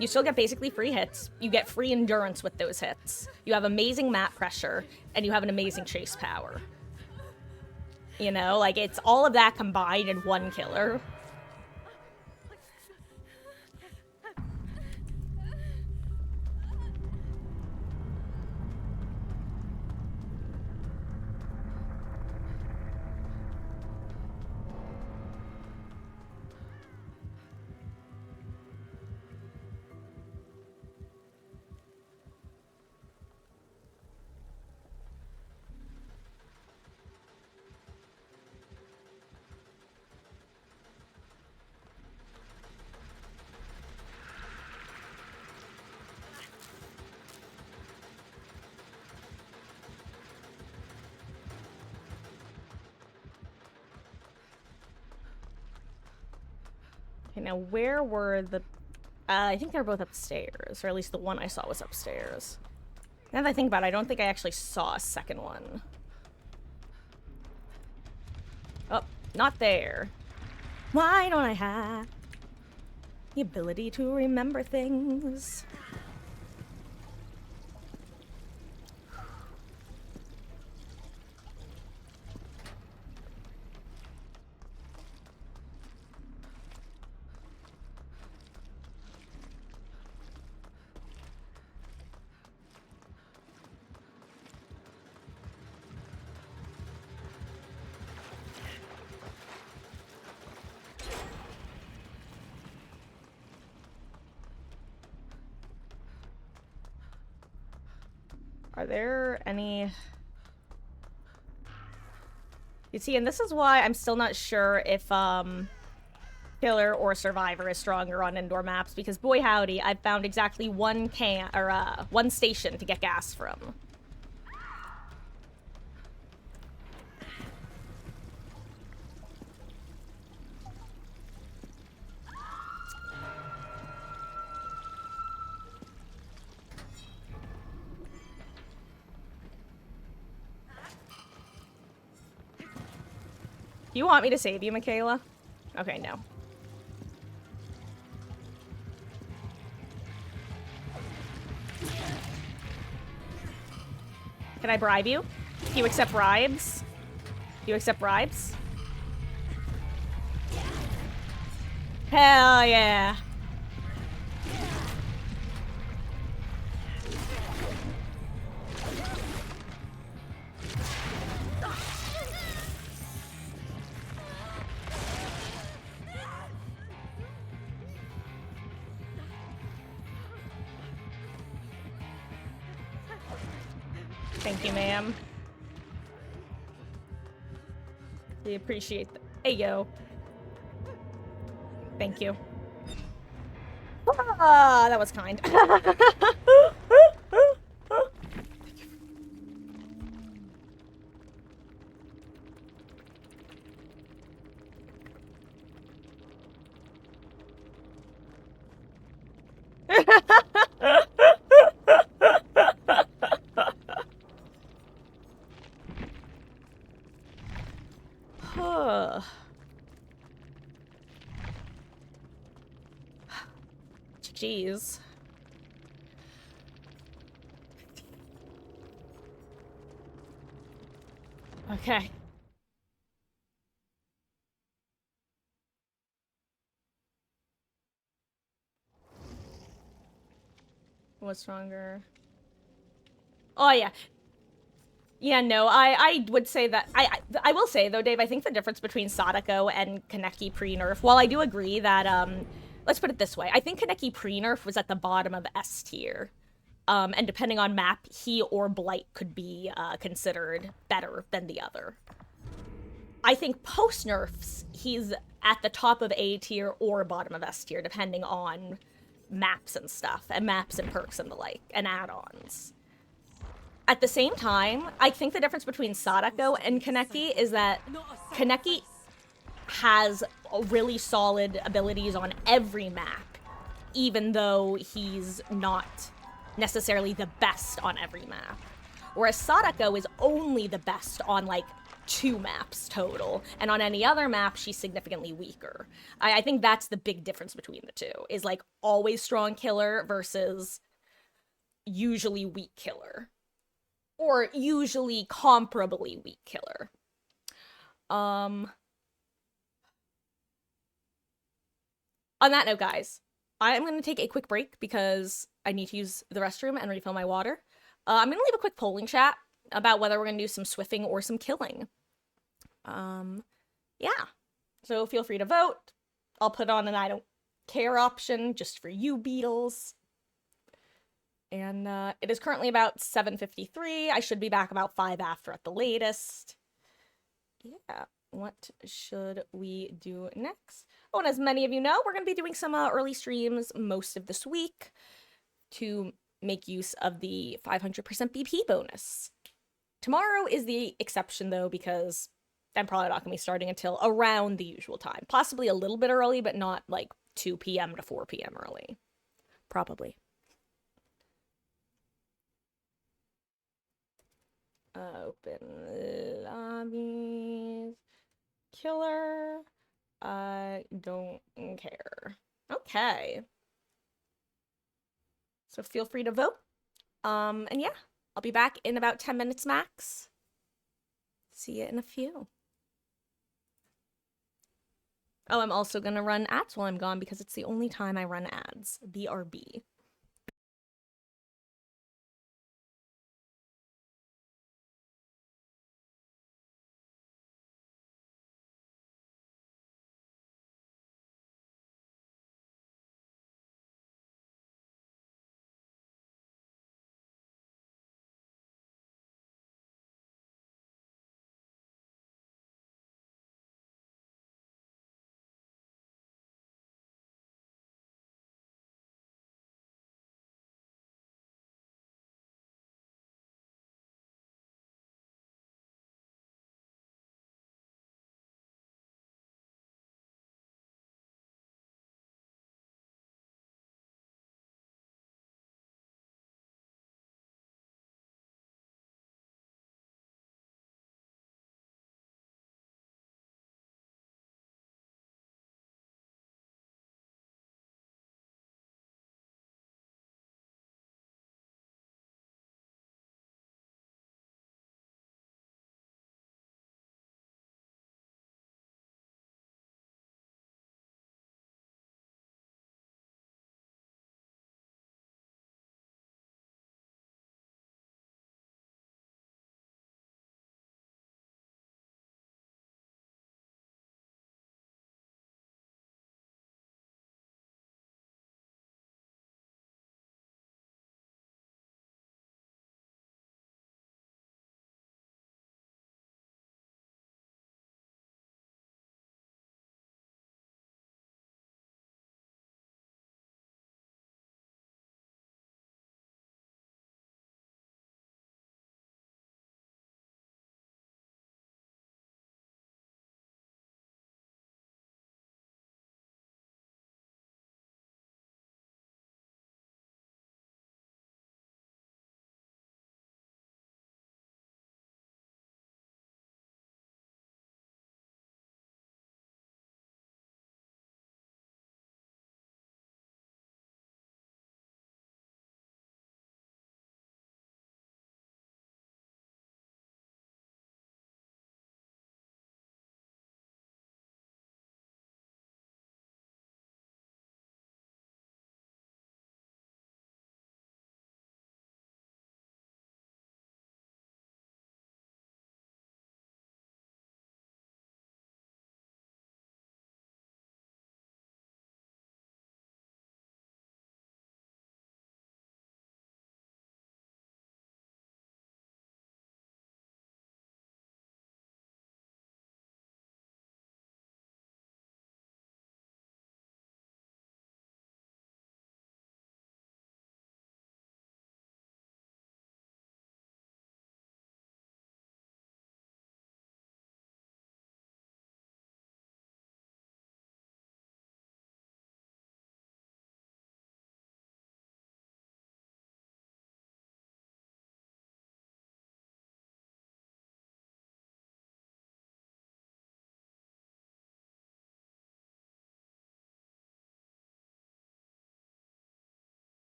You still get basically free hits. You get free endurance with those hits. You have amazing map pressure, and you have an amazing chase power. You know, like, it's all of that combined in one killer. Now, where were the... I think they're both upstairs, or at least the one I saw was upstairs. Now that I think about it, I don't think I actually saw a second one. Oh, not there. Why don't I have the ability to remember things? Are there any... You see, and this is why I'm still not sure if, Killer or Survivor is stronger on indoor maps, because boy howdy, I've found exactly one station to get gas from. You want me to save you, Michaela? Okay, no. Can I bribe you? Do you accept bribes? Do you accept bribes? Hell yeah. Thank you, ma'am. We appreciate that. Hey, yo. Thank you. Ah, that was kind. Jeez. Okay. What's stronger? Oh, yeah. Yeah, no, I would say that I will say though, Dave, I think the difference between Sadako and Kaneki pre-nerf, while I do agree that let's put it this way, I think Kaneki pre-nerf was at the bottom of S tier. And depending on map, he or Blight could be considered better than the other. I think post nerfs, he's at the top of A tier or bottom of S tier, depending on maps and stuff, and maps and perks and the like, and add-ons. At the same time, I think the difference between Sadako and Kaneki is that Kaneki has really solid abilities on every map, even though he's not necessarily the best on every map. Whereas Sadako is only the best on like 2 maps total, and on any other map, she's significantly weaker. I think that's the big difference between the two, is like always strong killer versus usually weak killer. Or usually comparably weak killer. On that note, guys, I'm going to take a quick break because I need to use the restroom and refill my water. I'm going to leave a quick polling chat about whether we're going to do some swiffing or some killing. Yeah. So feel free to vote. I'll put on an I don't care option just for you, Beatles. And it is currently about 7:53. I should be back about 5 after at the latest. Yeah, what should we do next? Oh, and as many of you know, we're going to be doing some early streams most of this week to make use of the 500% BP bonus. Tomorrow is the exception, though, because I'm probably not going to be starting until around the usual time. Possibly a little bit early, but not like 2 p.m. to 4 p.m. early. Probably. Open lobbies. Killer. I don't care. Okay. So feel free to vote. And yeah, I'll be back in about 10 minutes max. See you in a few. Oh, I'm also gonna run ads while I'm gone because it's the only time I run ads. BRB.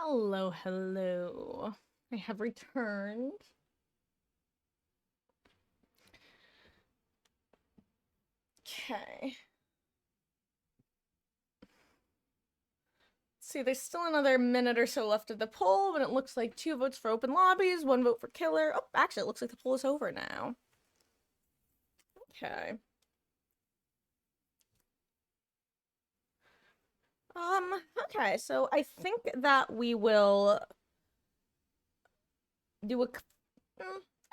Hello, hello. I have returned. Okay. See, there's still another minute or so left of the poll, but it looks like 2 votes for open lobbies, 1 vote for killer. Oh, actually, it looks like the poll is over now. Okay. Okay, so I think that we will do I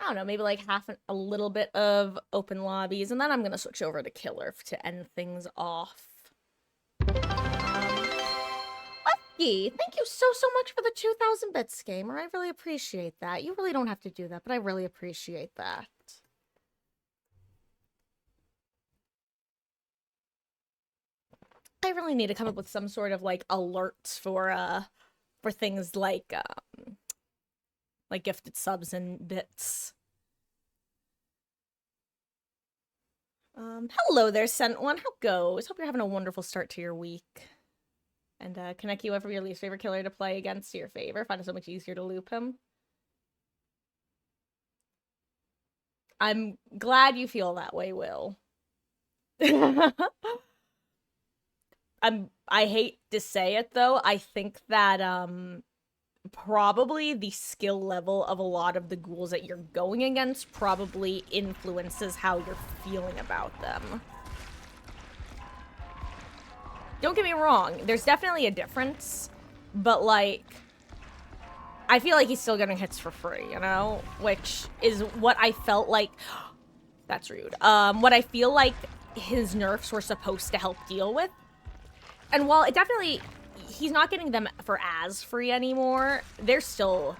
don't know, maybe like a little bit of open lobbies, and then I'm gonna switch over to killer to end things off. Lucky, thank you so much for the 2,000 bits, gamer. I really appreciate that. You really don't have to do that, but I really appreciate that. I really need to come up with some sort of like alerts for things like gifted subs and bits. Hello there, Sent One. How goes? Hope you're having a wonderful start to your week. And can I queue up for your least favorite killer to play against your favor? Find it so much easier to loop him. I'm glad you feel that way, Will. I hate to say it though. I think that probably the skill level of a lot of the ghouls that you're going against probably influences how you're feeling about them. Don't get me wrong, there's definitely a difference, but like, I feel like he's still getting hits for free, you know? Which is what I felt like, that's rude, what I feel like his nerfs were supposed to help deal with. And while it definitely, he's not getting them for as free anymore, they're still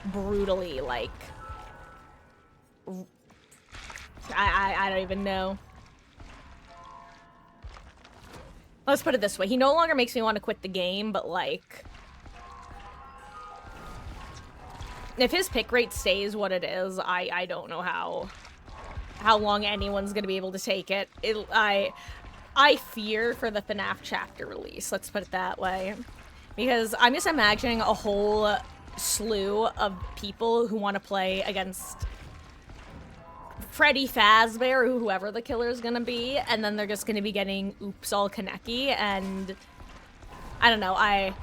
brutally, like, I don't even know. Let's put it this way. He no longer makes me want to quit the game, but, like, if his pick rate stays what it is, I don't know how long anyone's gonna be able to take it. I fear for the FNAF chapter release, let's put it that way. Because I'm just imagining a whole slew of people who want to play against Freddy Fazbear, or whoever the killer is gonna be, and then they're just gonna be getting oops all Kaneki, and I don't know, I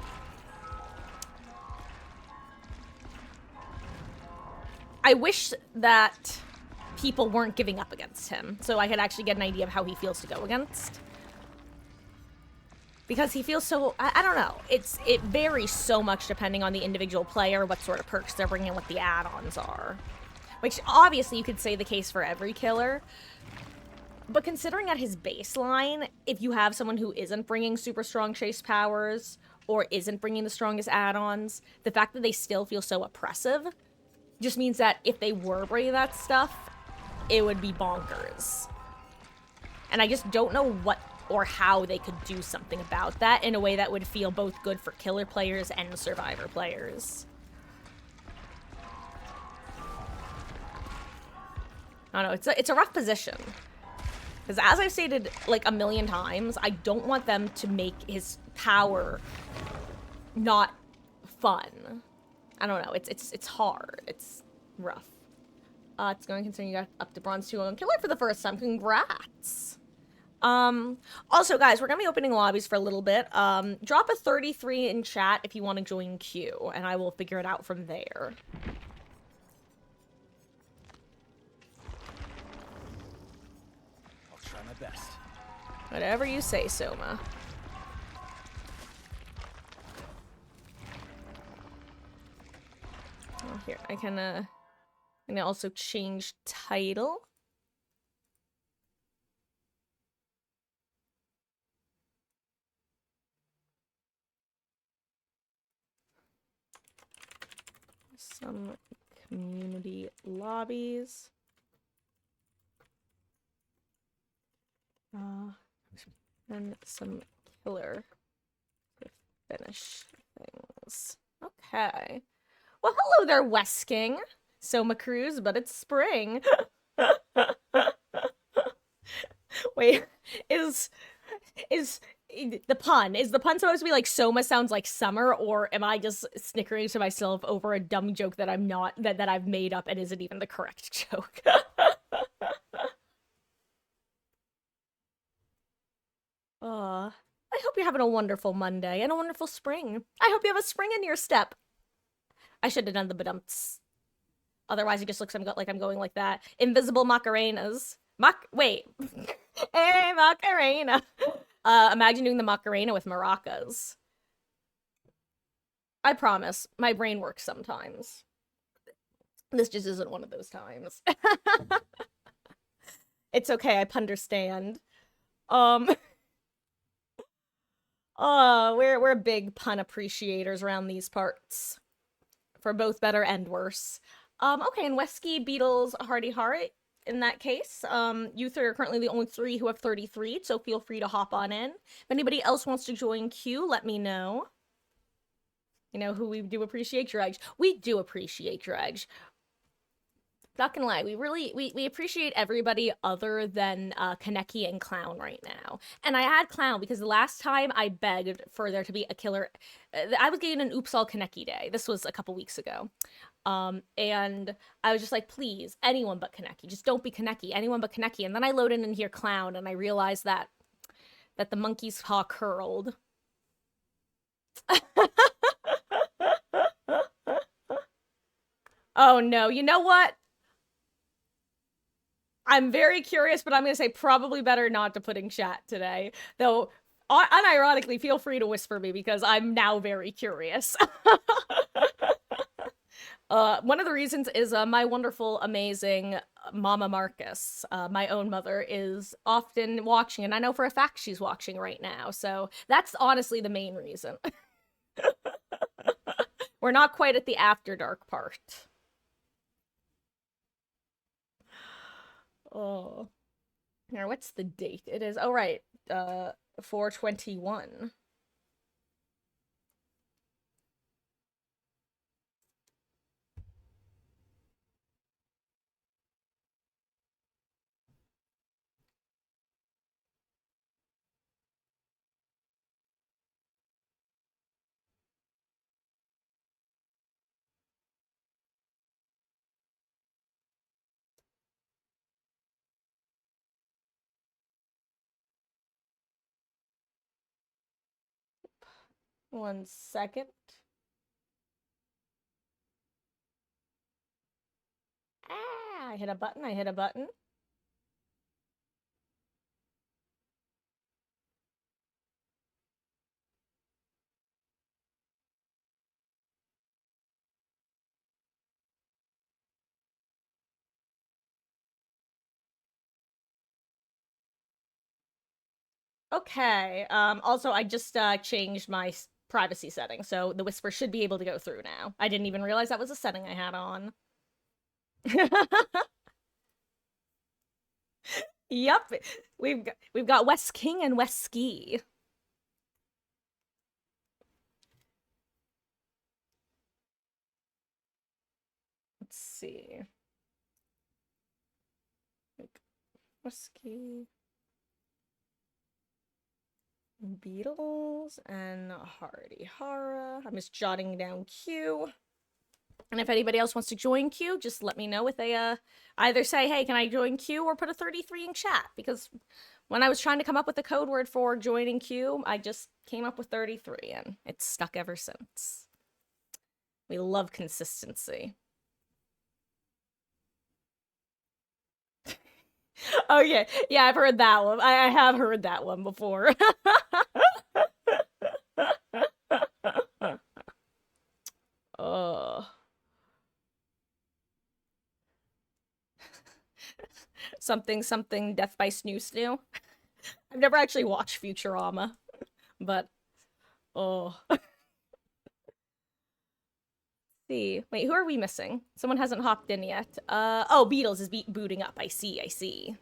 wish that people weren't giving up against him, so I could actually get an idea of how he feels to go against. Because he feels so, I don't know, it varies so much depending on the individual player, what sort of perks they're bringing, what the add-ons are. Which, obviously, you could say the case for every killer. But considering at his baseline, if you have someone who isn't bringing super strong chase powers, or isn't bringing the strongest add-ons, the fact that they still feel so oppressive just means that if they were bringing that stuff, it would be bonkers. And I just don't know what or how they could do something about that in a way that would feel both good for killer players and survivor players. I don't know, it's a rough position. Because as I've stated like a million times, I don't want them to make his power not fun. I don't know, it's hard. It's rough. It's going to consider you got up to bronze 2 on killer for the first time. Congrats. Also, guys, we're gonna be opening lobbies for a little bit. Drop a 33 in chat if you want to join queue, and I will figure it out from there. I'll try my best. Whatever you say, Soma. Oh, here, I can, also change title. Some community lobbies. And some killer to finish things. Okay. Well, hello there, Wesking. Soma Cruz, but it's spring. Wait, is the pun. Is the pun supposed to be like Soma sounds like summer, or am I just snickering to myself over a dumb joke that I'm not that I've made up and isn't even the correct joke? I hope you're having a wonderful Monday and a wonderful spring. I hope you have a spring in your step. I should have done the badumts. Otherwise, it just looks like I'm going like that. Invisible Macarenas. Wait. Hey, Macarena. Imagine doing the Macarena with maracas. I promise, my brain works sometimes. This just isn't one of those times. It's okay, I understand. We're big pun appreciators around these parts. For both better and worse. Okay, and Wesky, Beatles, Hardy Heart. In that case, you three are currently the only three who have 33, so feel free to hop on in. If anybody else wants to join queue, let me know. You know who we do appreciate? Dredge. We do appreciate Dredge. Not gonna lie, we appreciate everybody other than Kaneki and Clown right now. And I add Clown because the last time I begged for there to be a killer, I was getting an Oops All Kaneki day. This was a couple weeks ago. And I was just like, please, anyone but Kaneki. Just don't be Kaneki, anyone but Kaneki. And then I load in and hear Clown, and I realized that the monkey's paw curled. Oh no, you know what? I'm very curious, but I'm going to say probably better not to put in chat today. Though, unironically, feel free to whisper me because I'm now very curious. One of the reasons is my wonderful, amazing Mama Marcus, my own mother, is often watching, and I know for a fact she's watching right now. So that's honestly the main reason. We're not quite at the after dark part. Oh. Now, what's the date? It is, oh, right, 4/21. One second. Ah, I hit a button, I hit a button. Okay, also, I just changed my privacy setting, so the whisper should be able to go through now. I didn't even realize that was a setting I had on. Yep, we've got West King and West Ski. Let's see. West Ski, Beatles, and Hardy Hara. I'm just jotting down Q. And if anybody else wants to join queue, just let me know with a, either say, hey, can I join queue, or put a 33 in chat, because when I was trying to come up with the code word for joining queue, I just came up with 33, and it's stuck ever since. We love consistency. Oh, yeah. Yeah, I've heard that one. I have heard that one before. Oh. something Death by Snoo Snoo. I've never actually watched Futurama, but oh. See, wait, who are we missing? Someone hasn't hopped in yet. Oh, Beatles is booting up. I see.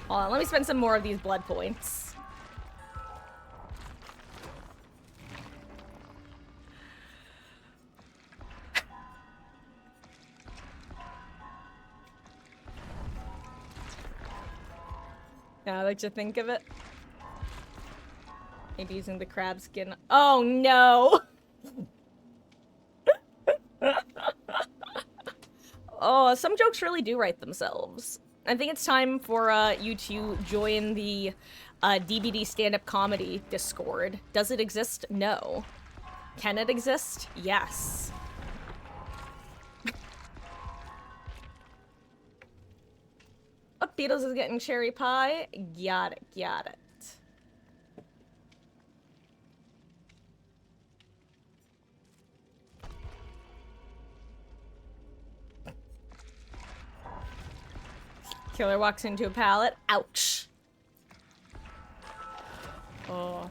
Hold on, let me spend some more of these blood points. Now that you think of it. Maybe using the crab skin. Oh no! Oh, some jokes really do write themselves. I think it's time for you to join the DBD stand-up comedy Discord. Does it exist? No. Can it exist? Yes. Oh, Beatles is getting cherry pie. Got it, got it. Killer walks into a pallet. Ouch. Oh.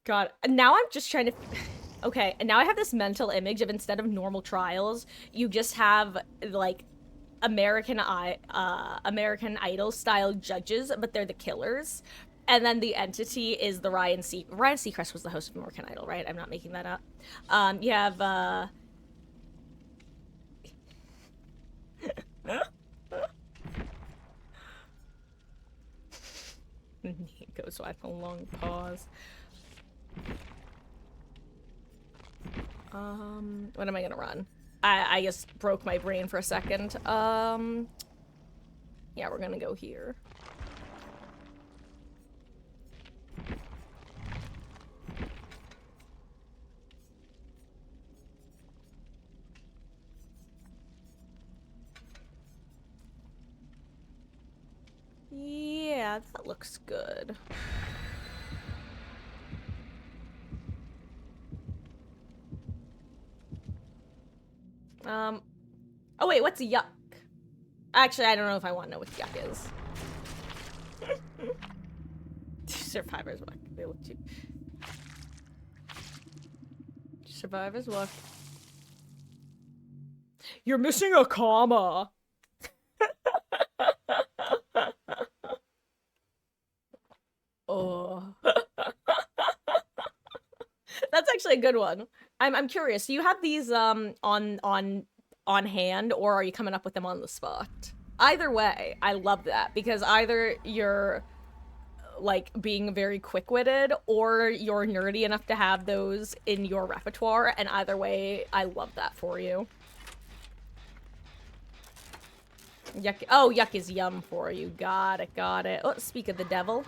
God. Now I'm just trying to... Okay, and now I have this mental image of instead of normal trials, you just have, like, American Idol style judges, but they're the killers. And then the entity is the Ryan Seacrest was the host of American Idol, right? I'm not making that up. You have, Nico, so I have a long pause. What am I gonna run? I just broke my brain for a second. Yeah, we're gonna go here. Yeah, that looks good. Oh wait, what's yuck? Actually, I don't know if I want to know what yuck is. Survivor's luck. They look too... Survivor's luck. You're missing a comma. Oh. That's actually a good one. I'm curious. Do you have these on hand, or are you coming up with them on the spot? Either way, I love that, because either you're like being very quick-witted or you're nerdy enough to have those in your repertoire, and either way, I love that for you. Yuck. Oh, yuck is yum for you. Got it, got it. Oh, speak of the devil.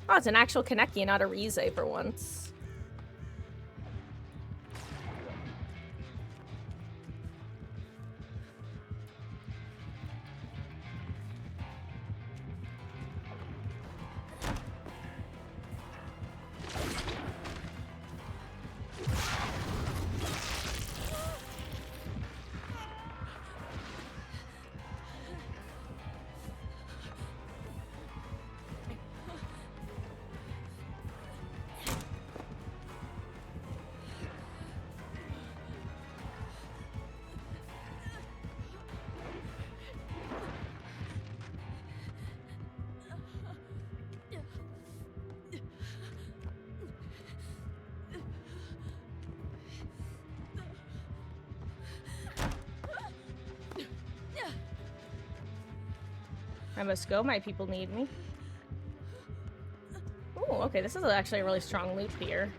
Oh, it's an actual Kaneki, not a Rize for once. I must go, my people need me. Ooh, okay, this is actually a really strong loop here.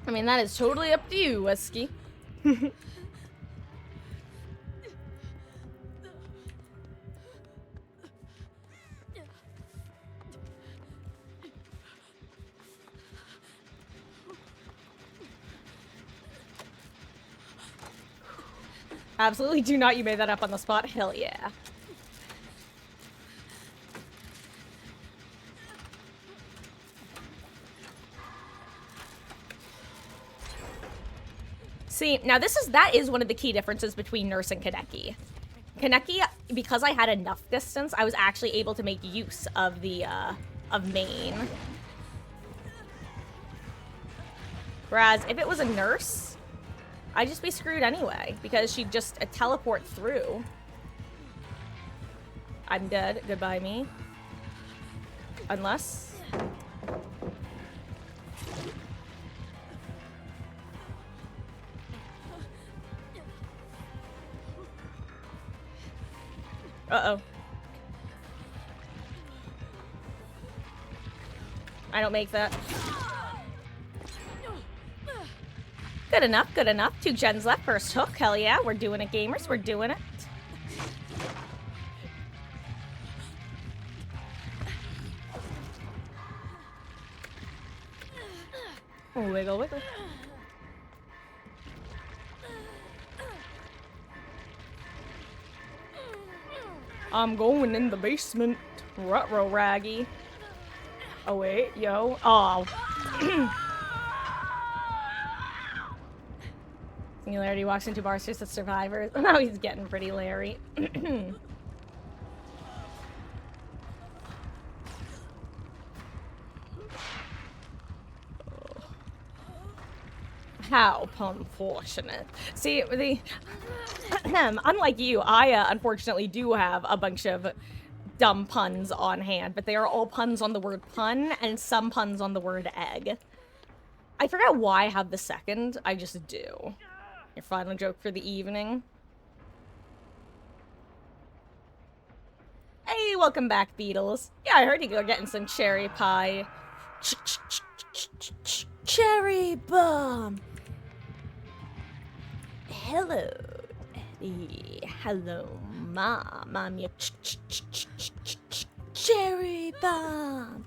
I mean, that is totally up to you, Wesky. Absolutely do not. You made that up on the spot. Hell yeah. See, now that is one of the key differences between Nurse and Kaneki. Kaneki, because I had enough distance, I was actually able to make use of the, of main. Whereas, if it was a Nurse, I'd just be screwed anyway, because she'd just teleport through. I'm dead. Goodbye, me. Unless... Uh-oh. I don't make that. Good enough, good enough. 2 gens left. First hook. Hell yeah. We're doing it, gamers. We're doing it. Wiggle, wiggle. I'm going in the basement. Ruh-roh, Raggy. Oh, wait. Yo. Oh. Singularity walks into bars just as survivors. Oh, he's getting pretty Larry. How unfortunate. See, unlike you, I unfortunately do have a bunch of dumb puns on hand, but they are all puns on the word pun and some puns on the word egg. I forgot why I have the second. I just do. Your final joke for the evening. Hey, welcome back, Beatles. Yeah, I heard you were getting some cherry pie. Cherry bomb. Hello, Eddie. Hello, Mom. I'm your cherry bomb.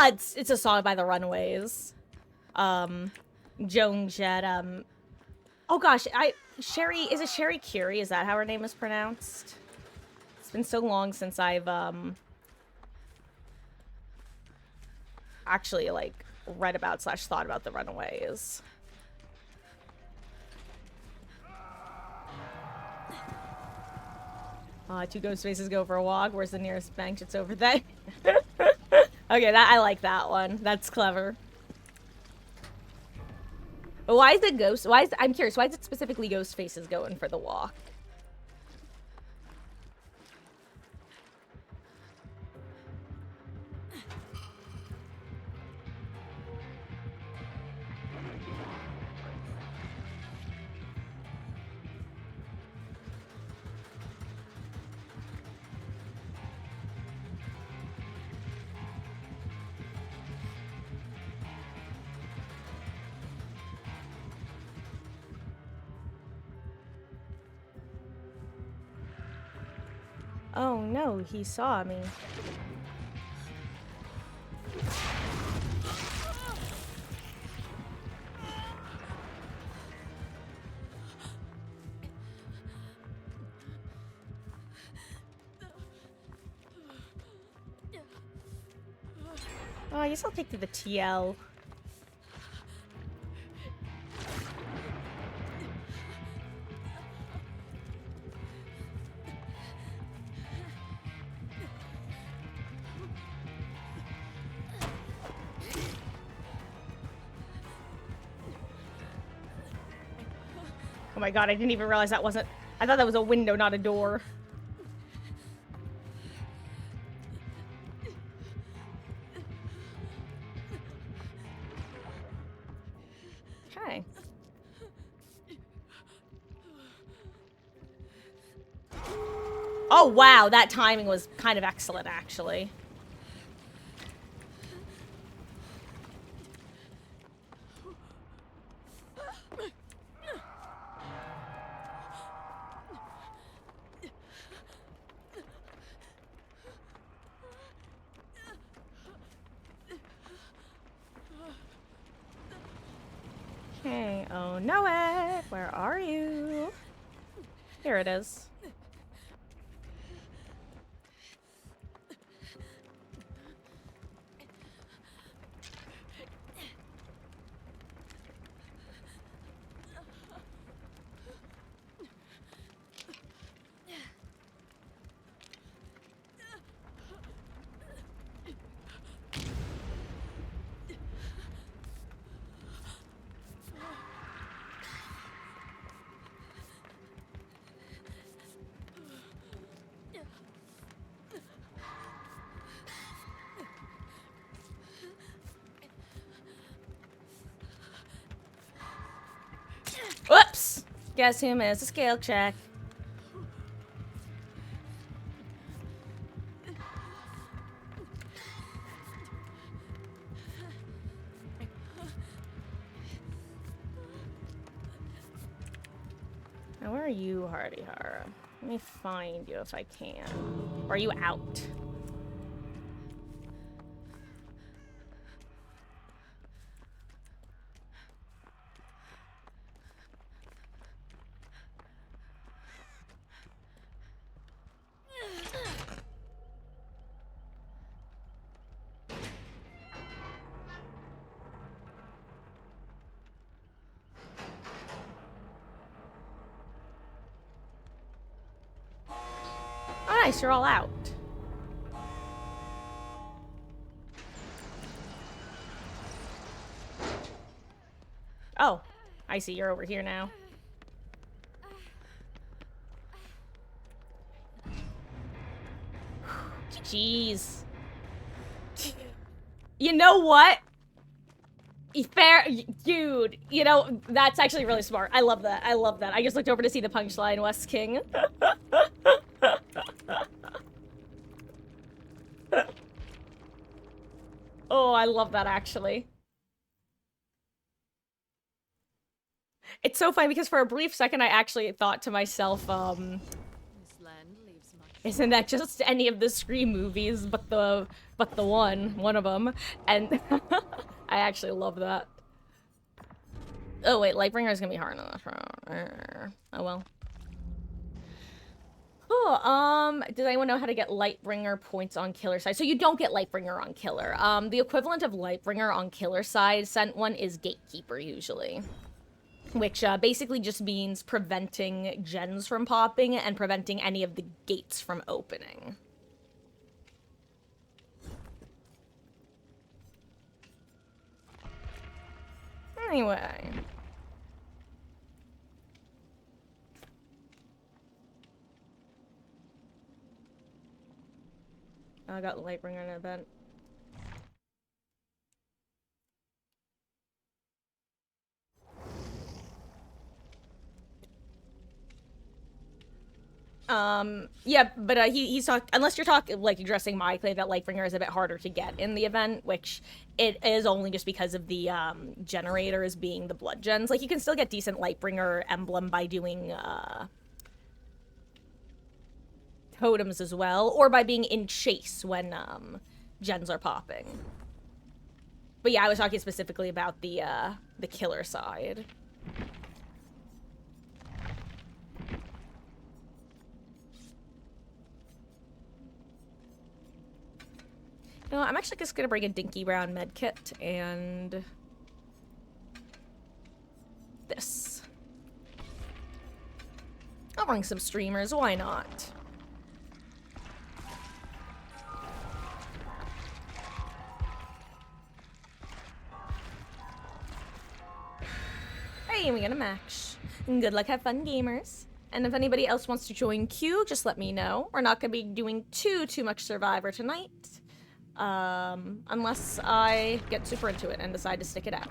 It's a song by the Runaways. Joan Jett, oh gosh, is it Sherry Curie? Is that how her name is pronounced? It's been so long since I've, actually, like, read about / thought about the Runaways. Two ghost faces go for a walk. Where's the nearest bank? It's over there. Okay, I like that one. That's clever. But why is it ghost? I'm curious, why is it specifically ghost faces going for the walk? Oh no, he saw me. Oh, I guess I'll take to the TL. Oh my god, I didn't even realize that wasn't... I thought that was a window, not a door. Okay. Oh wow, that timing was kind of excellent, actually. Okay, oh no it! Where are you? Here it is. Guess who missed a skill check? Now, where are you, Hardy Hara? Let me find you if I can. Or are you out? Oh, nice, you're all out. Oh, I see, you're over here now. Jeez. You know what? Fair, dude, you know, that's actually really smart. I love that. I love that. I just looked over to see the punchline, West King. Oh, I love that, actually. It's so funny because for a brief second I actually thought to myself, isn't that just any of the Scream movies but the one of them? And I actually love that. Oh wait, Lightbringer is gonna be hard enough. Oh well. Oh, does anyone know how to get Lightbringer points on Killer side? So you don't get Lightbringer on Killer. The equivalent of Lightbringer on Killer side sent one is Gatekeeper usually. Which basically just means preventing gens from popping and preventing any of the gates from opening. Anyway. I got Lightbringer in an event. Yeah, but he's talking, unless you're talking, like, addressing my claim that Lightbringer is a bit harder to get in the event, which it is only just because of the, generators being the blood gens. Like, you can still get decent Lightbringer emblem by doing, totems as well, or by being in chase when, gens are popping. But yeah, I was talking specifically about the killer side. You know, I'm actually just gonna bring a Dinky Brown medkit and this. I'll bring some streamers, why not? Hey, we got a match. Good luck, have fun, gamers. And if anybody else wants to join queue, just let me know. We're not gonna be doing too much Survivor tonight. Unless I get super into it and decide to stick it out.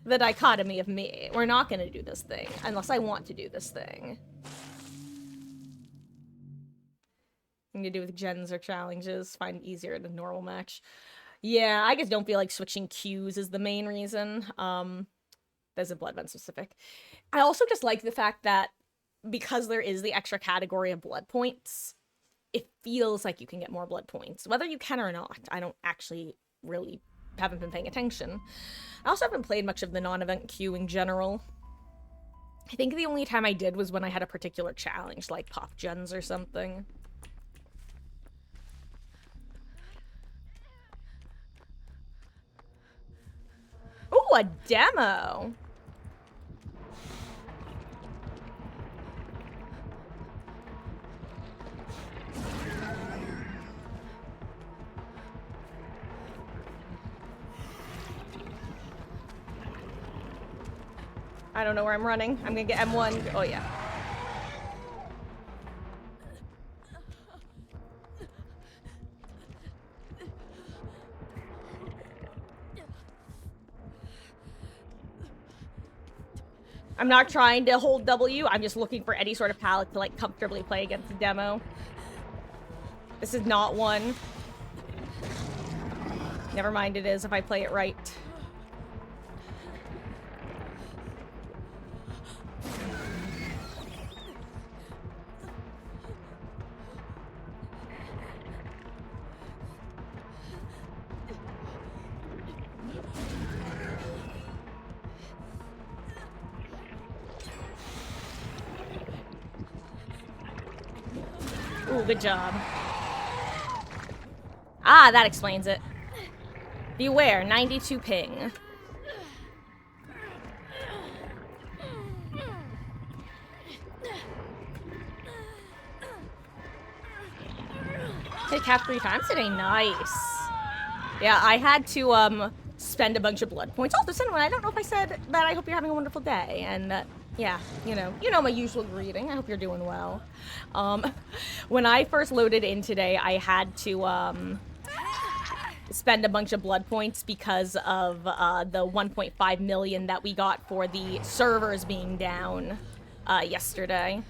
The dichotomy of me. We're not gonna do this thing unless I want to do this thing. I'm gonna do with gens or challenges, find it easier in a normal match. Yeah, I just don't feel like switching queues is the main reason. There's a Bloodbend specific. I also just like the fact that because there is the extra category of blood points, it feels like you can get more blood points. Whether you can or not, I don't actually really haven't been paying attention. I also haven't played much of the non-event queue in general. I think the only time I did was when I had a particular challenge, like pop gens or something. Ooh, a demo! I don't know where I'm running. I'm gonna get M1. Oh, yeah. I'm not trying to hold W. I'm just looking for any sort of palette to, like, comfortably play against the demo. This is not one. Never mind, it is if I play it right. Ooh, good job. Ah, that explains it. Beware, 92 ping. Hit cap 3 times today, nice. Yeah, I had to, spend a bunch of blood points. Also, Cinnamon, I don't know if I said that I hope you're having a wonderful day, and yeah, you know my usual greeting. I hope you're doing well. When I first loaded in today, I had to, spend a bunch of blood points because of, the 1.5 million that we got for the servers being down, yesterday.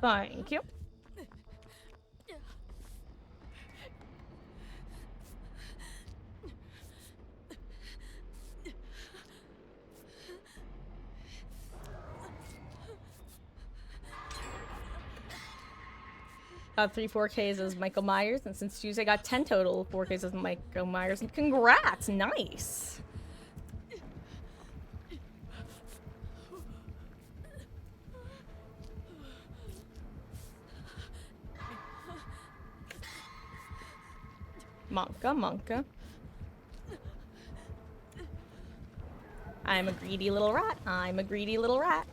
Thank you. Got 3 4Ks as Michael Myers, and since Tuesday got 10 total 4Ks as Michael Myers. And congrats, nice. Monka. I'm a greedy little rat. I'm a greedy little rat.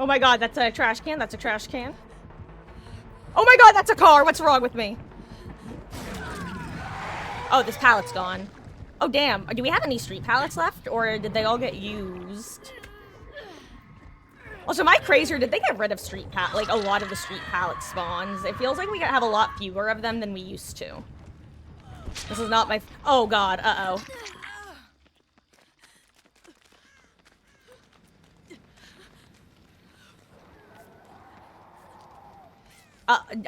Oh my god, that's a trash can. That's a trash can. Oh my god, that's a car. What's wrong with me? Oh, this pallet's gone. Oh, damn. Do we have any street pallets left? Or did they all get used? Also, am I crazy, or did they get rid of street pallet? Like, a lot of the street pallet spawns. It feels like we have a lot fewer of them than we used to. This is not my... Oh, god. Uh-oh.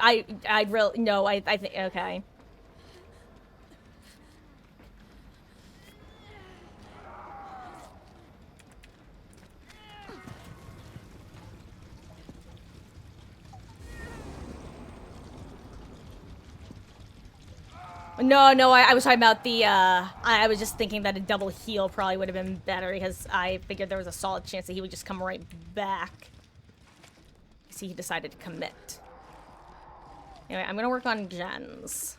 I'd really... No, I think... Okay. No, I was talking about the, I was just thinking that a double heal probably would have been better, because I figured there was a solid chance that he would just come right back. See, he decided to commit. Anyway, I'm gonna work on gens.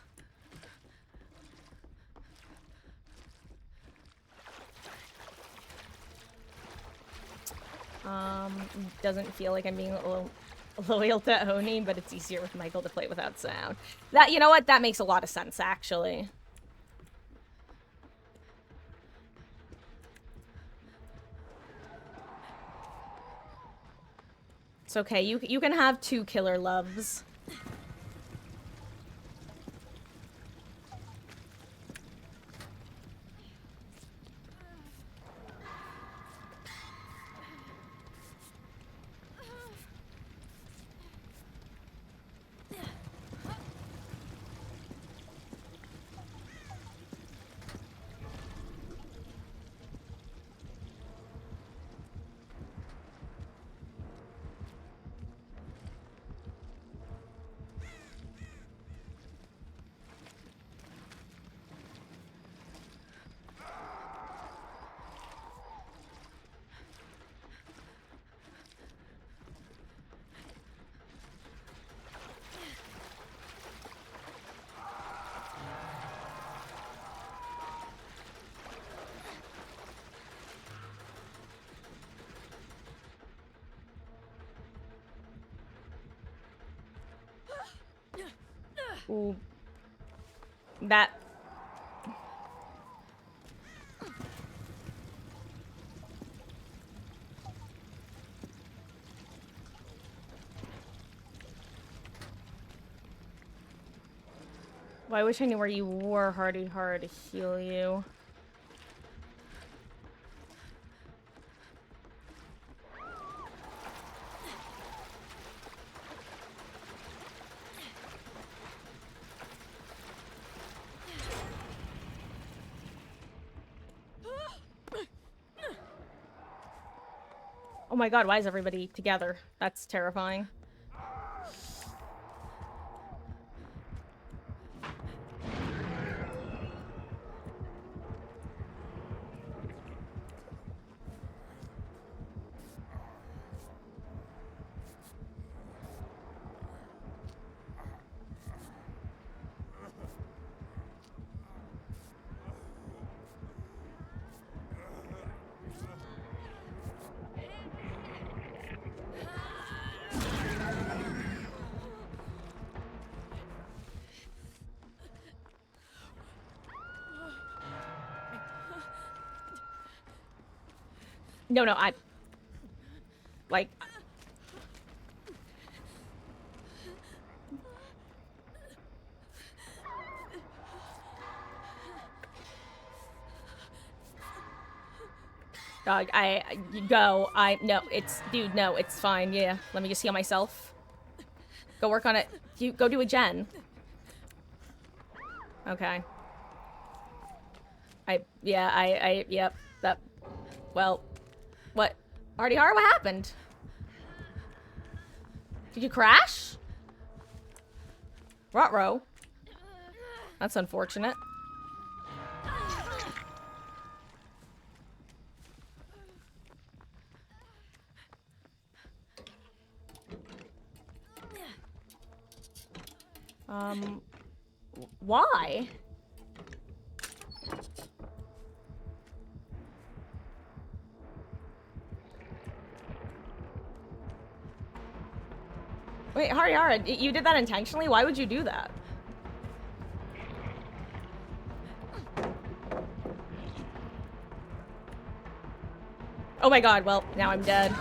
Doesn't feel like I'm being a little... Loyal to Oni, but it's easier with Michael to play without sound. That, you know what? That makes a lot of sense, actually. It's okay. You can have 2 killer loves. Ooh. That... Well, I wish I knew where you were, Hardy Hard, to heal you. Oh my god, why is everybody together? That's terrifying. No, I... Like... Dog, no, dude, no, it's fine, yeah. Let me just heal myself. Go work on it. Go do a gen. Okay. Yep, that... Well... What? Artie Har, what happened? Did you crash? Ruh-roh. That's unfortunate. Why? Wait, Hariara, you did that intentionally? Why would you do that? Oh my god, well, now I'm dead.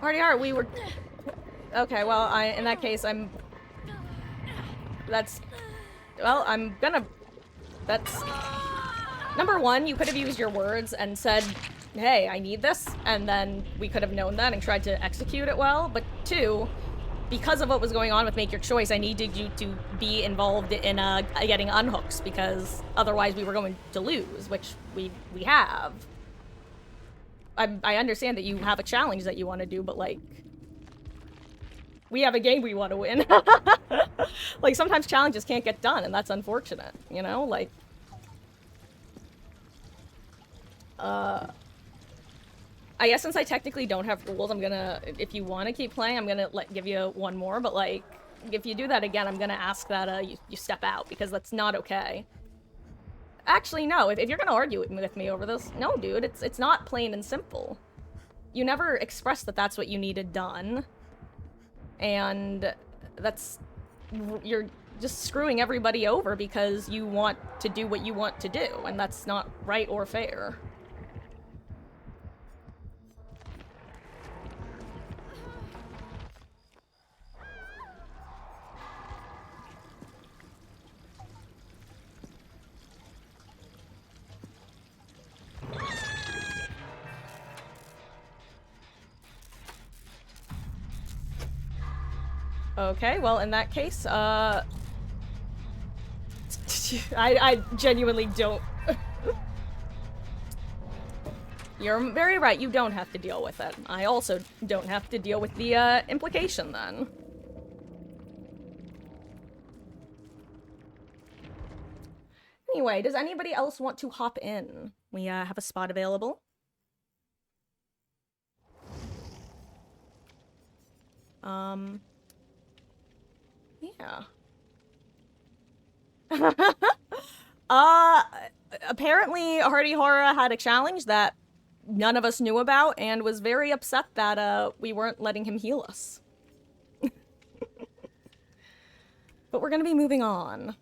Hariara, we were... Okay, well, in that case, that's... Well, I'm gonna... That's... Number one, you could have used your words and said, hey, I need this, and then we could have known that and tried to execute it well. But two, because of what was going on with Make Your Choice, I needed you to be involved in getting unhooks, because otherwise we were going to lose, which we have. I understand that you have a challenge that you want to do, but, like, we have a game we want to win. Like, sometimes challenges can't get done, and that's unfortunate, you know? Like, I guess since I technically don't have rules, I'm gonna, if you want to keep playing, I'm gonna give you one more, but, like, if you do that again, I'm gonna ask that you step out, because that's not okay. Actually, no. If you're gonna argue with me over this, no, dude. It's not plain and simple. You never expressed that that's what you needed done. And that's... You're just screwing everybody over because you want to do what you want to do, and that's not right or fair. Okay, well, in that case, I genuinely don't... You're very right, you don't have to deal with it. I also don't have to deal with the, implication, then. Anyway, does anybody else want to hop in? We, have a spot available. Yeah. Apparently Hardy Horror had a challenge that none of us knew about and was very upset that, we weren't letting him heal us. But we're gonna be moving on.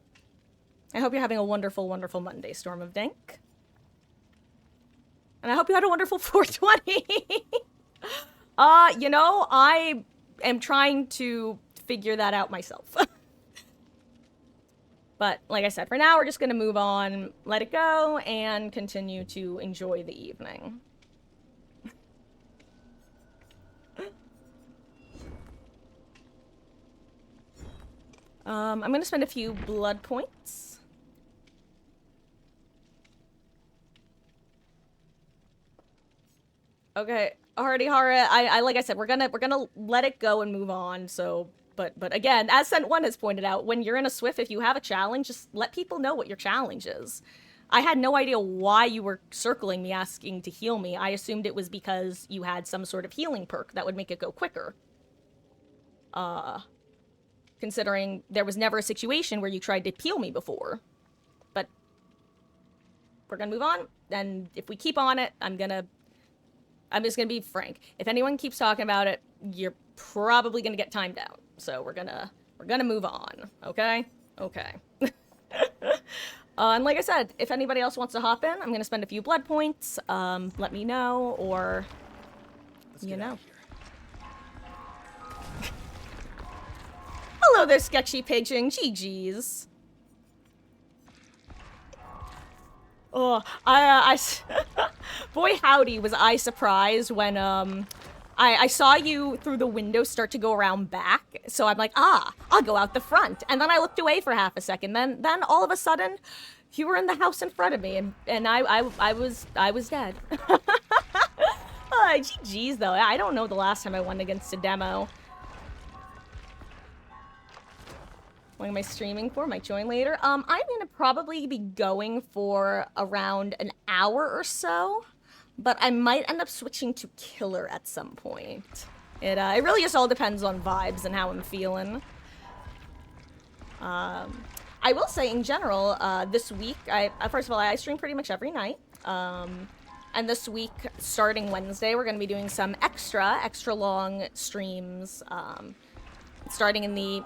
I hope you're having a wonderful, wonderful Monday, Storm of Dank. And I hope you had a wonderful 420! You know, I am trying to figure that out myself. But, like I said, for now, we're just gonna move on, let it go, and continue to enjoy the evening. I'm gonna spend a few blood points. Okay, Hardy Horror, I like I said, we're gonna let it go and move on, so... But again, as Sent One has pointed out, when you're in a Swift, if you have a challenge, just let people know what your challenge is. I had no idea why you were circling me asking to heal me. I assumed it was because you had some sort of healing perk that would make it go quicker. Considering there was never a situation where you tried to heal me before. But we're gonna move on, and if we keep on it, I'm just gonna be frank. If anyone keeps talking about it, you're probably gonna get timed out. So we're gonna move on, okay? Okay. And like I said, if anybody else wants to hop in, I'm gonna spend a few blood points. Let me know, or you know. Hello there, sketchy pigeon. GG's. Oh, boy howdy was I surprised when, I saw you through the window start to go around back, so I'm like, I'll go out the front. And then I looked away for half a second, then all of a sudden, you were in the house in front of me, and I was dead. GG's though, I don't know the last time I won against a demo. What am I streaming for? Might join later. I'm gonna probably be going for around an hour or so, but I might end up switching to killer at some point. It really just all depends on vibes and how I'm feeling. I will say in general, this week, first of all, I stream pretty much every night. And this week, starting Wednesday, we're gonna be doing some extra long streams, starting in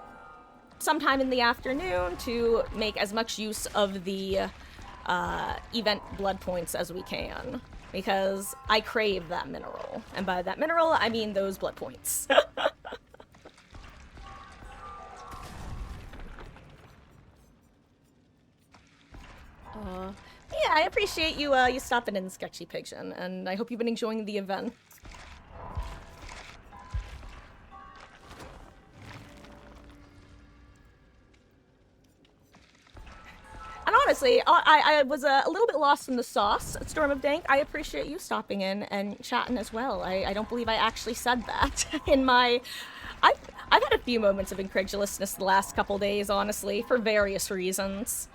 sometime in the afternoon to make as much use of the event blood points as we can, because I crave that mineral, and by that mineral I mean those blood points. Yeah, I appreciate you you stopping in, Sketchy Pigeon, and I hope you've been enjoying the event. And honestly, I was a little bit lost in the sauce at Storm of Dank. I appreciate you stopping in and chatting as well. I don't believe I actually said that in my... I've had a few moments of incredulousness the last couple days, honestly, for various reasons.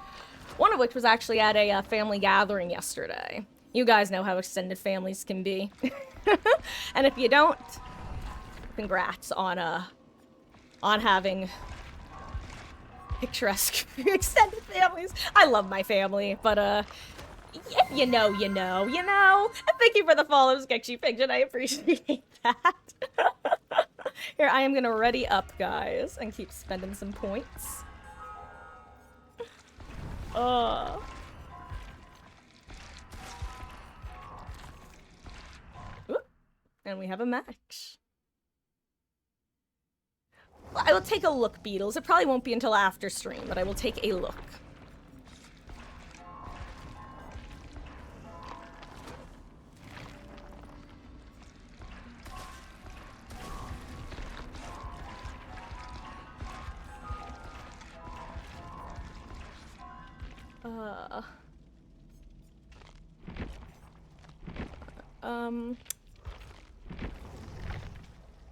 One of which was actually at a family gathering yesterday. You guys know how extended families can be. And if you don't, congrats on having picturesque extended families. I love my family, but if you know, you know, you know. And thank you for the follow, Sketchy Fiction. I appreciate that. Here, I am gonna ready up, guys, and keep spending some points. Oop. And we have a match. I will take a look, Beatles. It probably won't be until after stream, but I will take a look.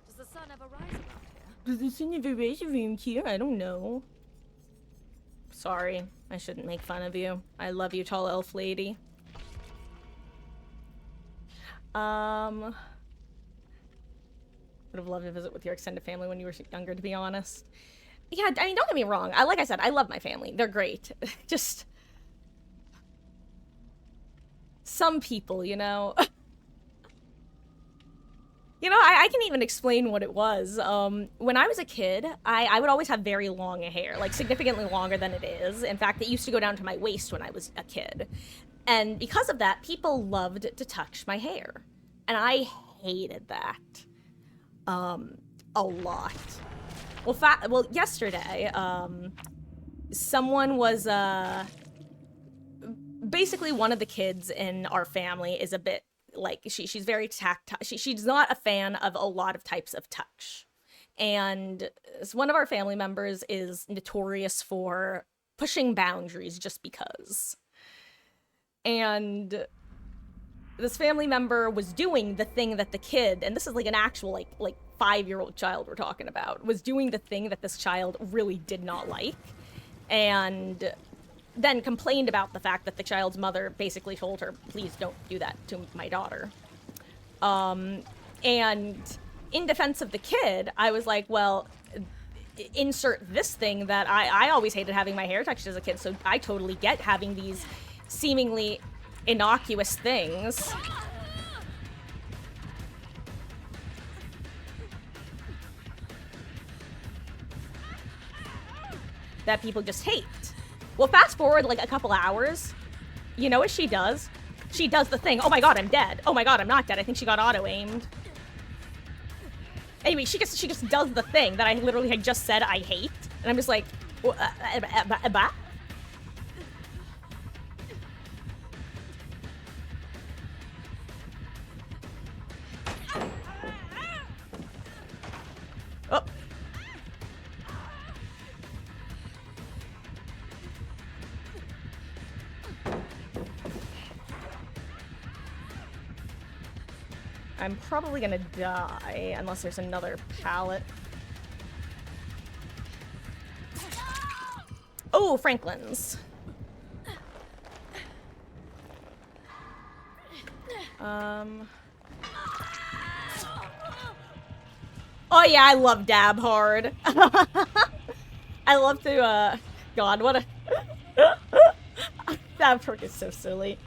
Does the sun ever rise around here? Does the sun ever rise around here? I don't know. Sorry, I shouldn't make fun of you. I love you, tall elf lady. Would have loved to visit with your extended family when you were younger, to be honest. Yeah, I mean, don't get me wrong. Like I said, I love my family. They're great. Just some people, you know. You know, I can even explain what it was. When I was a kid, I would always have very long hair, like significantly longer than it is. In fact, it used to go down to my waist when I was a kid. And because of that, people loved to touch my hair. And I hated that. A lot. Well, yesterday, someone was, basically one of the kids in our family is a bit, like, she's very tactile. She's not a fan of a lot of types of touch. And one of our family members is notorious for pushing boundaries just because. And this family member was doing the thing that the kid, and this is like an actual like 5-year-old child we're talking about, was doing the thing that this child really did not like. And then complained about the fact that the child's mother basically told her, please don't do that to my daughter. And in defense of the kid, I was like, well, insert this thing that I always hated having my hair touched as a kid, so I totally get having these seemingly innocuous things that people just hate. Well, fast forward like a couple hours, you know what she does? She does the thing. Oh my god, I'm dead. Oh my god, I'm not dead. I think she got auto-aimed. Anyway, she just does the thing that I literally had just said I hate. And I'm just like, bah? Oh. I'm probably gonna die unless there's another pallet. Oh, Franklin's. Oh yeah, I love dab hard. I love to, God, what a... Dab perk is so silly.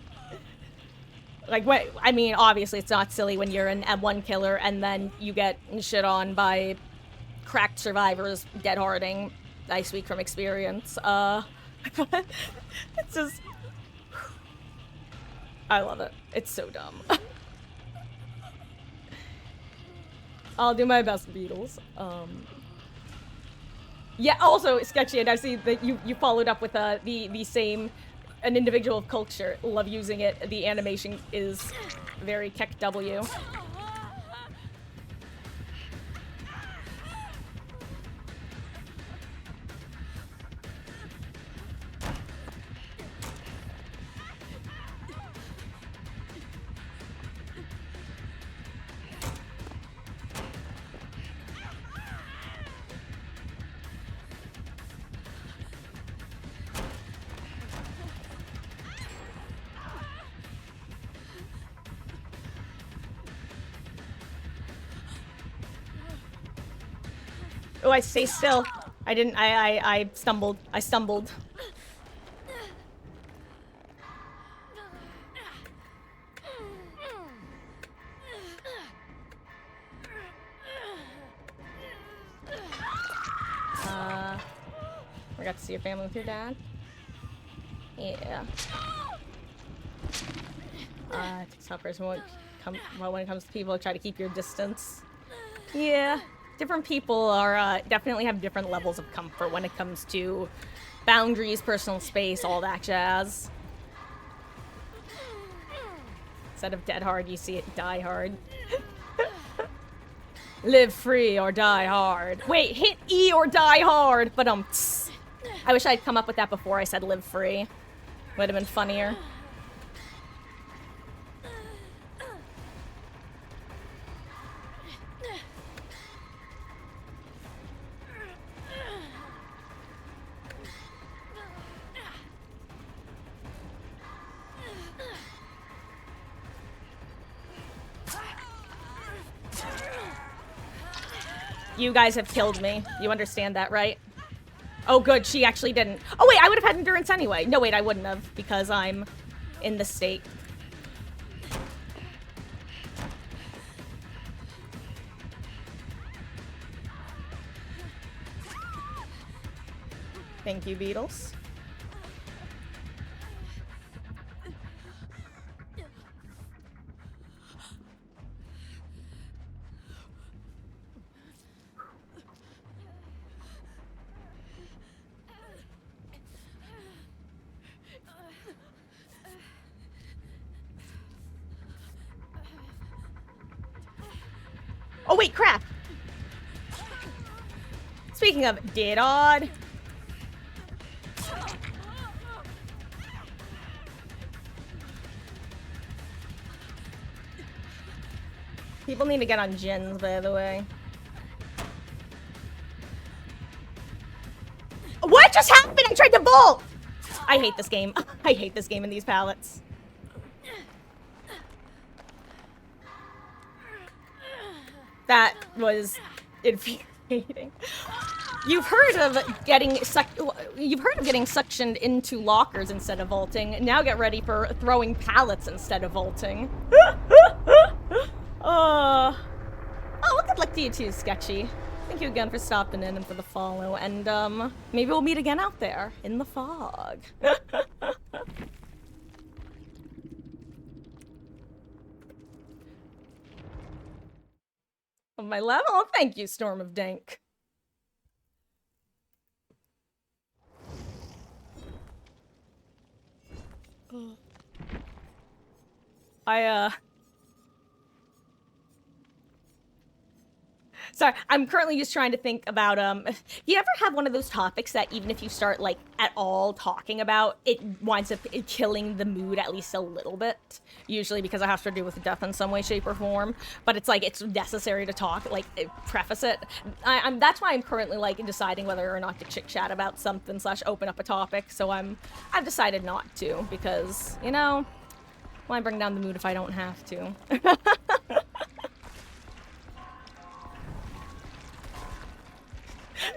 Like, what? I mean, obviously it's not silly when you're an M1 killer and then you get shit on by cracked survivors dead harding. I speak from experience. It's just... I love it. It's so dumb. I'll do my best, Beatles. Yeah, also, Sketchy, and I see that you followed up with the same... An individual of culture. Love using it. The animation is very Keck W. Oh, I stay still. I didn't, I stumbled. I stumbled. We got to see your family with your dad. Yeah. Tough when it comes to people, try to keep your distance. Yeah. Different people are, definitely have different levels of comfort when it comes to boundaries, personal space, all that jazz. Instead of dead hard, you see it die hard. Live free or die hard. Wait, hit E or die hard, but I wish I'd come up with that before I said live free. Would have been funnier. You guys have killed me. You understand that, right? Oh, good. She actually didn't. Oh, wait. I would have had endurance anyway. No, wait. I wouldn't have because I'm in the state. Thank you, Beatles. Oh, wait, crap! Speaking of dead odd. People need to get on gins, by the way. What just happened? I tried to bolt! I hate this game. I hate this game and these pallets. That was infuriating. You've heard of getting suctioned into lockers instead of vaulting. Now get ready for throwing pallets instead of vaulting. Oh, good luck to you too, Sketchy. Thank you again for stopping in and for the follow, and maybe we'll meet again out there in the fog. On my level? Oh, thank you, Storm of Dank. Sorry, I'm currently just trying to think about, you ever have one of those topics that even if you start, like, at all talking about, it winds up killing the mood at least a little bit? Usually because I have to do with death in some way, shape, or form. But it's like, it's necessary to talk, like, preface it. That's why I'm currently, like, deciding whether or not to chit-chat about something / open up a topic. So I've decided not to, because, you know, why bring down the mood if I don't have to?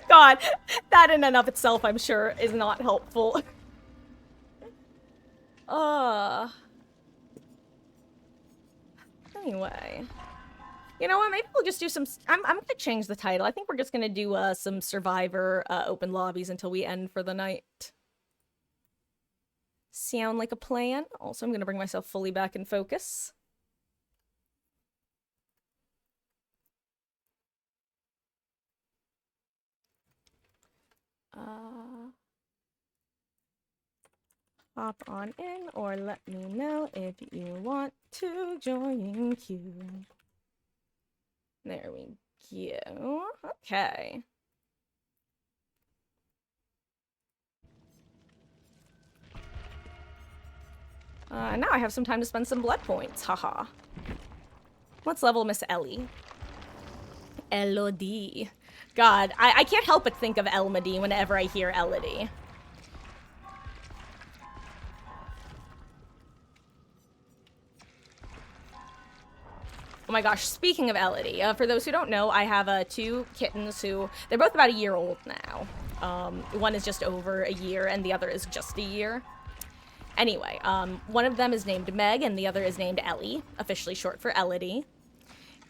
God, that in and of itself, I'm sure, is not helpful. Anyway. You know what, maybe we'll just do some... I'm gonna change the title. I think we're just gonna do, some Survivor, open lobbies until we end for the night. Sound like a plan? Also, I'm gonna bring myself fully back in focus. Hop on in or let me know if you want to join queue. There we go. Okay. Now I have some time to spend some blood points. Haha. Let's level Miss Ellie. Elodie. God, I can't help but think of Elmody whenever I hear Elodie. Oh my gosh, speaking of Elodie, for those who don't know, I have 2 kittens who, they're both about a year old now. One is just over a year, and the other is just a year. Anyway, one of them is named Meg, and the other is named Ellie, officially short for Elodie.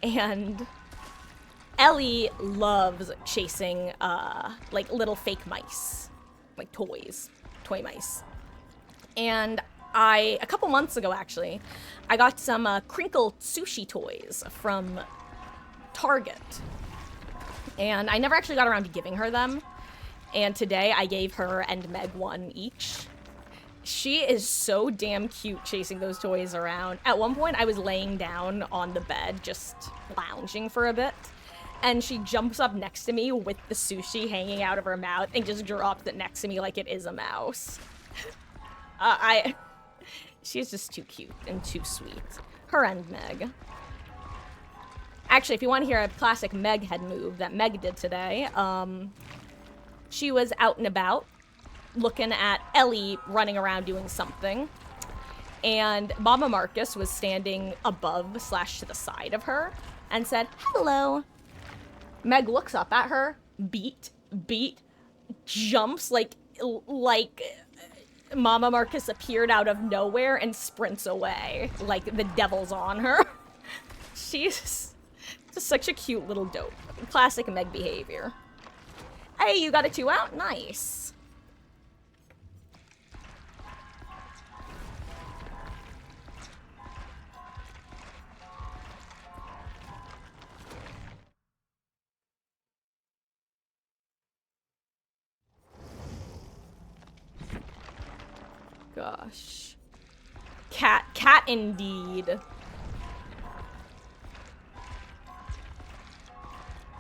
And Ellie loves chasing, like, little fake mice. Like, toys. Toy mice. And a couple months ago, actually, I got some crinkle sushi toys from Target. And I never actually got around to giving her them. And today I gave her and Meg one each. She is so damn cute chasing those toys around. At one point, I was laying down on the bed, just lounging for a bit. And she jumps up next to me with the sushi hanging out of her mouth and just drops it next to me like it is a mouse. She's just too cute and too sweet. Her and Meg. Actually, if you want to hear a classic Meg head move that Meg did today, she was out and about looking at Ellie running around doing something. And Mama Marcus was standing above / to the side of her and said, "Hello." Meg looks up at her, beat, jumps like Mama Marcus appeared out of nowhere and sprints away like the devil's on her. She's just such a cute little dope. Classic Meg behavior. Hey, you got a 2 out? Nice. Gosh. Cat indeed.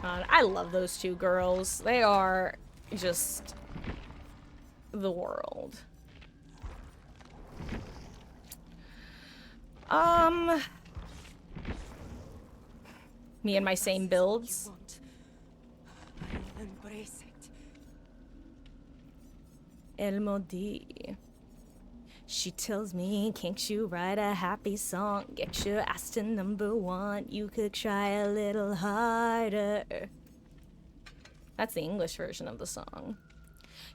God, I love those two girls. They are just the world. Me and my same builds. I'll embrace it. Elmodie. She tells me, can't you write a happy song? Get your ass to #1. You could try a little harder. That's the English version of the song.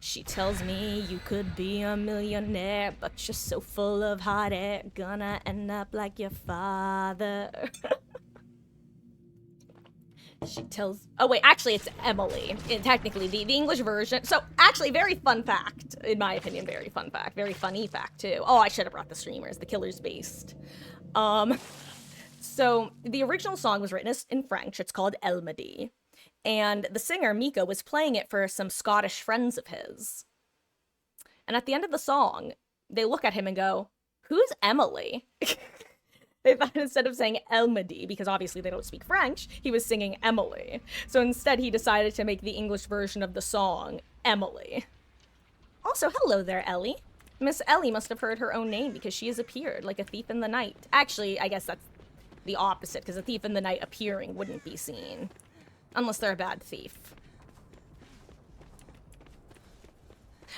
She tells me you could be a millionaire, but you're so full of hot air, gonna end up like your father. She tells... Oh, wait, actually, it's Emily. Technically, the English version... So, actually, very fun fact. In my opinion, very fun fact. Very funny fact, too. Oh, I should have brought the streamers. The killer's based. So, the original song was written in French. It's called Elmodie. And the singer, Mika, was playing it for some Scottish friends of his. And at the end of the song, they look at him and go, "Who's Emily?" They thought instead of saying Elmodie, because obviously they don't speak French, he was singing Emily. So instead he decided to make the English version of the song Emily. Also, hello there, Ellie. Miss Ellie must have heard her own name because she has appeared like a thief in the night. Actually, I guess that's the opposite, because a thief in the night appearing wouldn't be seen. Unless they're a bad thief.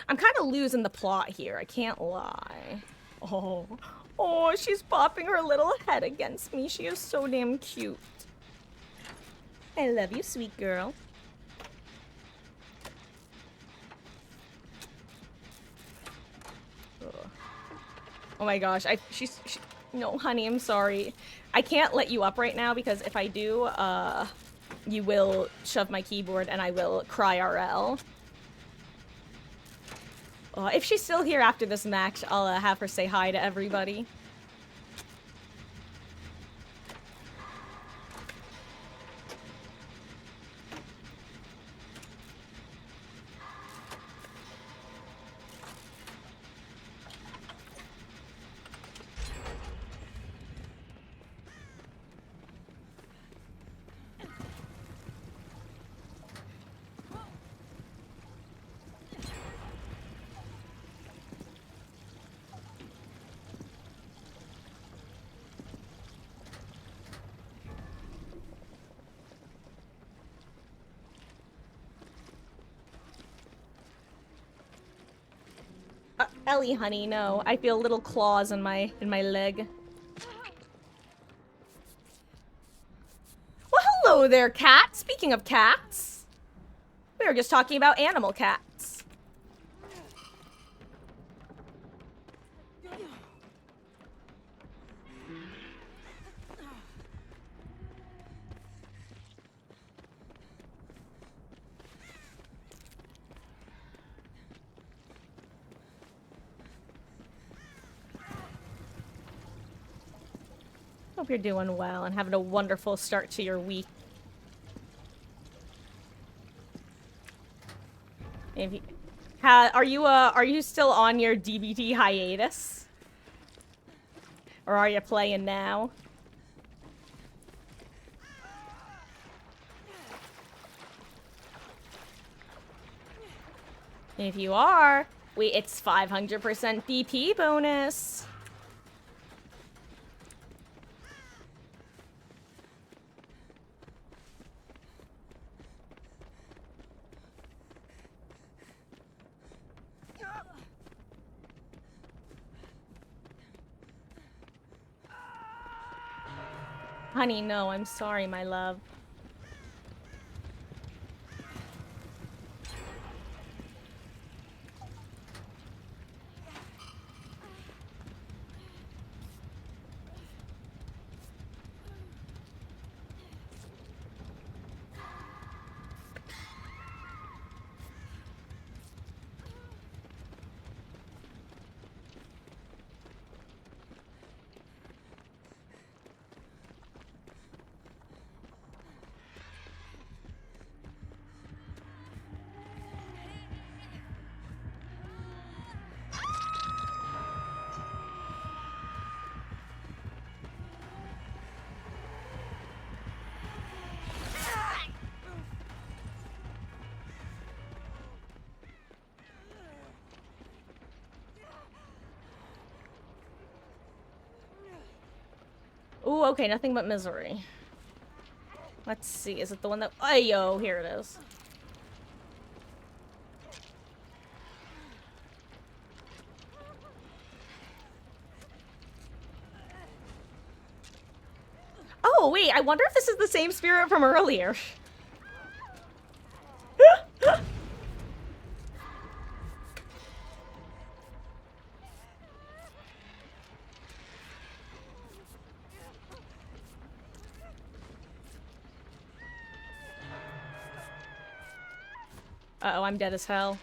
I'm kind of losing the plot here, I can't lie. Oh, she's popping her little head against me. She is so damn cute. I love you, sweet girl. Ugh. Oh my gosh, no, honey, I'm sorry. I can't let you up right now because if I do, you will shove my keyboard and I will cry RL. If she's still here after this match, I'll have her say hi to everybody. Ellie, honey, no. I feel little claws in my leg. Well, hello there, cat. Speaking of cats, we were just talking about animal cat. Hope you're doing well and having a wonderful start to your week. If you, are you still on your DBT hiatus? Or are you playing now? If you are, it's 500% BP bonus. Honey, no, I'm sorry, my love. Ooh, okay, nothing but misery. Let's see, is it the one that... Ayo, here it is. Oh, wait, I wonder if this is the same spirit from earlier. Uh-oh, I'm dead as hell.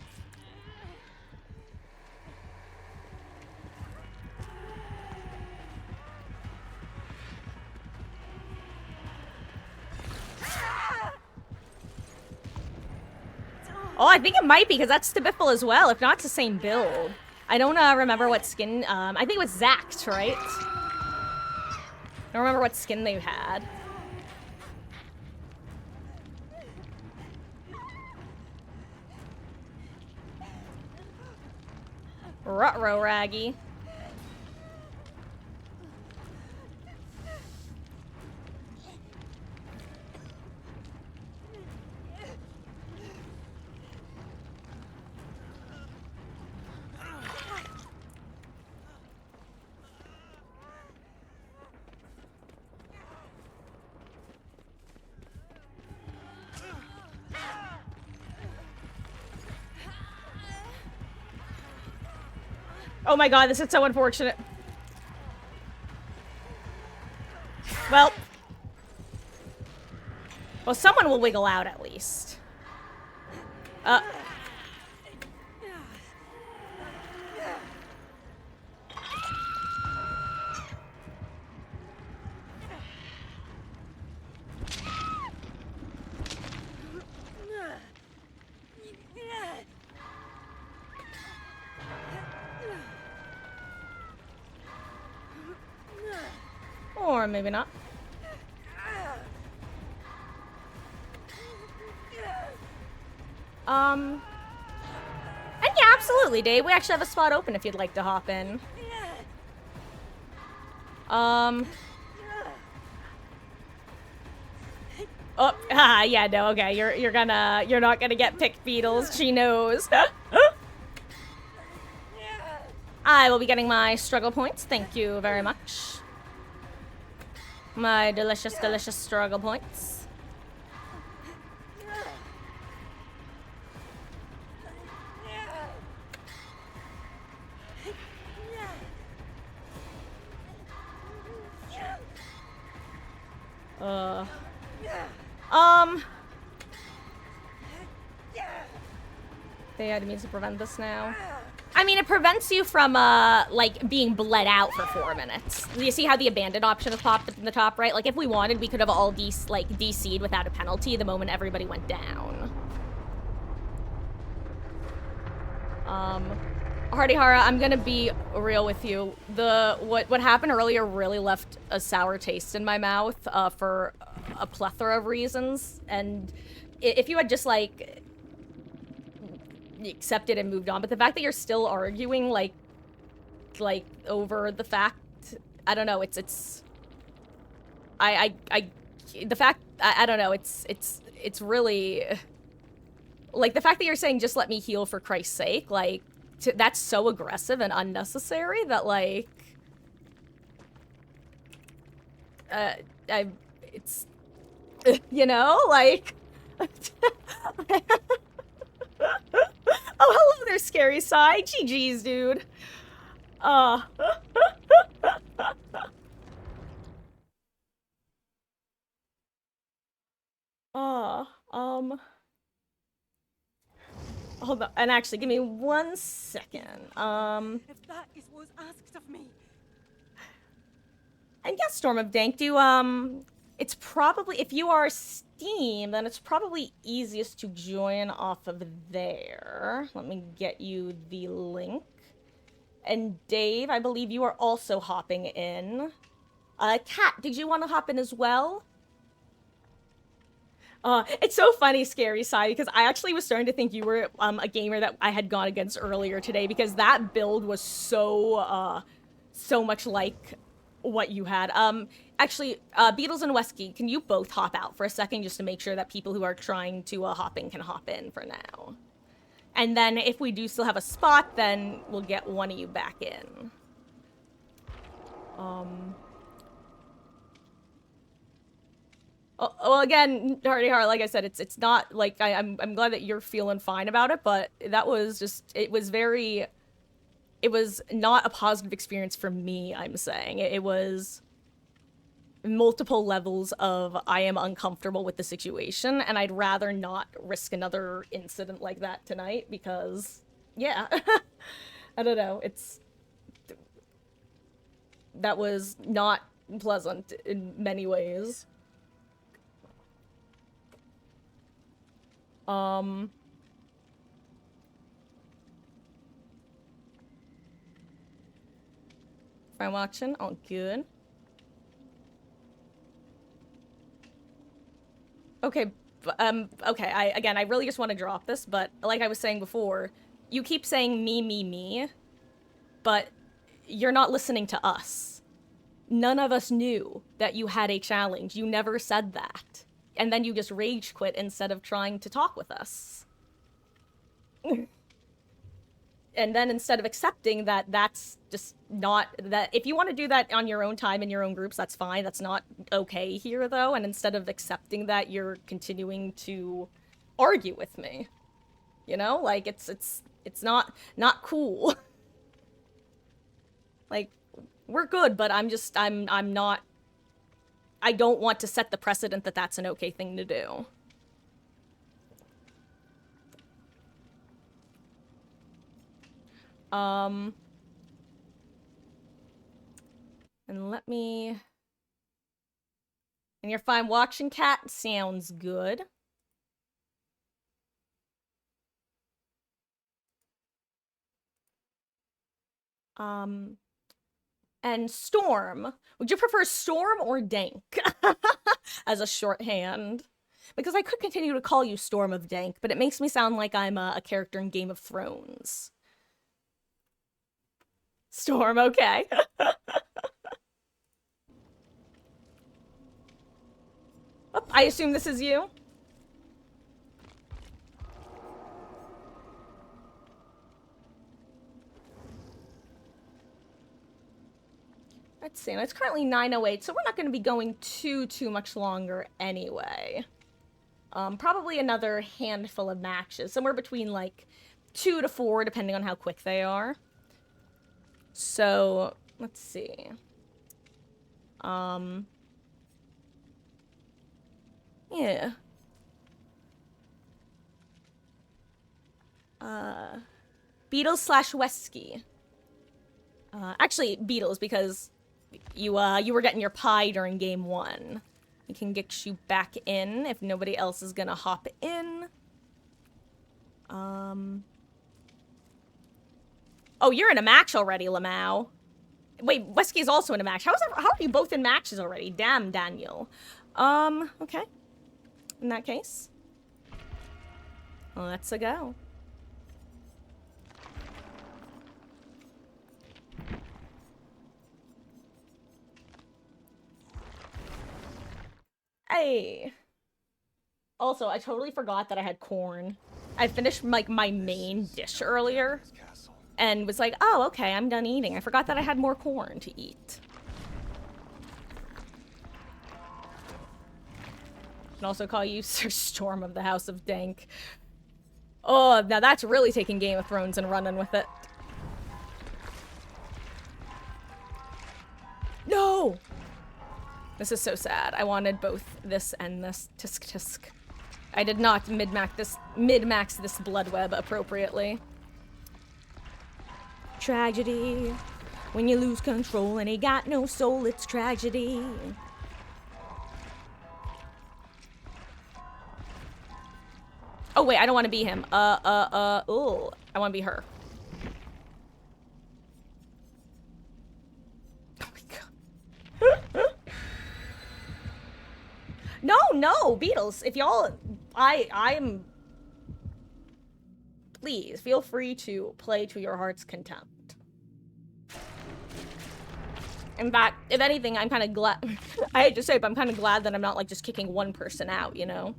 Oh, I think it might be, because that's Stabiffle as well. If not, it's the same build. I don't remember what skin... I think it was Zaxx, right? I don't remember what skin they had. Ruh-roh, Raggy. Oh my god, this is so unfortunate. Well, someone will wiggle out at least. Or maybe not. And yeah, absolutely, Dave. We actually have a spot open if you'd like to hop in. Oh, yeah, no, okay. You're not gonna get picked beetles. She knows. I will be getting my struggle points. Thank you very much. My delicious, delicious struggle points. They had means to prevent this now. I mean, it prevents you from, like, being bled out for 4 minutes. You see how the abandoned option has popped up in the top right? Like, if we wanted, we could have all DC'd without a penalty the moment everybody went down. Hardihara, I'm gonna be real with you. What happened earlier really left a sour taste in my mouth, for a plethora of reasons. And if you had just, like, accepted and moved on, but the fact that you're still arguing, like over the fact, I don't know, the fact, I don't know, it's really, like, the fact that you're saying, just let me heal for Christ's sake, like, that's so aggressive and unnecessary that, like, it's, you know, like, oh, hello there, scary side. GG's, dude. Hold on, and actually, give me 1 second. If that is what's asked of me. And yes, Storm of Dank, it's probably, if you are Steam, then it's probably easiest to join off of there. Let me get you the link. And Dave, I believe you are also hopping in. Kat, did you want to hop in as well? It's so funny, Scary Side, because I actually was starting to think you were a gamer that I had gone against earlier today, because that build was so much like what you had. Actually, Beatles and Wesky, can you both hop out for a second just to make sure that people who are trying to hop in can hop in for now? And then if we do still have a spot, then we'll get one of you back in. Well, again, Hardy Heart, like I said, it's not like I'm glad that you're feeling fine about it, but that was just, it was not a positive experience for me, I'm saying. It was multiple levels of I am uncomfortable with the situation, and I'd rather not risk another incident like that tonight because, yeah, I don't know, that was not pleasant in many ways. Fine watching. Oh, good. Okay, okay, I really just want to drop this, but like I was saying before, you keep saying me, but you're not listening to us. None of us knew that you had a challenge. You never said that. And then you just rage quit instead of trying to talk with us. And then instead of accepting that that's just not, that if you want to do that on your own time in your own groups, that's fine. That's not okay here, though. And instead of accepting that, you're continuing to argue with me. You know, like it's not cool. Like, we're good, but I'm not, I don't want to set the precedent that that's an okay thing to do. And let me... And you're fine watching, Cat? Sounds good. And Storm. Would you prefer Storm or Dank? As a shorthand. Because I could continue to call you Storm of Dank, but it makes me sound like I'm a character in Game of Thrones. Storm, okay. Oh, I assume this is you? Let's see, it's currently 9:08, so we're not going to be going too much longer anyway. Probably another handful of matches, somewhere between, like, 2 to 4, depending on how quick they are. So, let's see. Yeah. Beatles slash Wesky. Actually, Beatles, because you were getting your pie during game 1. We can get you back in if nobody else is gonna hop in. Oh, you're in a match already, Lamau. Wait, Wesky's also in a match. How are you both in matches already? Damn, Daniel. Okay. In that case, let's go. Hey. Also, I totally forgot that I had corn. I finished like my main dish earlier and was like, oh, okay, I'm done eating. I forgot that I had more corn to eat. I can also call you Sir Storm of the House of Dank. Oh, now that's really taking Game of Thrones and running with it. No! This is so sad. I wanted both this and this. Tisk tisk. I did not mid-max this blood web appropriately. Tragedy. When you lose control and he got no soul, it's tragedy. Oh wait, I don't want to be him. Ooh, I want to be her. Oh my god. No, Beatles. If y'all, I'm. Please feel free to play to your heart's content. In fact, if anything, I'm kind of glad. I hate to say it, but I'm kind of glad that I'm not like just kicking one person out, you know?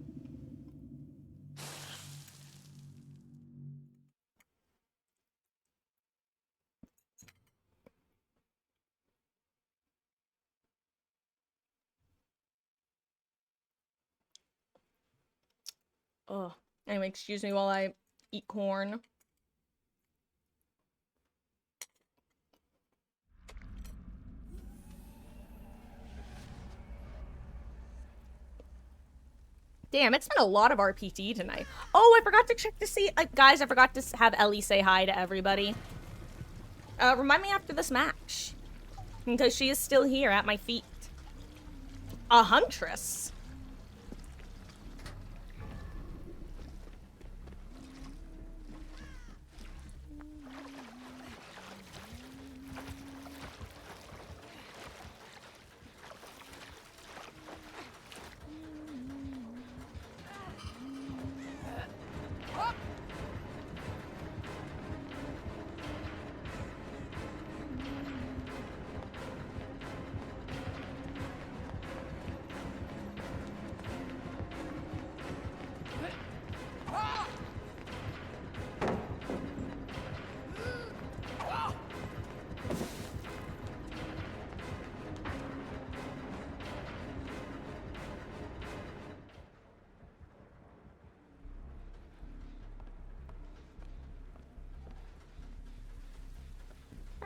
Ugh. Anyway, excuse me while I eat corn. Damn, it's been a lot of RPT tonight. Oh, I forgot to check to see... guys, I forgot to have Ellie say hi to everybody. Remind me after this match. Because she is still here at my feet. A huntress?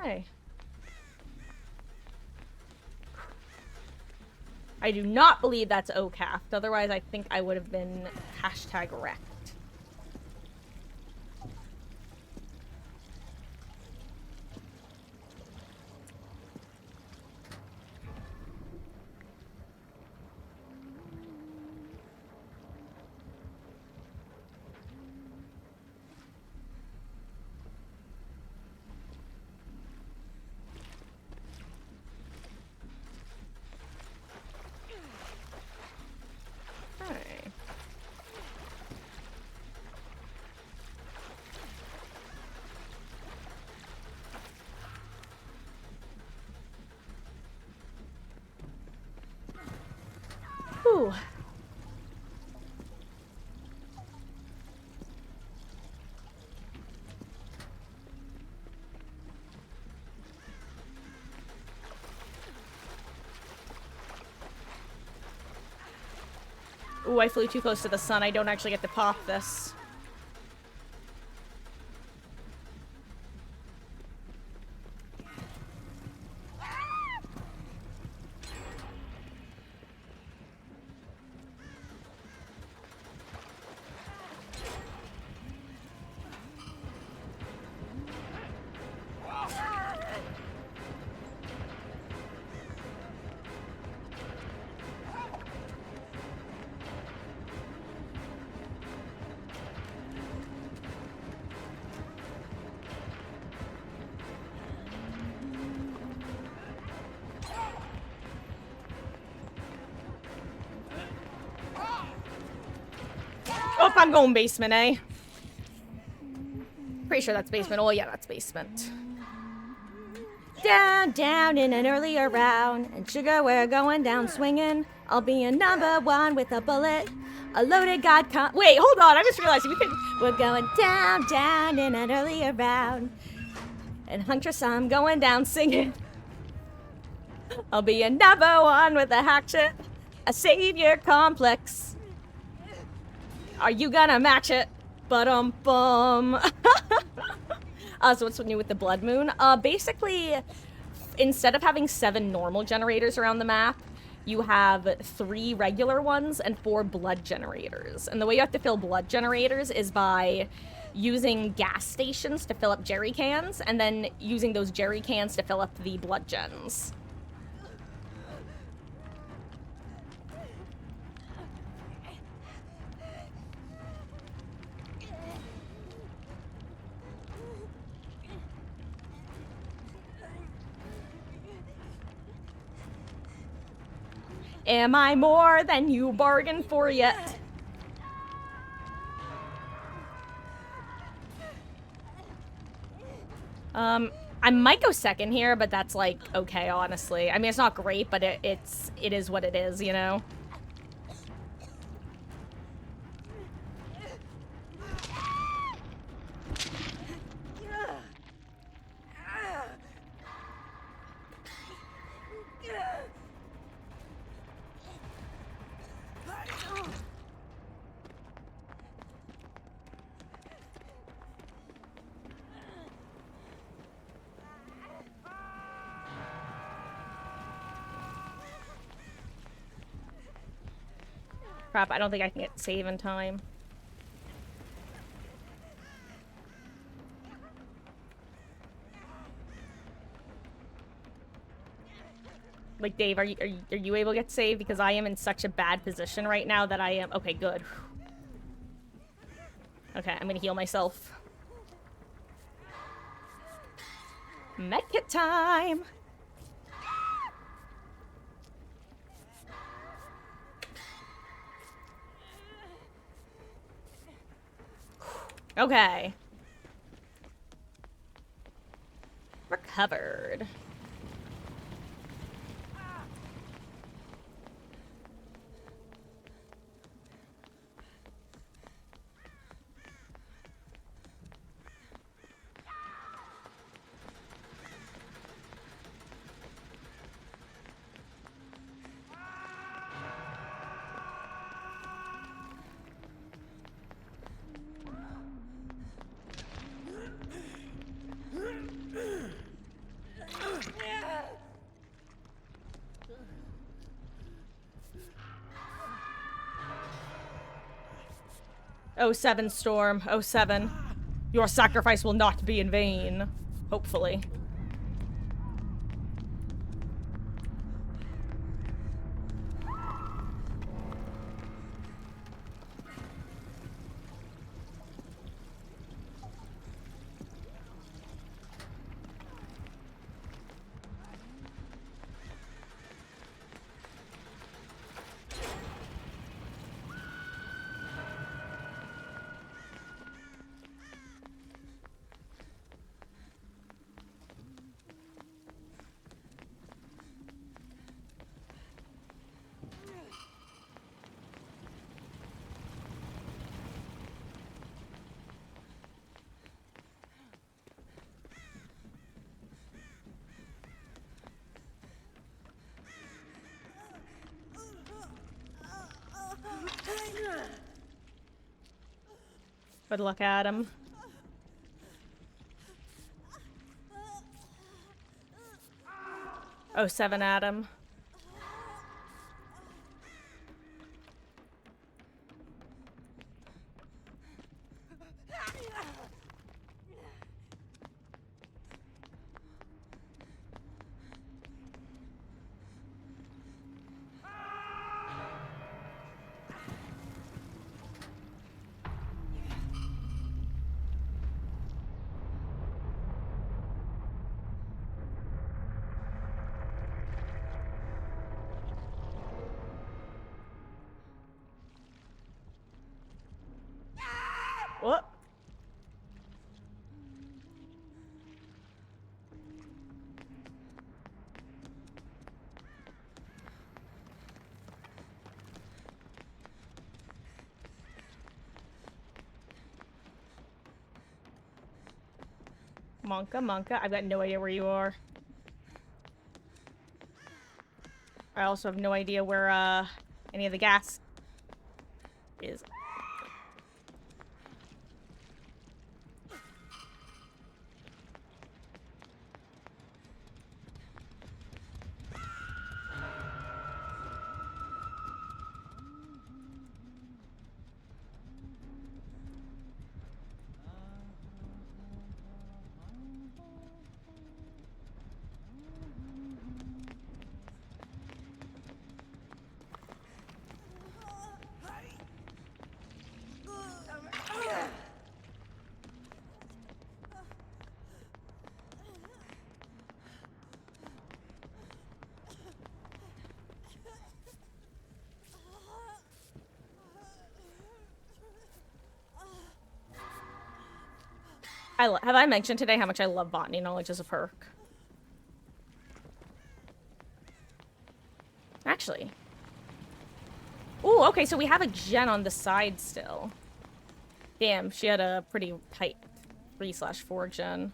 Hey. I do not believe that's OCAFed, otherwise I think I would have been hashtag wrecked. Whew. Ooh, I flew too close to the sun. I don't actually get to pop this. Oh, I'm going basement, eh? Pretty sure that's basement. Oh, yeah, that's basement. Down, down in an earlier round. And sugar, we're going down swinging. I'll be a number one with a bullet. A loaded god con- Wait, hold on. I just realized we could. We're going down, down in an earlier round. And Huntress, I'm going down singing. I'll be a number one with a hatchet. A savior complex. Are you gonna match it? Ba-dum-bum. So what's new with the Blood Moon? Basically, instead of having 7 normal generators around the map, you have 3 regular ones and 4 blood generators. And the way you have to fill blood generators is by using gas stations to fill up jerry cans, and then using those jerry cans to fill up the blood gens. Am I more than you bargained for yet? I might go second here, but that's like okay, honestly. I mean, it's not great, but it is what it is, you know. Crap, I don't think I can get save in time. Like, Dave, are you able to get saved? Because I am in such a bad position right now that I am... Okay, good. Okay, I'm gonna heal myself. Medkit time! Okay. Recovered. Oh, 07 Storm. 07. Your sacrifice will not be in vain. Hopefully. Good luck, Adam. Oh, 07 Adam. What? Monka, I've got no idea where you are. I also have no idea where, any of the gas is. Have I mentioned today how much I love botany knowledge as a perk? Actually. Ooh, okay, so we have a gen on the side still. Damn, she had a pretty tight 3/4 gen.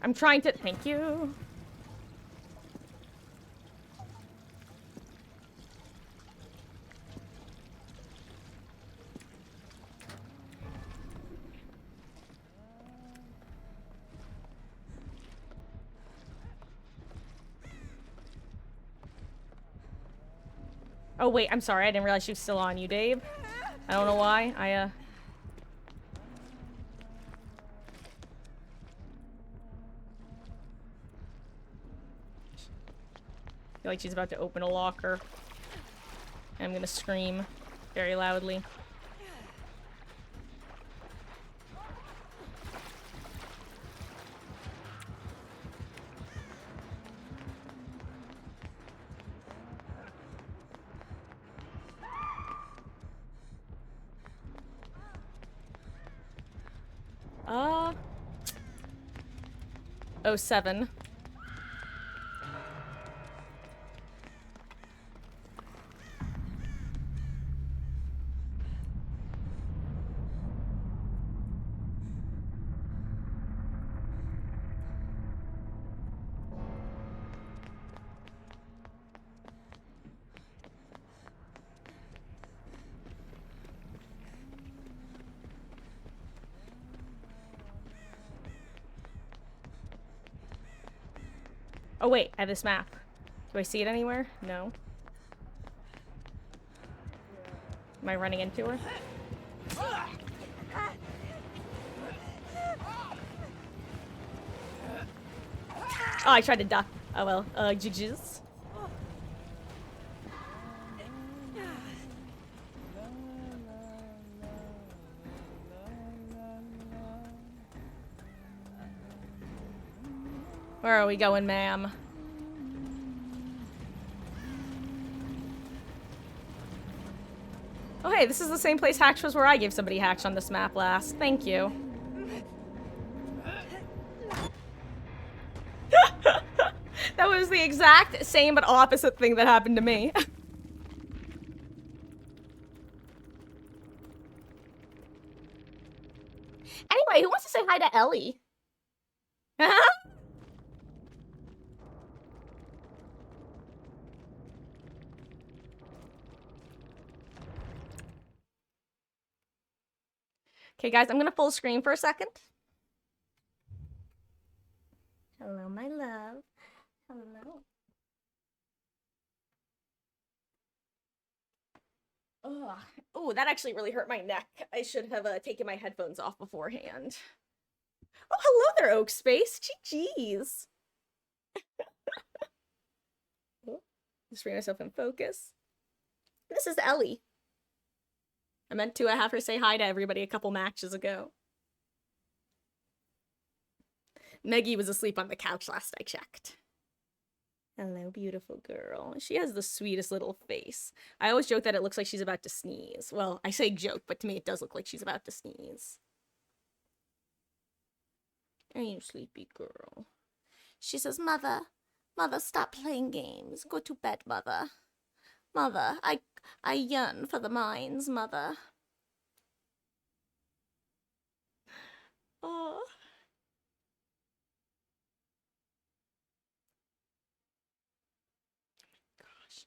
I'm trying to- thank you. Oh wait, I'm sorry, I didn't realize she was still on you, Dave. I don't know why, feel like she's about to open a locker. And I'm gonna scream very loudly. Oh, 07. Oh wait, I have this map. Do I see it anywhere? No. Am I running into her? Oh, I tried to duck. Oh well. GG's. Where are we going, ma'am? Oh hey, this is the same place Hatch was where I gave somebody Hatch on this map last. Thank you. That was the exact same but opposite thing that happened to me. Anyway, who wants to say hi to Ellie? Okay, guys, I'm gonna full screen for a second. Hello, my love. Hello. Ugh. Oh, that actually really hurt my neck. I should have taken my headphones off beforehand. Oh, hello there, Oak Space. Jeez. Just bring myself in focus. This is Ellie. I meant to have her say hi to everybody a couple matches ago. Meggie was asleep on the couch last I checked. Hello, beautiful girl. She has the sweetest little face. I always joke that it looks like she's about to sneeze. Well, I say joke, but to me it does look like she's about to sneeze. Are you sleepy, girl? She says, Mother, stop playing games. Go to bed, Mother. Mother, I yearn for the mines, Mother. Oh. Gosh.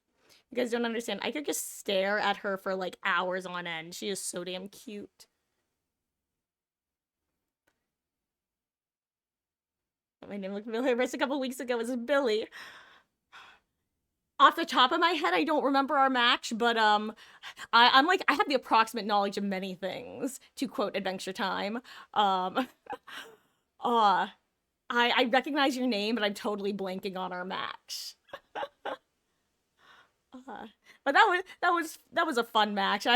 You guys don't understand. I could just stare at her for like hours on end. She is so damn cute. My name looked familiar a couple weeks ago was Billy. Off the top of my head, I don't remember our match, but I'm like I have the approximate knowledge of many things. To quote Adventure Time, I recognize your name, but I'm totally blanking on our match. But that was a fun match.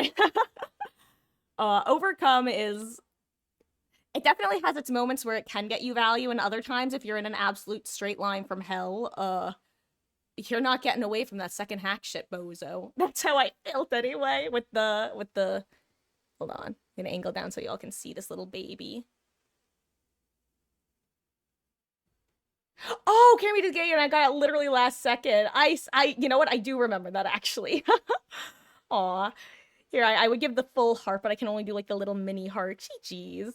Overcome is. It definitely has its moments where it can get you value, and other times, if you're in an absolute straight line from hell, you're not getting away from that second hack shit, bozo. That's how I felt anyway, with the... Hold on. I'm gonna angle down so y'all can see this little baby. Oh, Carry Me to the Gate, and I got it literally last second. You know what? I do remember that, actually. Aw. Here, I would give the full heart, but I can only do, like, the little mini heart. Jeez.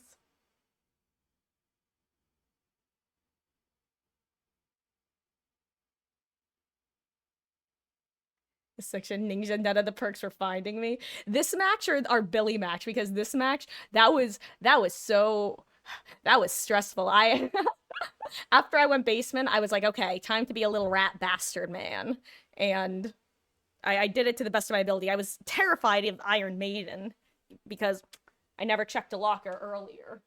This section, Ninja, none of the perks for finding me. This match or our Billy match, because this match, that was stressful. After I went basement, I was like, okay, time to be a little rat bastard man. And I did it to the best of my ability. I was terrified of Iron Maiden because I never checked a locker earlier.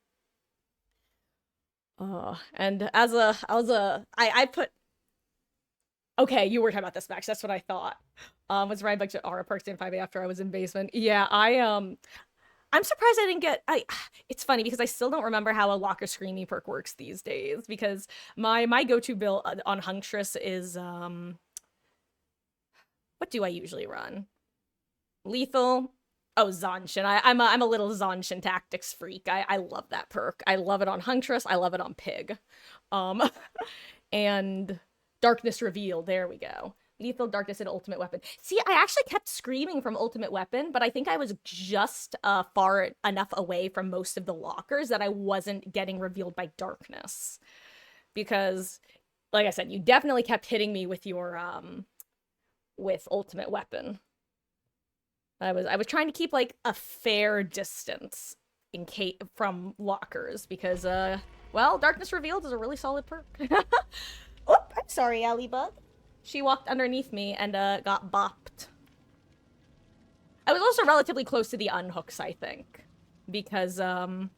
And I put. Okay, you were talking about this match. That's what I thought. Was Ryan Buck Aura perks in 5A after I was in basement? Yeah, I'm surprised I didn't get. It's funny because I still don't remember how a locker screaming perk works these days. Because my go-to build on Huntress is what do I usually run? Lethal. Oh, Zanshin. I'm a little Zanshin tactics freak. I love that perk. I love it on Huntress. I love it on Pig. And Darkness Revealed. There we go. Lethal, Darkness, and Ultimate Weapon. See, I actually kept screaming from Ultimate Weapon, but I think I was just far enough away from most of the lockers that I wasn't getting revealed by Darkness. Because, like I said, you definitely kept hitting me with your, with Ultimate Weapon. I was trying to keep, like, a fair distance in case from lockers, because, well, Darkness Revealed is a really solid perk. Oh, I'm sorry, Alley Bug. She walked underneath me and got bopped. I was also relatively close to the unhooks, I think. Because, well,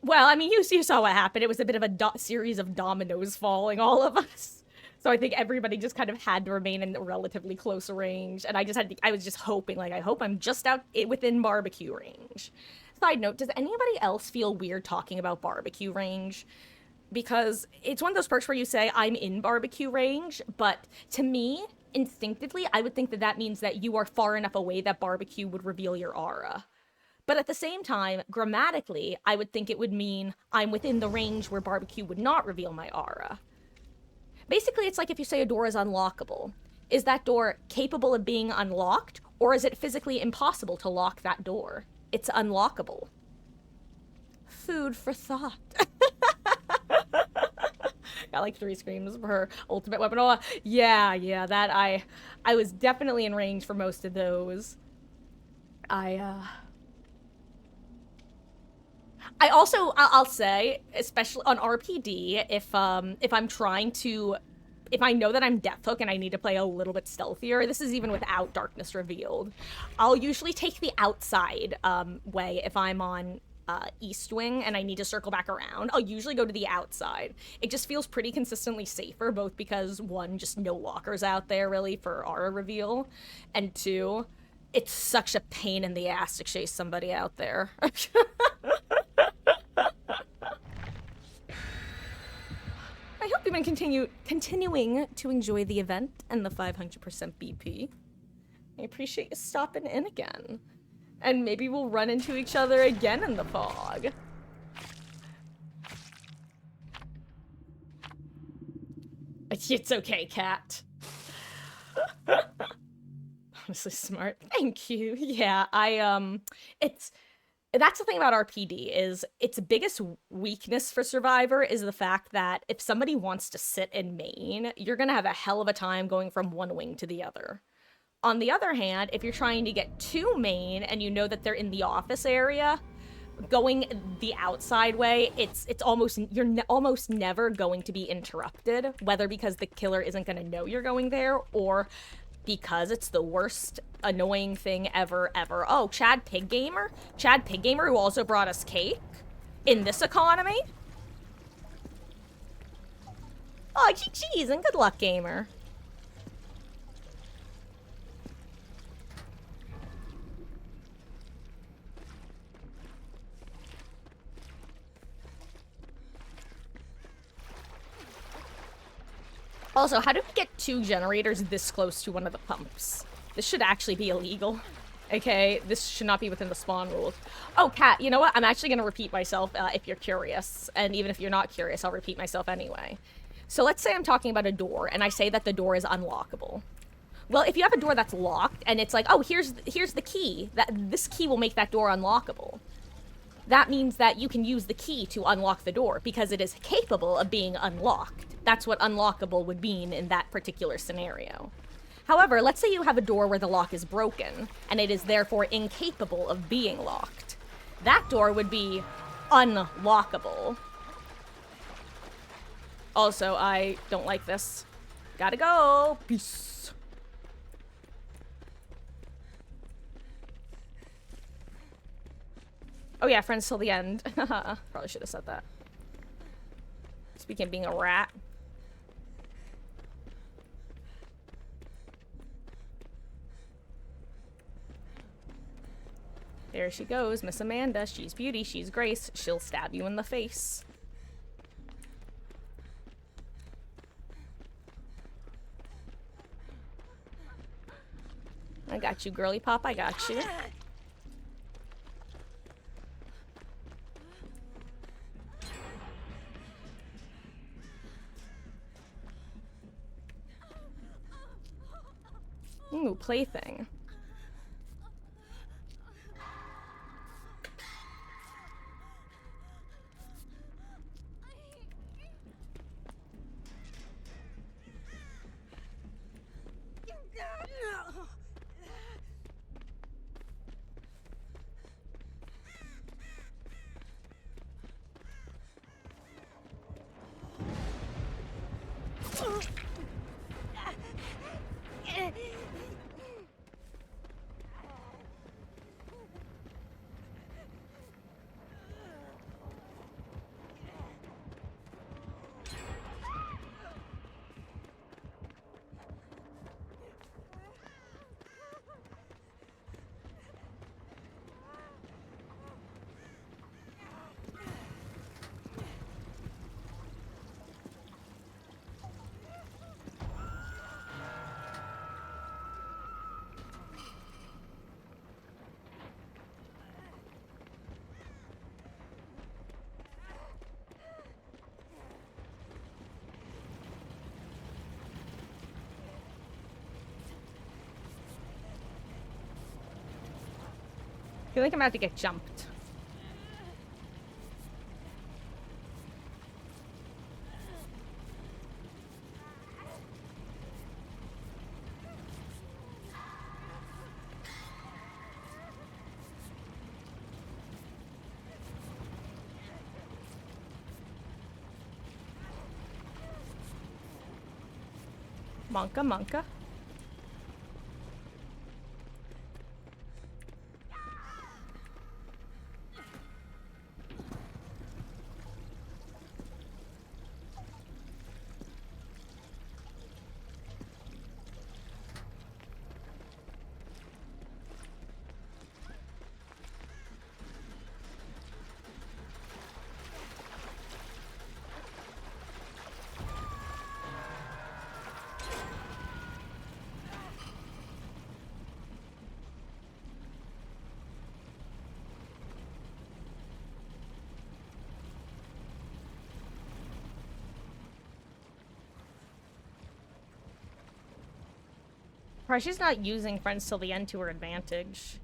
I mean, you saw what happened. It was a bit of a series of dominoes falling, all of us. So I think everybody just kind of had to remain in relatively close range. And I was just hoping, like, I hope I'm just out within barbecue range. Side note, does anybody else feel weird talking about barbecue range? Because it's one of those perks where you say, I'm in barbecue range, but to me, instinctively, I would think that that means that you are far enough away that barbecue would reveal your aura. But at the same time, grammatically, I would think it would mean I'm within the range where barbecue would not reveal my aura. Basically, it's like if you say a door is unlockable. Is that door capable of being unlocked, or is it physically impossible to lock that door? It's unlockable. Food for thought. Got like 3 screams for her Ultimate Weapon. Oh, yeah, that I was definitely in range for most of those. I also, I'll say, especially on RPD, if I'm trying to, if I know that I'm Death Hook and I need to play a little bit stealthier, this is even without Darkness Revealed, I'll usually take the outside way if I'm on east wing and I need to circle back around, I'll usually go to the outside. It just feels pretty consistently safer, both because one, just no walkers out there really for aura reveal, and two, it's such a pain in the ass to chase somebody out there. I hope you've been continuing to enjoy the event and the 500% BP. I appreciate you stopping in again. And maybe we'll run into each other again in the fog. It's okay, cat. Honestly smart. Thank you. Yeah, that's the thing about RPD is its biggest weakness for Survivor is the fact that if somebody wants to sit in main, you're gonna have a hell of a time going from one wing to the other. On the other hand, if you're trying to get to main and you know that they're in the office area, going the outside way, you're almost never going to be interrupted, whether because the killer isn't going to know you're going there or because it's the worst annoying thing ever. Oh, Chad Pig Gamer, who also brought us cake in this economy. Oh, GG's and good luck, gamer. Also, how did we get 2 generators this close to one of the pumps? This should actually be illegal. Okay, this should not be within the spawn rules. Oh, Kat, you know what? I'm actually going to repeat myself if you're curious. And even if you're not curious, I'll repeat myself anyway. So let's say I'm talking about a door, and I say that the door is unlockable. Well, if you have a door that's locked, and it's like, oh, here's the key. This key will make that door unlockable. That means that you can use the key to unlock the door, because it is capable of being unlocked. That's what unlockable would mean in that particular scenario. However, let's say you have a door where the lock is broken, and it is therefore incapable of being locked. That door would be unlockable. Also, I don't like this. Gotta go. Peace. Oh yeah, friends till the end. Probably should have said that. Speaking of being a rat. There she goes, Miss Amanda. She's beauty, she's grace. She'll stab you in the face. I got you, girly pop, I got you. Ooh, plaything. I feel like I'm about to get jumped. Monka, monka. Surprised she's not using friends till the end to her advantage.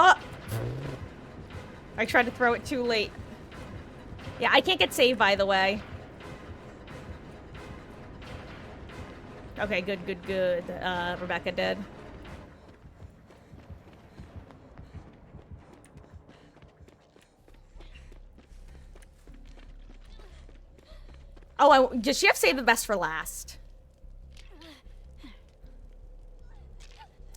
Oh! I tried to throw it too late. Yeah, I can't get saved, by the way. Okay, good, good, good. Rebecca did. Oh, does she have save the best for last?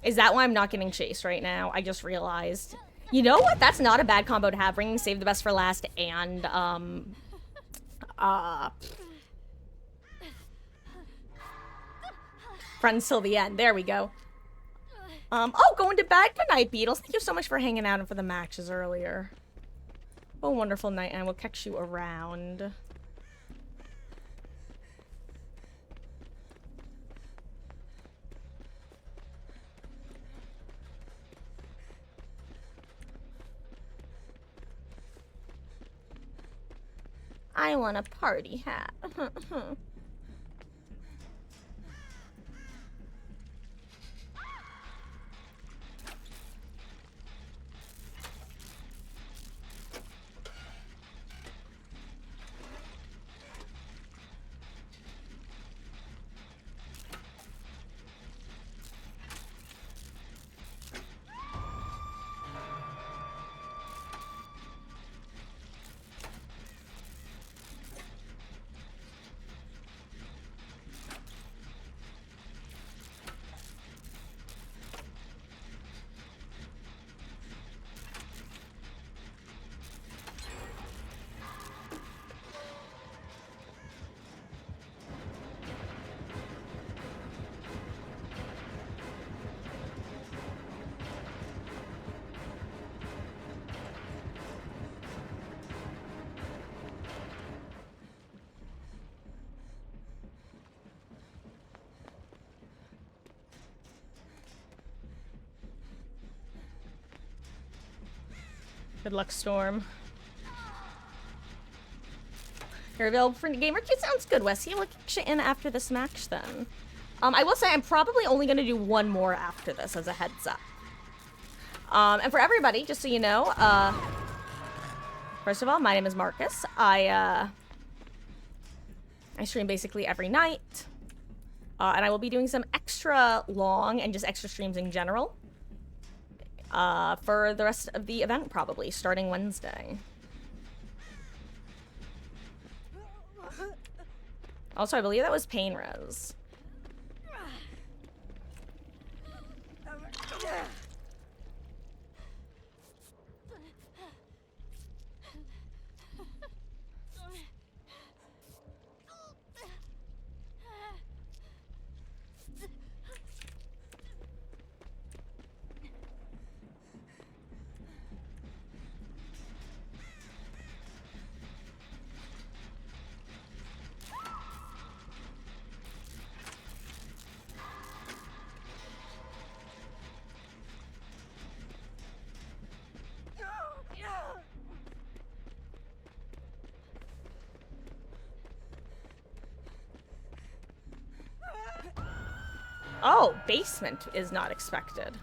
Is that why I'm not getting chased right now? I just realized. You know what? That's not a bad combo to have. Bringing save the best for last and, friends till the end. There we go. Oh, going to bed. Good night, Beatles. Thank you so much for hanging out and for the matches earlier. Oh, wonderful night, and we'll catch you around. I want a party hat. Good luck, Storm. You're available for gamer queue? Sounds good, Wesley. We'll get you in after this match, then. I will say I'm probably only going to do one more after this, as a heads up. And for everybody, just so you know, first of all, my name is Marcus. I stream basically every night. And I will be doing some extra long and just extra streams in general. For the rest of the event, probably, starting Wednesday. Also, I believe that was Pain Rose. Oh, basement is not expected.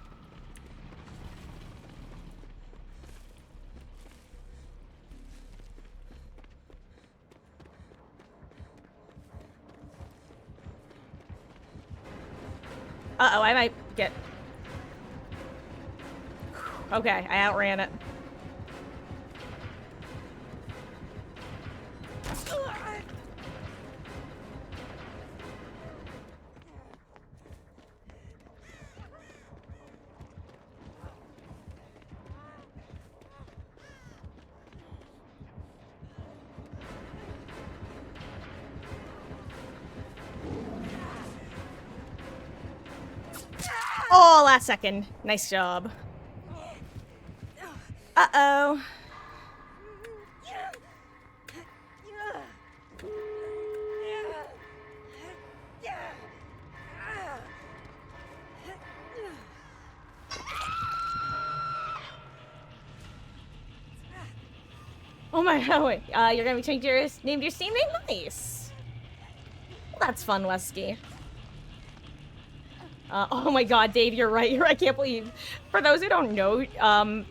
Uh-oh, I might get... Okay, I outran it. Oh, last second. Nice job. Uh-oh. Oh my god, wait. You're gonna be changed your named your Steam name? Nice. Well, that's fun, Wesky. Oh my god, Dave, you're right. I can't believe. For those who don't know,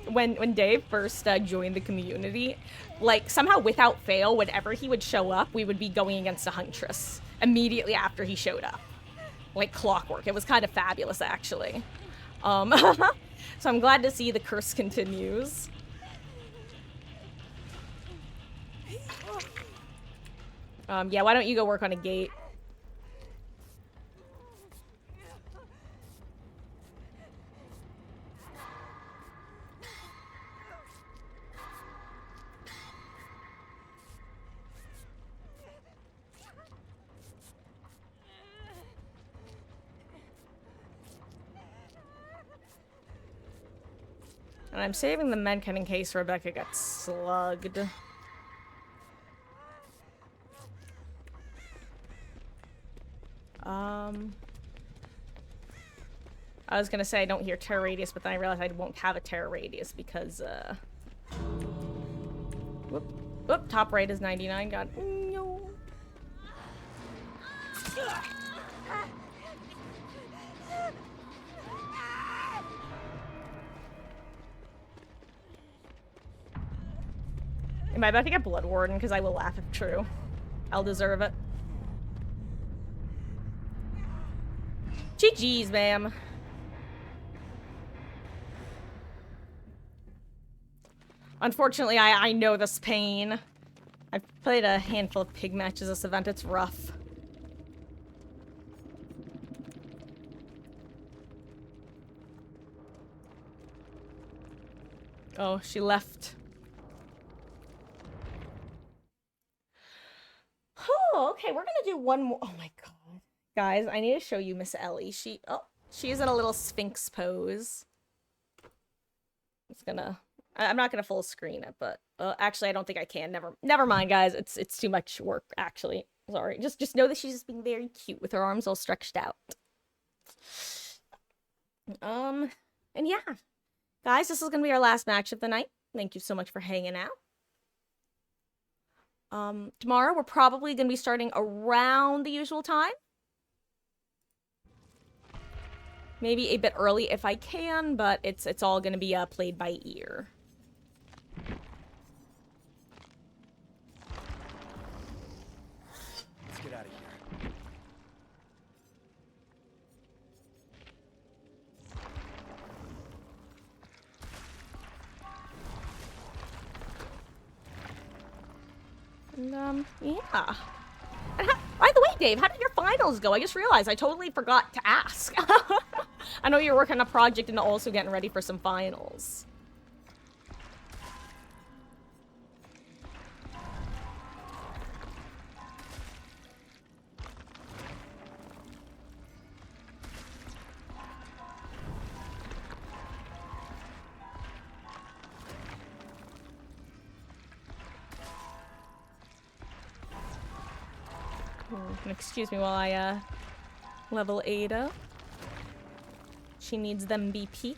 when Dave first joined the community, like somehow without fail, whenever he would show up, we would be going against a huntress immediately after he showed up, like clockwork. It was kind of fabulous, actually. So I'm glad to see the curse continues. Yeah, why don't you go work on a gate? And I'm saving the medkit in case Rebecca gets slugged. I was gonna say I don't hear terror radius, but then I realized I won't have a terror radius because, Whoop, top right is 99, god. No. Am I about to get Blood Warden? Because I will laugh if true. I'll deserve it. GG's, ma'am. Unfortunately, I know this pain. I've played a handful of pig matches this event. It's rough. Oh, she left. Oh, okay, we're gonna do one more. Oh my god. Guys, I need to show you Miss Ellie. She's in a little sphinx pose. I'm not gonna full screen it, but actually I don't think I can. Never mind, guys. It's too much work, actually. Sorry. Just know that she's just being very cute with her arms all stretched out. And yeah. Guys, this is gonna be our last match of the night. Thank you so much for hanging out. Tomorrow we're probably gonna be starting around the usual time. Maybe a bit early if I can, but it's all gonna be played by ear. Let's get out of here. And, yeah. And by the way, Dave, how did your finals go? I just realized I totally forgot to ask. I know you're working on a project and also getting ready for some finals. Excuse me while I, level Ada. She needs them BP.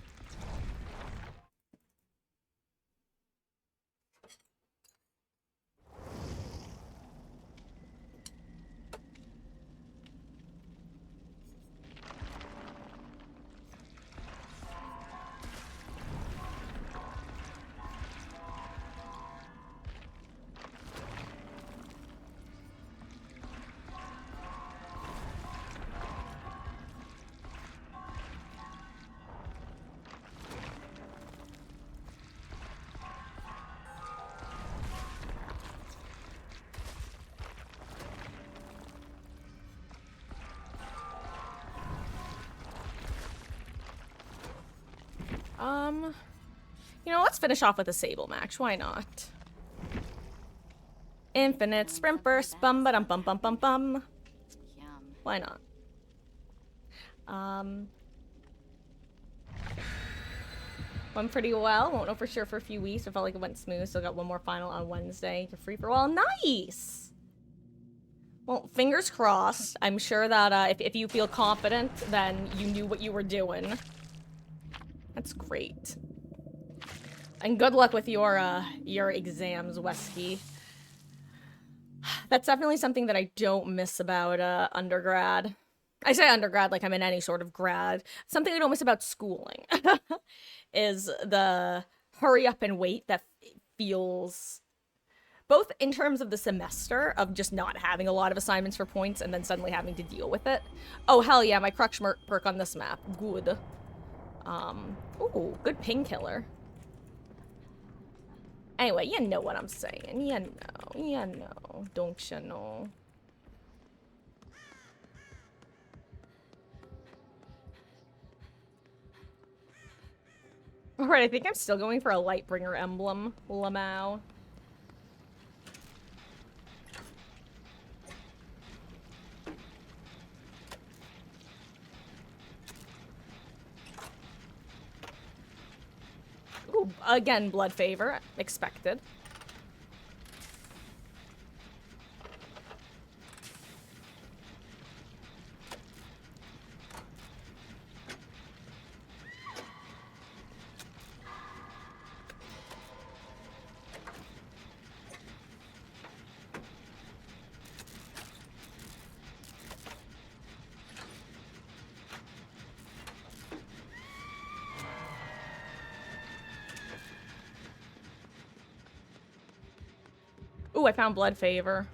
You know, let's finish off with a Sable match. Why not? Infinite sprint burst, bum ba dum bum bum bum bum. Yum. Why not? Went pretty well. Won't know for sure for a few weeks. It felt like it went smooth. Still got one more final on Wednesday to free for all. Nice! Well, fingers crossed. I'm sure that if you feel confident, then you knew what you were doing. That's great. And good luck with your exams, Wesky. That's definitely something that I don't miss about undergrad. I say undergrad like I'm in any sort of grad. Something I don't miss about schooling is the hurry up and wait that feels both in terms of the semester of just not having a lot of assignments for points and then suddenly having to deal with it. Oh, hell yeah, my crux perk on this map. Good. Ooh, good painkiller. Anyway, you know what I'm saying. You know. Don't you know? Alright, I think I'm still going for a Lightbringer emblem, Lamau. Ooh, again, blood favor. Expected. Ooh, I found blood favor.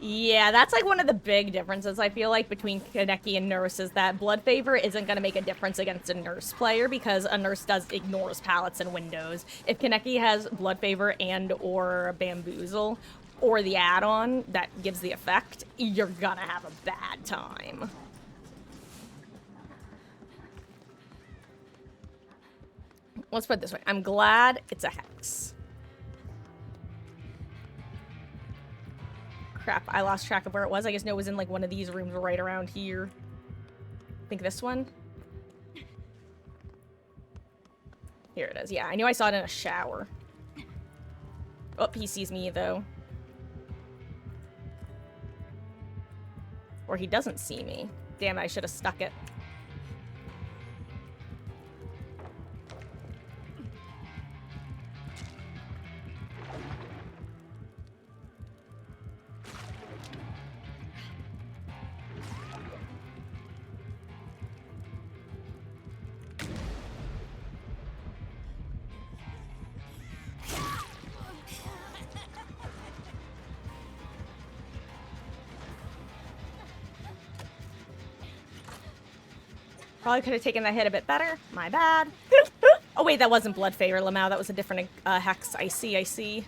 Yeah, that's like one of the big differences I feel like between Kaneki and Nurse is that blood favor isn't going to make a difference against a Nurse player because a Nurse ignores pallets and windows. If Kaneki has blood favor and or bamboozle or the add-on that gives the effect, you're gonna have a bad time. Let's put it this way. I'm glad it's a hex. Crap, I lost track of where it was. I guess no, it was in like one of these rooms right around here. I think this one. Here it is. Yeah, I knew I saw it in a shower. Oh, he sees me though. Or he doesn't see me. Damn it, I should have stuck it. Probably could have taken that hit a bit better. My bad. Oh wait, that wasn't blood favor, Lamau. That was a different hex. I see, I see.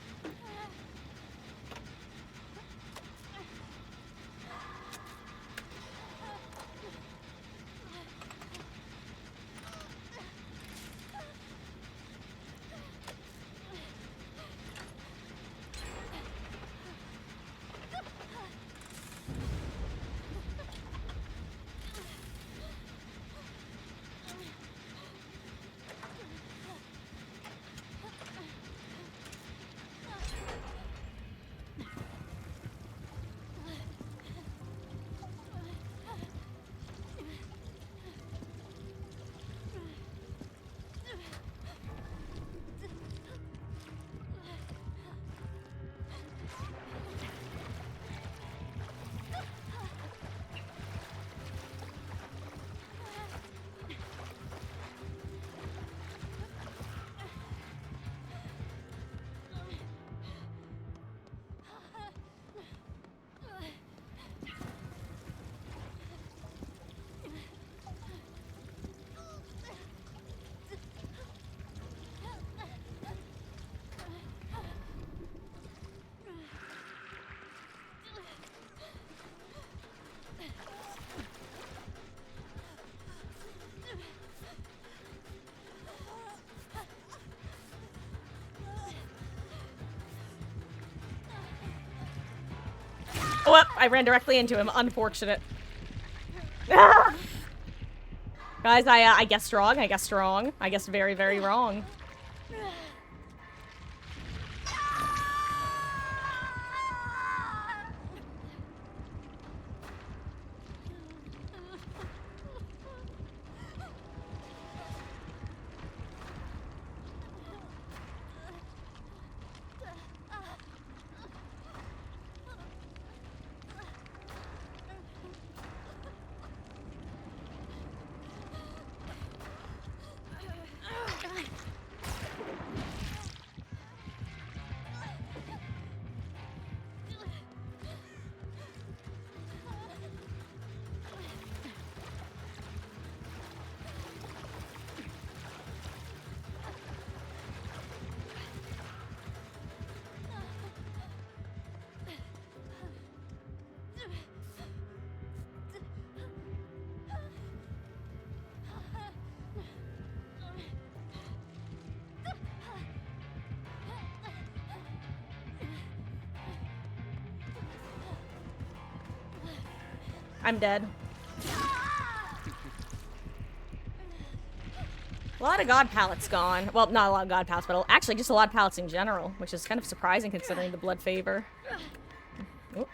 whoop! I ran directly into him. Unfortunate. Ah! Guys, I guessed wrong. I guessed wrong. I guessed very, very wrong. I'm dead. A lot of god palettes gone. Well, not a lot of god palettes, but actually just a lot of palettes in general, which is kind of surprising considering the blood favor. Oop.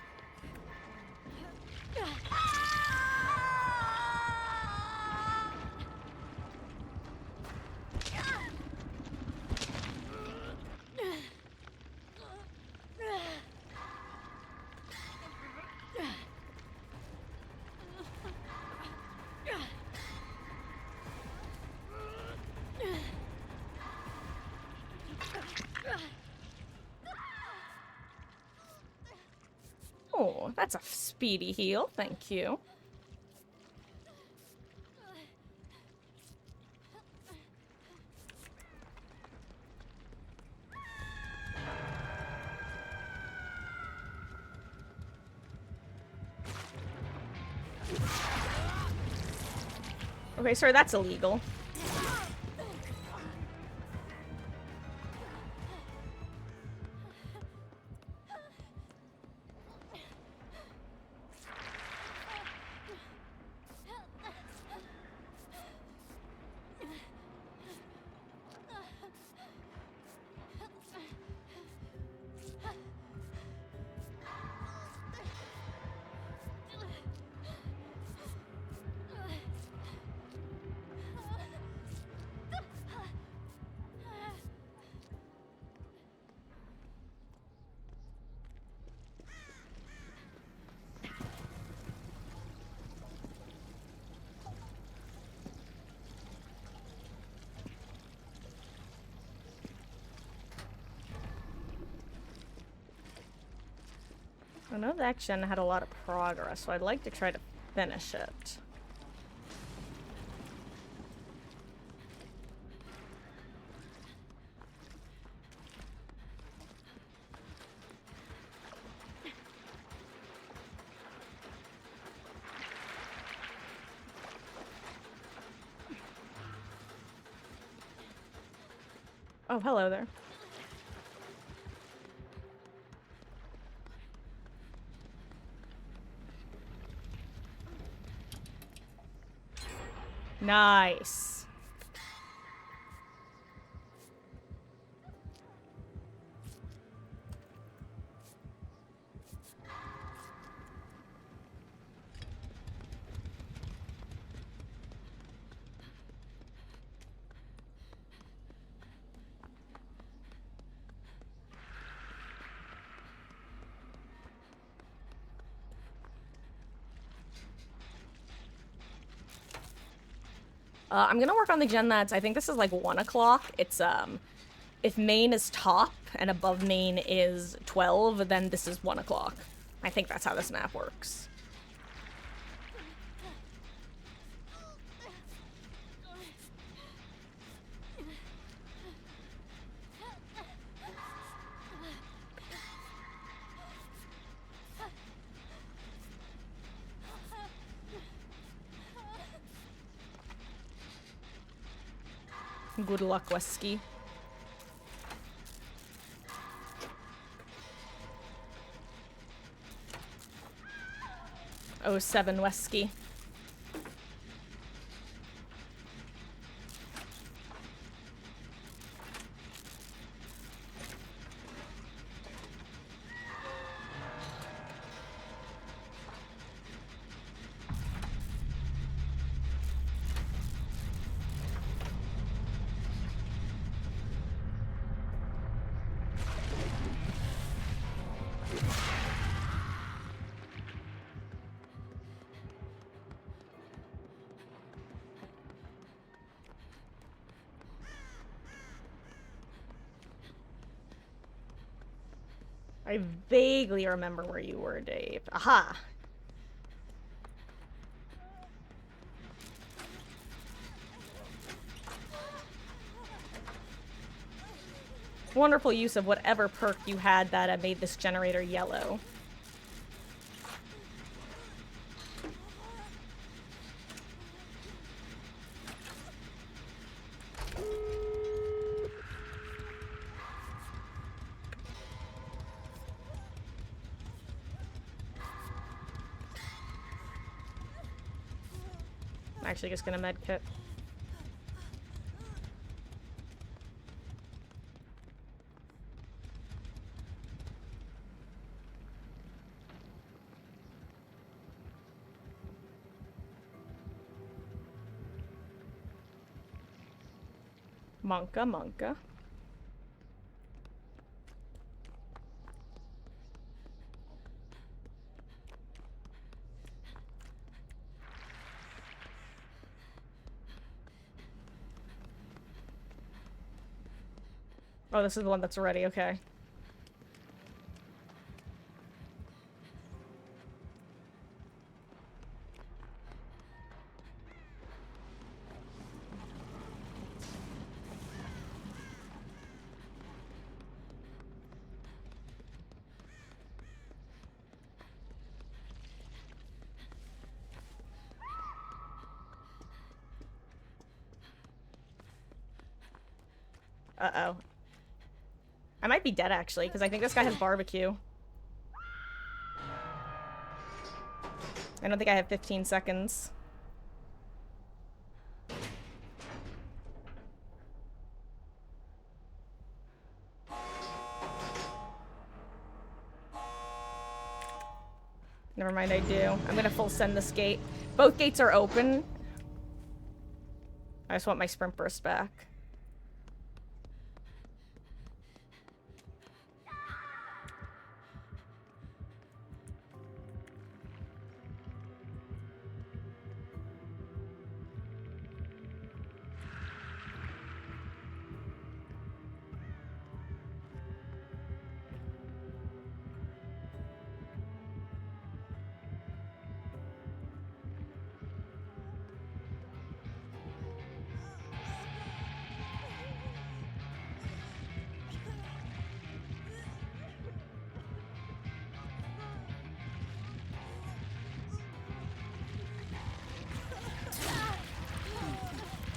Oh, that's a speedy heal. Thank you. Okay, sorry, that's illegal. I know that action had a lot of progress, so I'd like to try to finish it. Oh, hello there. Nice. I'm gonna work on the gen that's, I think this is like 1 o'clock. It's, if main is top and above main is 12, then this is 1 o'clock. I think that's how this map works. Good luck, Wesky. 07 Wesky. I vaguely remember where you were, Dave. Aha! Wonderful use of whatever perk you had that made this generator yellow. I'm actually just gonna medkit. Monka, monka. Oh, this is the one that's ready, okay. Uh-oh. I might be dead, actually, because I think this guy has barbecue. I don't think I have 15 seconds. Never mind, I do. I'm gonna full send this gate. Both gates are open. I just want my sprint burst back.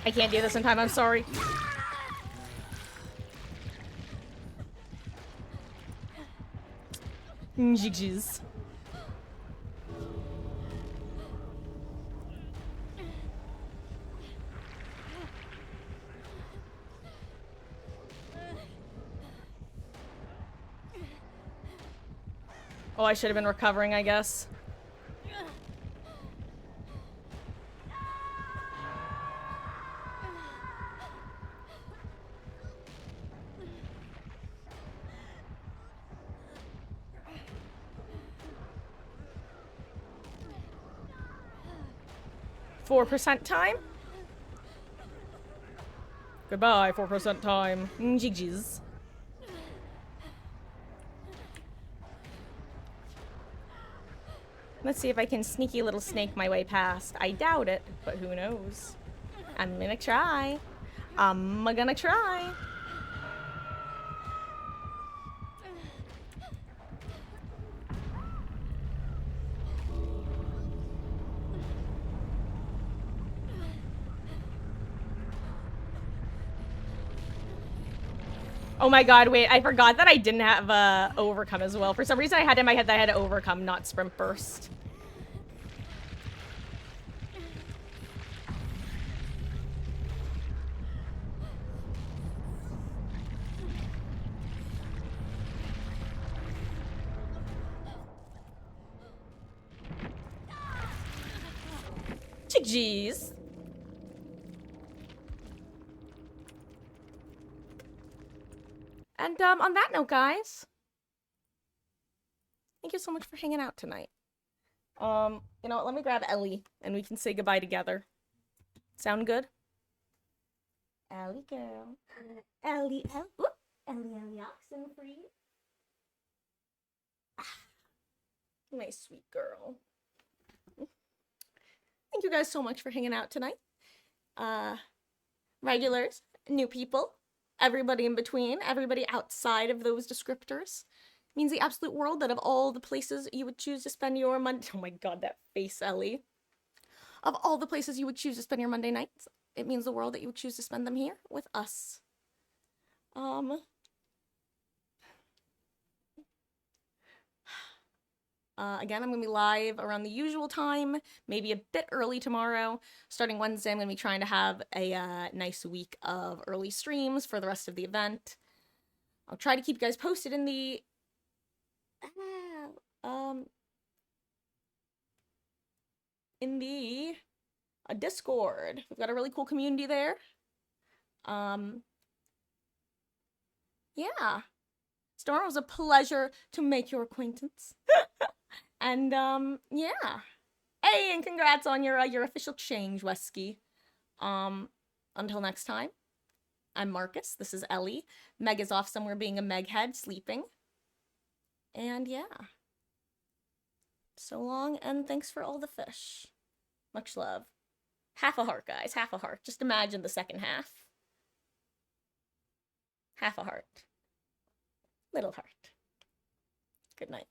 I can't do this in time, I'm sorry. GG's. Oh, I should have been recovering, I guess. %4 time? Goodbye, 4% time. GG's. Let's see if I can sneaky little snake my way past. I doubt it, but who knows? I'm gonna try. I'm gonna try. Oh my god, wait, I forgot that I didn't have overcome as well. For some reason I had in my head that I had to overcome, not sprint burst. Chick G's. And on that note, guys, thank you so much for hanging out tonight. You know what? Let me grab Ellie and we can say goodbye together. Sound good? Ellie girl. Ellie, Ellie oxen for you. My sweet girl. Thank you guys so much for hanging out tonight. Regulars, new people, everybody in between, everybody outside of those descriptors. It means the absolute world that of all the places you would choose to spend your Monday... Oh my god, that face, Ellie. Of all the places you would choose to spend your Monday nights, it means the world that you would choose to spend them here with us. Again, I'm going to be live around the usual time, maybe a bit early tomorrow. Starting Wednesday, I'm going to be trying to have a nice week of early streams for the rest of the event. I'll try to keep you guys posted in the... Discord. We've got a really cool community there. Yeah. Storm, it was a pleasure to make your acquaintance. And, yeah. Hey, and congrats on your official change, Wesky. Until next time, I'm Marcus. This is Ellie. Meg is off somewhere being a Meghead, sleeping. And, yeah. So long, and thanks for all the fish. Much love. Half a heart, guys. Half a heart. Just imagine the second half. Half a heart. Little heart. Good night.